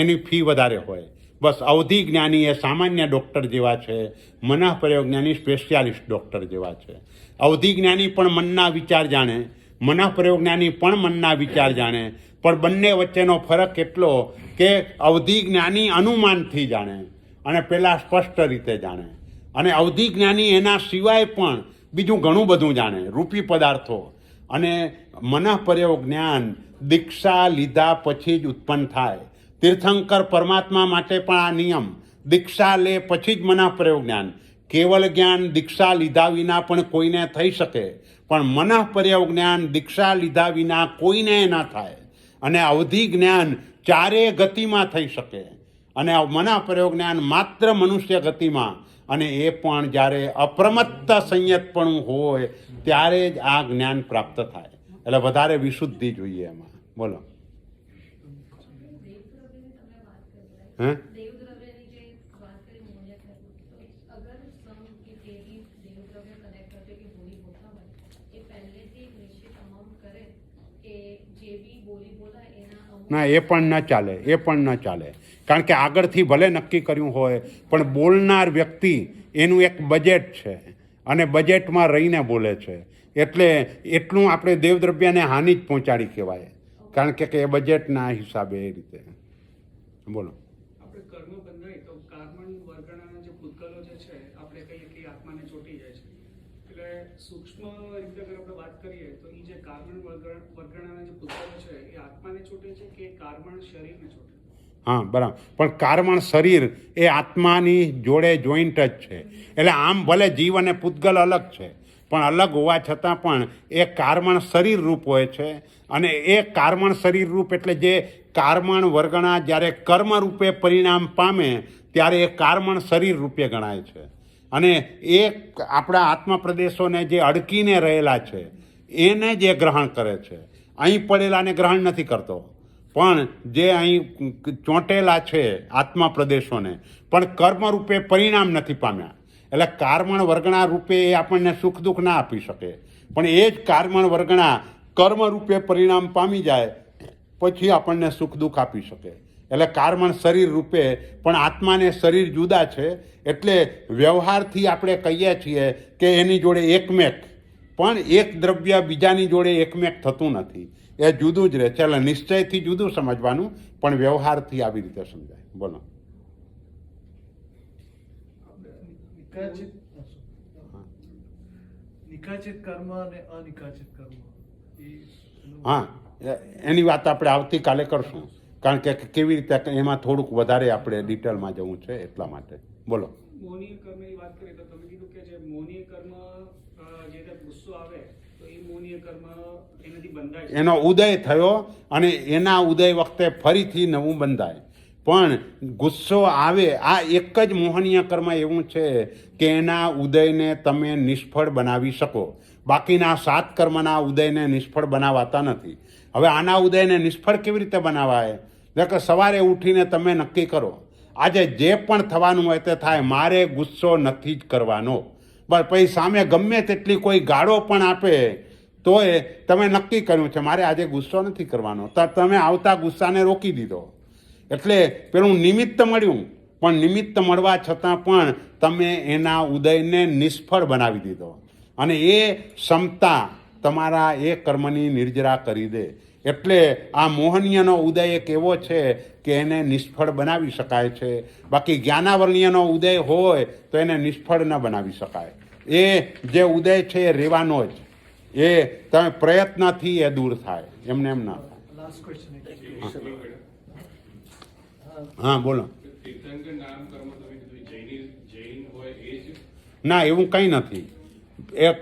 એની ફી વધારે હોય. બસ અવધિ જ્ઞાની એ સામાન્ય ડૉક્ટર જેવા છે, મનઃપ્રયોગ જ્ઞાની સ્પેશિયાલિસ્ટ ડૉક્ટર જેવા છે. અવધિ જ્ઞાની પણ મનના વિચાર જાણે, મનઃપ્રયોગ જ્ઞાની પણ મનના વિચાર જાણે, પણ બંને વચ્ચેનો ફરક એટલો કે અવધિ જ્ઞાની અનુમાનથી જાણે અને પેલા સ્પષ્ટ રીતે જાણે, અને અવધિ જ્ઞાની એના સિવાય પણ બીજું ઘણું બધું જાણે, રૂપી પદાર્થો. અને મનઃપ્રયોગ જ્ઞાન દીક્ષા લીધા પછી જ ઉત્પન્ન થાય. તીર્થંકર પરમાત્મા માટે પણ આ નિયમ, દીક્ષા લે પછી જ મનઃપ્રયોગ જ્ઞાન. કેવલ જ્ઞાન દીક્ષા લીધા વિના પણ કોઈને થઈ શકે, પણ મનઃપ્રયોગ જ્ઞાન દીક્ષા લીધા વિના કોઈને ન થાય. અને અવધિ જ્ઞાન ચારે ગતિમાં થઈ શકે, અને મનઃપ્રયોગ જ્ઞાન માત્ર મનુષ્ય ગતિમાં, અને એ પણ જ્યારે અપ્રમત્ત સંયતપણું હોય ત્યારે જ આ જ્ઞાન પ્રાપ્ત થાય. એટલે વધારે વિશુદ્ધિ જોઈએ એમાં. બોલો. હે? ના, એ પણ ન ચાલે, એ પણ ન ચાલે. કારણ કે આગળથી ભલે નક્કી કર્યું હોય, પણ બોલનાર વ્યક્તિ એનું એક બજેટ છે, અને બજેટમાં રહીને બોલે છે, એટલે એટલું આપણે દેવદ્રવ્યને હાનિ જ પહોંચાડી કહેવાય, કારણ કે એ બજેટના હિસાબે એ રીતે. બોલો. આપણે કર્મ બંધાય તો કાર્બન વર્ગણાના જે પૂતગલો જે છે આપણે કહીએ કે આત્માને ચોંટી જાય છે, એટલે સૂક્ષ્મ રીતે અગર આપણે વાત કરીએ તો એ જે કાર્બન વર્ગણાના જે પૂતગલો છે એ આત્માને ચોંટે છે કે કાર્બન શરીરને ચોંટે? હા, બરાબર. પણ કાર્બન શરીર એ આત્માની જોડે જોઈન્ટ જ છે. એટલે આમ ભલે જીવ અને પૂતગલ અલગ છે, પણ અલગ હોવા છતાં પણ એ કાર્બન શરીર રૂપ હોય છે. અને એ કાર્બન શરીર રૂપ એટલે જે કાર્બન વર્ગણા જ્યારે કર્મ રૂપે પરિણામ પામે ત્યારે એ કાર્બન શરીર રૂપે ગણાય છે. અને એ આપણા આત્મા પ્રદેશોને જે અડકીને રહેલા છે એને જે ગ્રહણ કરે છે, અહીં પડેલાને ગ્રહણ નથી કરતો, પણ જે અહીં ચોંટેલા છે આત્મા પ્રદેશોને પણ કર્મ રૂપે પરિણામ નથી પામ્યા. એટલે કાર્બન વર્ગણા રૂપે એ આપણને સુખ દુઃખ ના આપી શકે, પણ એ જ કાર્બન વર્ગણા કર્મ રૂપે પરિણામ પામી જાય પછી આપણને સુખ દુઃખ આપી શકે. એટલે કાર્બન શરીર રૂપે પણ આત્માને શરીર જુદા છે. એટલે વ્યવહારથી આપણે કહીએ છીએ કે એની જોડે એકમેક, પણ એક દ્રવ્ય બીજાની જોડે એકમેક થતું નથી, એ જુદું જ રહે છે. એટલે નિશ્ચયથી જુદું સમજવાનું, પણ વ્યવહારથી આવી રીતે સમજાય. બોલો. નિકાચિત કર્મ અને અનિકાચિત કર્મ, હા, એની વાત આપણે આવતીકાલે કરશું, કારણ કે કેવી રીતે એમાં થોડુંક વધારે આપણે ડિટેલમાં જવું છે એટલા માટે. બોલો. મોહનીય કર્મની વાત કરીએ તો તમે કીધું કે જે મોહનીય કર્મ જે ગુસ્સો આવે તો એ મોહનીય કર્મ એનાથી બંધાય છે, એનો ઉદય થયો અને એના ઉદય વખતે ફરીથી નવું બંધાય. પણ ગુસ્સો આવે આ એક જ મોહનીય કર્મ એવું છે કે એના ઉદયને તમે નિષ્ફળ બનાવી શકો, બાકીના 7 કર્મના ઉદયને નિષ્ફળ બનાવાતા નથી. હવે આના ઉદયને નિષ્ફળ કેવી રીતે બનાવાય? કે સવારે ઉઠીને તમે નક્કી કરો આજે જે પણ થવાનું હોય તે થાય, મારે ગુસ્સો નથી જ કરવાનો. બસ પછી સામે ગમે તેટલી કોઈ ગાળો પણ આપે તોય તમે નક્કી કર્યું છે મારે આજે ગુસ્સો નથી કરવાનો, તો તમે આવતા ગુસ્સાને રોકી દીધો. એટલે પેલું નિમિત્ત મળ્યું, પણ નિમિત્ત મળવા છતાં પણ તમે એના ઉદયને નિષ્ફળ બનાવી દીધો, અને એ ક્ષમતા તમારા એ કર્મની નિર્જરા કરી દે. એટલે આ મોહનીયનો ઉદય એક એવો છે કે એને નિષ્ફળ બનાવી શકાય છે, બાકી જ્ઞાનાવર્ણ્યનો ઉદય હોય તો એને નિષ્ફળ ન બનાવી શકાય. એ જે ઉદય છે એ રહેવાનો જ. એ તમે પ્રયત્નથી એ દૂર થાય, એમને એમ ના થાય. લાસ્ટ ક્વેશ્ચન હા બોલો. તીર્થંકર નામ કર્મ તમે કીધું જૈન હોય એ જ? ના, એવું કંઈ નથી. એક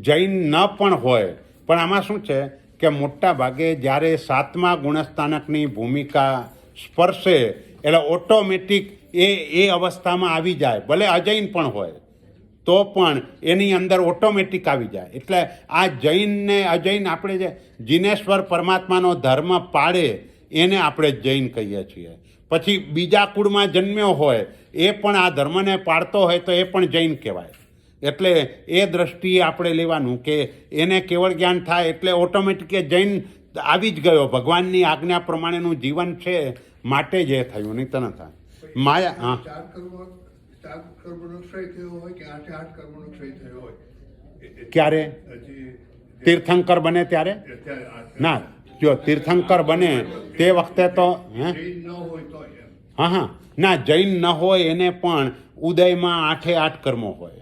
જૈન ન પણ હોય, પણ આમાં શું છે કે મોટા ભાગે જ્યારે 7મા ગુણસ્થાનકની ભૂમિકા સ્પર્શે એટલે ઓટોમેટિક એ અવસ્થામાં આવી જાય, ભલે અજૈન પણ હોય તો પણ એની અંદર ઓટોમેટિક આવી જાય. એટલે આ જૈન ને અજૈન, આપણે જે જીનેશ્વર પરમાત્માનો ધર્મ પાળે એને આપણે જૈન કહીએ છીએ. પછી બીજા કુળમાં જન્મ્યો હોય એ પણ આ ધર્મને પાળતો હોય તો એ પણ જૈન કહેવાય. એટલે એ દ્રષ્ટિએ આપણે લેવાનું કે એને કેવળ જ્ઞાન થાય એટલે ઓટોમેટિક જૈન આવી જ ગયો, ભગવાનની આજ્ઞા પ્રમાણેનું જીવન છે માટે જ એ થયું, નહીં તો ન થાય. માયા, હા, 4 કર્મનો ક્ષય થયો હોય કે 8 કર્મનો ક્ષય થયો હોય? ક્યારે હજી તીર્થંકર બને ત્યારે? ના, જો તીર્થંકર બને તે વખતે તો જૈન ન હોય તો એમ. હા, ના, જૈન ન હોય એને પણ ઉદયમાં 8 કર્મો હોય,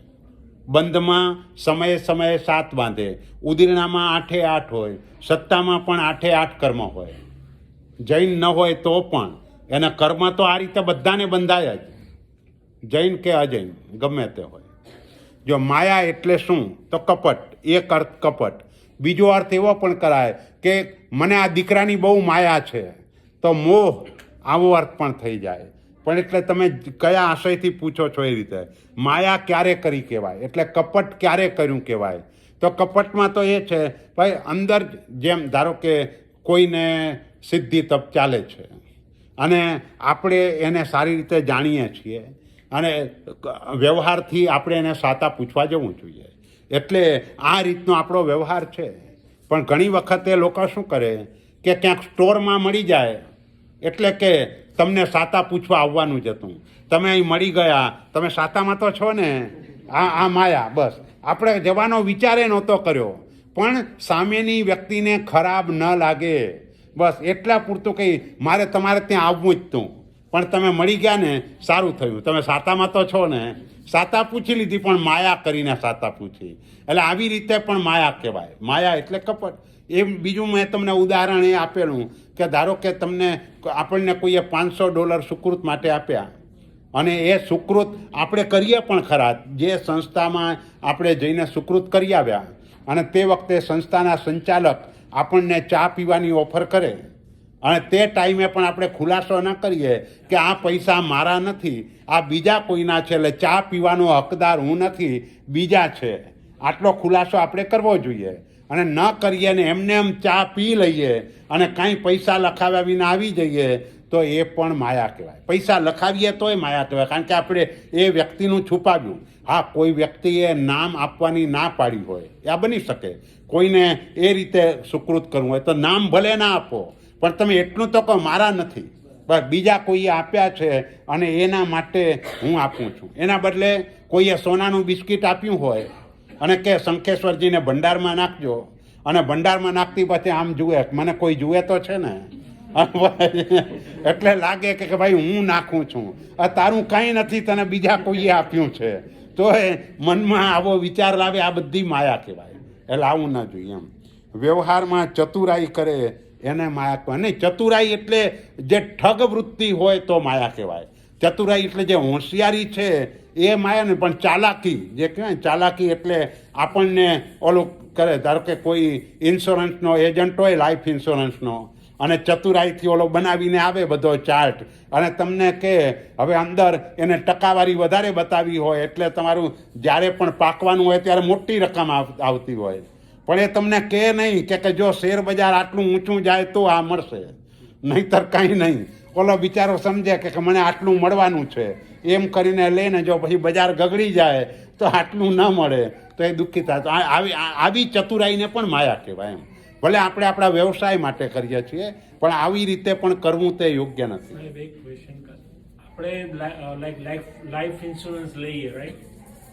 બંધમાં સમયે 7 બાંધે, ઉદીરણામાં 8 હોય, સત્તામાં પણ 8 કર્મ હોય. જૈન ન હોય તો પણ એના કર્મ તો આ રીતે બધાને બંધાય જ, જૈન કે અજૈન ગમે તે હોય. જો માયા એટલે શું તો કપટ, એક અર્થ કપટ. બીજો અર્થ એવો પણ કરાય કે મને આ દીકરાની બહુ માયા છે, તો મોહ, આવો અર્થ પણ થઈ જાય. પણ એટલે તમે કયા આશયથી પૂછો છો એ રીતે માયા ક્યારે કરી કહેવાય, એટલે કપટ ક્યારે કર્યું કહેવાય. તો કપટમાં તો એ છે ભાઈ અંદર જેમ ધારો કે કોઈને સિદ્ધિ તપ ચાલે છે અને આપણે એને સારી રીતે જાણીએ છીએ અને વ્યવહારથી આપણે એને સાતા પૂછવા જવું જોઈએ. એટલે આ રીતનો આપણો વ્યવહાર છે. પણ ઘણી વખતે લોકો શું કરે કે ક્યાંક સ્ટોરમાં મળી જાય એટલે કે તમને સાતા પૂછવા આવવાનું જ હતું, તમે અહીં મળી ગયા, તમે સાતામાં તો છો ને, આ માયા. બસ આપણે જવાનો વિચારે નહોતો કર્યો, પણ સામેની વ્યક્તિને ખરાબ ન લાગે બસ એટલા પૂરતું કહી મારે તમારે ત્યાં આવવું જ તું, પણ તમે મળી ગયા ને સારું થયું, તમે સાતામાં તો છો ને. સાતા પૂછી લીધી પણ માયા કરીને સાતા પૂછી, એટલે આવી રીતે પણ માયા કહેવાય. માયા એટલે કપટ. એ બીજું મેં તમને ઉદાહરણ એ આપેલું કે ધારો કે આપણને કોઈએ $500 સુકૃત માટે આપ્યા અને એ સુકૃત આપણે કરીએ પણ ખરા, જે સંસ્થામાં આપણે જઈને સુકૃત કરી આવ્યા અને તે વખતે સંસ્થાના સંચાલક આપણને ચા પીવાની ઓફર કરે અને તે ટાઈમે પણ આપણે ખુલાસો ન કરીએ કે આ પૈસા મારા નથી, આ બીજા કોઈના છે, એટલે ચા પીવાનો હકદાર હું નથી, બીજા છે, આટલો ખુલાસો આપણે કરવો જોઈએ. અને ન કરીએ ને એમને એમ ચા પી લઈએ અને કાંઈ પૈસા લખાવ્યા વિના આવી જઈએ તો એ પણ માયા કહેવાય. પૈસા લખાવીએ તોય માયા કહેવાય, કારણ કે આપણે એ વ્યક્તિનું છુપાવ્યું. હા, કોઈ વ્યક્તિએ નામ આપવાની ના પાડી હોય, આ બની શકે, કોઈને એ રીતે સુકૃત કરવું હોય તો નામ ભલે ના આપો, પણ તમે એટલું તો કહો મારા નથી, બસ બીજા કોઈએ આપ્યા છે અને એના માટે હું આપું છું. એના બદલે કોઈએ સોનાનું બિસ્કિટ આપ્યું હોય અને કે શંખેશ્વરજીને ભંડારમાં નાખજો, અને ભંડારમાં નાખતી પછી આમ જુએ, મને કોઈ જુએ તો છે ને, એટલે લાગે કે ભાઈ હું નાખું છું, તારું કાંઈ નથી, તને બીજા કોઈએ આપ્યું છે, તો એ મનમાં આવો વિચાર લાવે, આ બધી માયા કહેવાય. એટલે આવું ન જોઈએ. એમ વ્યવહારમાં ચતુરાઈ કરે એને માયા કહેવાય નહીં. ચતુરાઈ એટલે જે ઠગ વૃત્તિ હોય તો માયા કહેવાય. ચતુરાઈ એટલે જે હોશિયારી છે એ માયા નહીં, પણ ચાલાકી જે કહેવાય, ચાલાકી એટલે આપણને ઓલું કરે. ધારો કે કોઈ ઇન્સ્યોરન્સનો એજન્ટ હોય, લાઈફ ઇન્સ્યોરન્સનો, અને ચતુરાઈથી ઓલો બનાવીને આવે બધો ચાર્ટ અને તમને કહે હવે અંદર એને ટકાવારી વધારે બતાવી હોય એટલે તમારું જ્યારે પણ પાકવાનું હોય ત્યારે મોટી રકમ આવતી હોય, પણ એ તમને કહે નહીં કે જો શેર બજાર આટલું ઊંચું જાય તો આ મળશે, નહીંતર કાંઈ નહીં. ઓલો બિચારો સમજે કે મને આટલું મળવાનું છે એમ કરીને લઈને જો પછી બજાર ગગડી જાય તો આટલું ન મળે તો એ દુઃખી થાય. તો આવી ચતુરાઈને પણ માયા કહેવાય. એમ ભલે આપણે આપણા વ્યવસાય માટે કરીએ છીએ પણ આવી રીતે પણ કરવું તે યોગ્ય નથી. આપણે લાઈફ ઇન્સ્યોરન્સ લઈએ રાઈટ,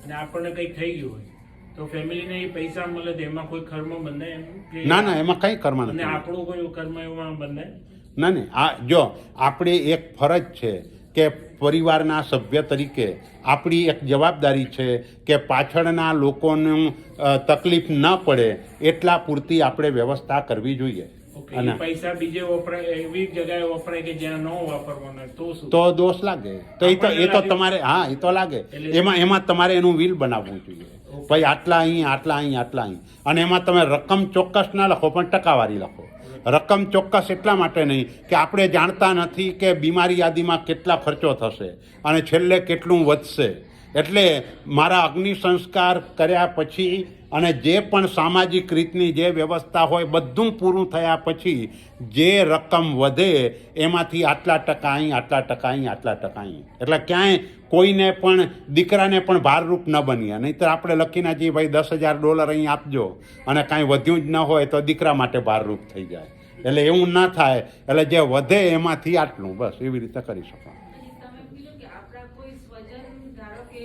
અને આપણને કંઈક થઈ ગયું હોય તો ફેમિલીને એ પૈસા મળે તો એમાં કોઈ કર્મ બંધાય એમ? ના ના, એમાં કંઈ કર્મ નથી. અને આપણું કોઈ કર્મ એમાં બંધાય? ના નહીં, આ જો આપણી એક ફરજ છે કે પરિવારના સભ્ય તરીકે આપણી એક જવાબદારી છે કે પાછળના લોકોનું તકલીફ ન પડે એટલા પૂરતી આપણે વ્યવસ્થા કરવી જોઈએ. ઓકે, એ પૈસા બીજે વપરાય એવી જગ્યાએ વપરાય કે જ્યાં ન વાપરવાના તો શું? તો દોષ લાગે. તો એ તો તમારે, હા, એ તો લાગે. એમાં તમારે એનું વિલ બનાવવું જોઈએ. ભાઈ આટલા અહીં, આટલા અહીં, આટલા અહીં. અને એમાં તમે રકમ ચોક્કસ ના લખો, પણ ટકાવારી લખો. રકમ ચોક્કસ એટલા માટે નહીં કે આપણે જાણતા નથી કે બીમારી યાદીમાં કેટલા ખર્ચો થશે અને છેલ્લે કેટલું વધશે. એટલે મારા અગ્નિ સંસ્કાર કર્યા પછી અને જે પણ સામાજિક રીતની જે વ્યવસ્થા હોય બધું પૂરું થયા પછી જે રકમ વધે એમાંથી આટલા ટકા અહીં, આટલા ટકા અહીં, આટલા ટકા અહીં. એટલે ક્યાંય કોઈને પણ દીકરાને પણ ભારરૂપ ન બનીએ. નહીંતર આપણે લખીને જઈએ ભાઈ $10,000 અહીં આપજો અને કાંઈ વધ્યું જ ન હોય તો દીકરા માટે ભારરૂપ થઈ જાય. એટલે એવું ના થાય. એટલે જે વધે એમાંથી આટલું, બસ એવી રીતે કરી શકો. અને તમે કીધું કે આપણા કોઈ સ્વજન ધારો કે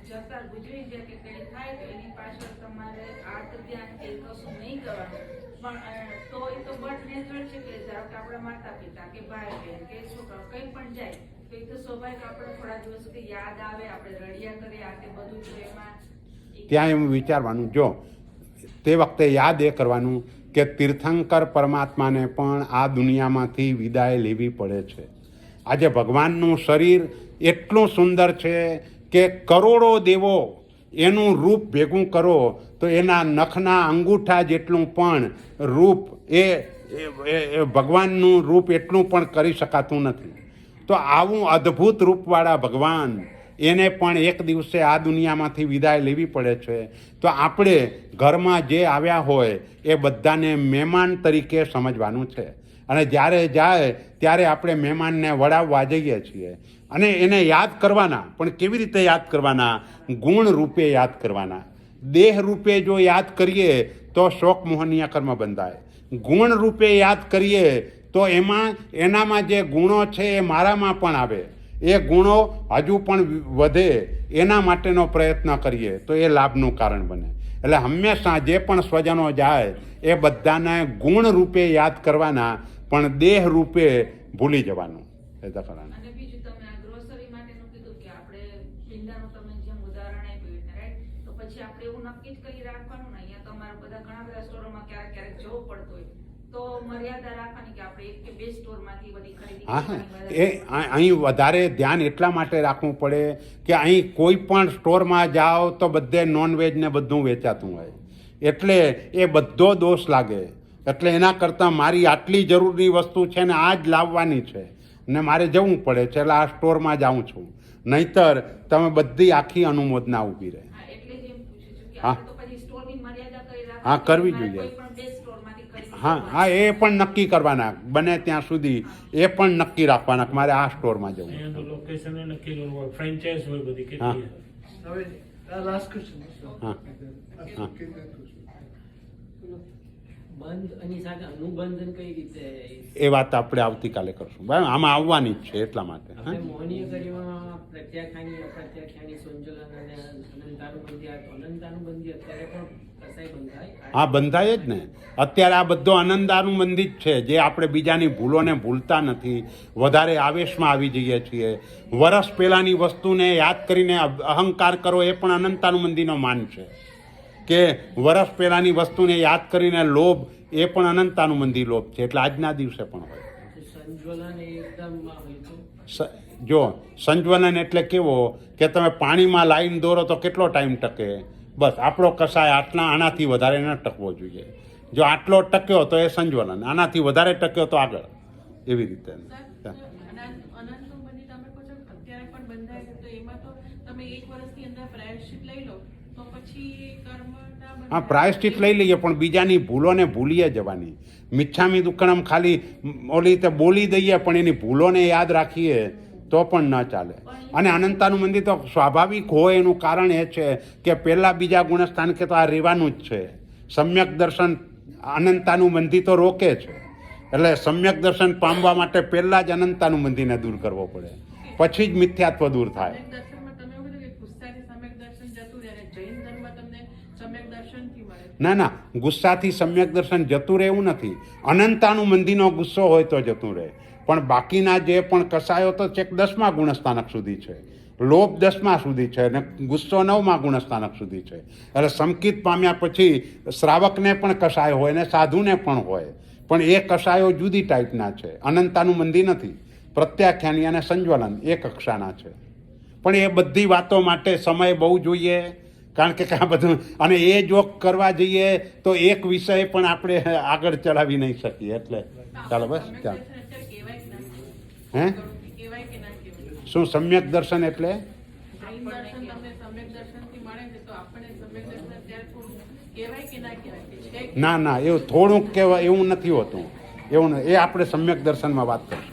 જતા ગુજરી જાય કે કંઈ થાય તો એની પાછળ તમારે આર્ટ ધ્યાન કે કશું નહીં કરવાનું, પણ તો એ તો બટ નેચરલ છે કે ધારો કે આપણા માતા પિતા કે ભાઈ બહેન કે છોકરા કંઈ પણ જાય તો એ તો સ્વાભાવિક આપણે થોડા દિવસ સુધી યાદ આવે, આપણે રડિયા કરીએ, આ તે બધું જ એમાં ત્યાં એમ વિચારવાનું, જો તે વખતે યાદ એ કરવાનું કે તીર્થંકર પરમાત્માને પણ આ દુનિયામાંથી વિદાય લેવી પડે છે. આજે ભગવાનનું શરીર એટલું સુંદર છે કે કરોડો દેવો એનું રૂપ ભેગું કરો તો એના નખના અંગૂઠા જેટલું પણ રૂપ એ ભગવાનનું રૂપ એટલું પણ કરી શકાતું નથી. તો આવું અદ્ભુત રૂપવાળા ભગવાન એને પણ એક દિવસે આ દુનિયામાંથી વિદાય લેવી પડે છે. તો આપણે ઘરમાં જે આવ્યા હોય એ બધાને મહેમાન તરીકે સમજવાનું છે. અને જ્યારે જાય ત્યારે આપણે મહેમાનને વડાવવા જઈએ છીએ અને એને યાદ કરવાના. પણ કેવી રીતે યાદ કરવાના? ગુણ રૂપે યાદ કરવાના. દેહ રૂપે જો યાદ કરીએ તો શોક મોહનીય કર્મ બંધાય. ગુણ રૂપે યાદ કરીએ તો એનામાં જે ગુણો છે એ મારામાં પણ આવે, એ ગુણો હજુ પણ વધે, એના માટેનો પ્રયત્ન કરીએ તો એ લાભનું કારણ બને. એટલે હંમેશા જે પણ સ્વજનો જાય એ બધાને ગુણ રૂપે યાદ કરવાના, પણ દેહ રૂપે ભૂલી જવાનું. એ તો કરવાનું. અને બીજું તમે આ ગ્રોસરી માટેનું કીધું કે આપણે પિંડાનું તમે જેમ ઉદાહરણ આપ્યું એટલે રાઈટ, તો પછી આપણે એવું નક્કી જ કરી રાખવાનું ને અહીંયા તમારે બધા ઘણા બધા સ્ટોરોમાં ક્યારેક ક્યારેક જવું પડતું હોય તો મર્યાદા રાખવાની કે આપણે 1 કે 2 સ્ટોરમાંથી બધી ખરીદી કરવાની. એ અહીં વધારે ધ્યાન એટલા માટે રાખવું પડે કે અહીં કોઈ પણ સ્ટોરમાં જાઓ તો બધે નોનવેજ ને બધું વેચાતું હોય, એટલે એ બધો દોષ લાગે. એટલે એના કરતાં મારી આટલી જરૂરી વસ્તુ છે ને આ જ લાવવાની છે ને મારે જવું પડે છે એટલે આ સ્ટોરમાં જાઉં છું. નહીંતર તમે બધી આખી અનુમોદના ઊભી રહે. હા, એટલે જ એમ પૂછું છું કે હા. આપણે તો પછી સ્ટોરની મર્યાદા કરી રાખવાની. હા, કરવી મારે જોઈએ. કોઈ પણ 2 સ્ટોરમાંથી ખરીદી હા કરવાની. હા, એ પણ નક્કી કરવાના. બને ત્યાં સુધી એ પણ નક્કી રાખવાના કે મારે આ સ્ટોરમાં જવું. અહીંયા તો લોકેશન નક્કી કરવું હોય, ફ્રેન્ચાઇઝ હોય બધી હા. કેટલી. હવે લાસ્ટ ક્વેશ્ચન. હા. હા. બંધ એની સાથે અનુબંધન કઈ રીતે? એ વાત આપણે આવતીકાલે કરશું. બરાબર, આમાં આવવાની જ છે એટલા માટે. હા, આપણે મોહનીય કરીમાં પ્રત્યાખ્યાની અપ્રત્યાખ્યાની સંજોલન અને અનંતાનુબંધી આ તો અનંતાનુબંધી અત્યારે પણ કસાય બંધાય. હા, બંધાય જ ને. અત્યારે આ બધો આનંદાનુબંધિત છે. જે આપણે બીજાની ભૂલોને ભૂલતા નથી, વધારે આવેશમાં આવી જઈએ છીએ. વર્ષ પહેલાંની વસ્તુને યાદ કરીને અહંકાર કરો એ પણ અનંતાનુબંધીનો માન છે. કે વર્ષ પહેલાંની વસ્તુને યાદ કરીને લોભ એ પણ અનંતાનુબંધી લોભ છે. એટલે આજના દિવસે પણ હોય. સંજ્વલન એકદમ હોય તો જો સંજ્વલન એટલે કેવો કે તમે પાણીમાં લાઈન દોરો તો કેટલો ટાઈમ ટકે? બસ આપણો કસાય આનાથી વધારે ન ટકવો જોઈએ. જો આટલો ટક્યો તો એ સંજ્વલન, આનાથી વધારે ટક્યો તો આગળ. એવી રીતે. અનંતનું બંધી તમે કહો છો અત્યારે પણ બંધાય છે, તો એમાં તો તમે 1 વર્ષની અંદર પ્રાયશ્ચિત લઈ લો તો પછી કર્મના હા, પ્રાયશ્ચિત લઈ લઈએ પણ બીજાની ભૂલોને ભૂલીએ જવાની. મિચ્છામી દુક્કડમ ખાલી ઓલી રીતે બોલી દઈએ પણ એની ભૂલોને યાદ રાખીએ તો પણ ન ચાલે. અને અનંતાનુબંધી તો સ્વાભાવિક હોય એનું કારણ એ છે કે પહેલાં બીજા ગુણસ્થાન કે તો આ રહેવાનું જ છે. સમ્યક દર્શન અનંતાનુબંધી તો રોકે છે. એટલે સમ્યક દર્શન પામવા માટે પહેલાં જ અનંતાનુબંધીને દૂર કરવો પડે, પછી જ મિથ્યાત્વ દૂર થાય. દર્શનમાં તમે એવું કીધું કે ગુસ્સાથી સમ્યક દર્શન જતું રહે અને જૈન ધર્મ તમને સમ્યક દર્શનથી મળે. ના, ગુસ્સાથી સમ્યક દર્શન જતું રહે એવું નથી. અનંતાનુબંધીનો ગુસ્સો હોય તો જતું રહે, પણ બાકીના જે પણ કસાયો તો છેક 10મા ગુણસ્થાનક સુધી છે, લોભ 10મા સુધી છે અને ગુસ્સો 9મા ગુણસ્થાનક સુધી છે. એટલે સંકિત પામ્યા પછી શ્રાવકને પણ કસાય હોય ને સાધુને પણ હોય, પણ એ કસાયો જુદી ટાઈપના છે. અનંતાનુબંધી નથી, પ્રત્યાખ્યાની અને સંજ્વલન એ કક્ષાના છે. પણ એ બધી વાતો માટે સમય બહુ જોઈએ, કારણ કે આ બધું, અને એ જો કરવા જઈએ તો એક વિષય પણ આપણે આગળ ચલાવી નહીં શકીએ. એટલે ચાલો બસ ચાલો. હે કહેવાય કે ના કહેવાય? શું સમ્યક દર્શન એટલે? જૈન દર્શન તમને સમ્યક દર્શનથી મળે છે તો આપણે સમ્યક દર્શન અત્યારે થોડું કહેવાય કે ના કહેવાય? છે કે ના એવું થોડુંક કહેવાય એવું નથી હોતું. એવું એ આપણે સમ્યક દર્શનમાં વાત કરીશું.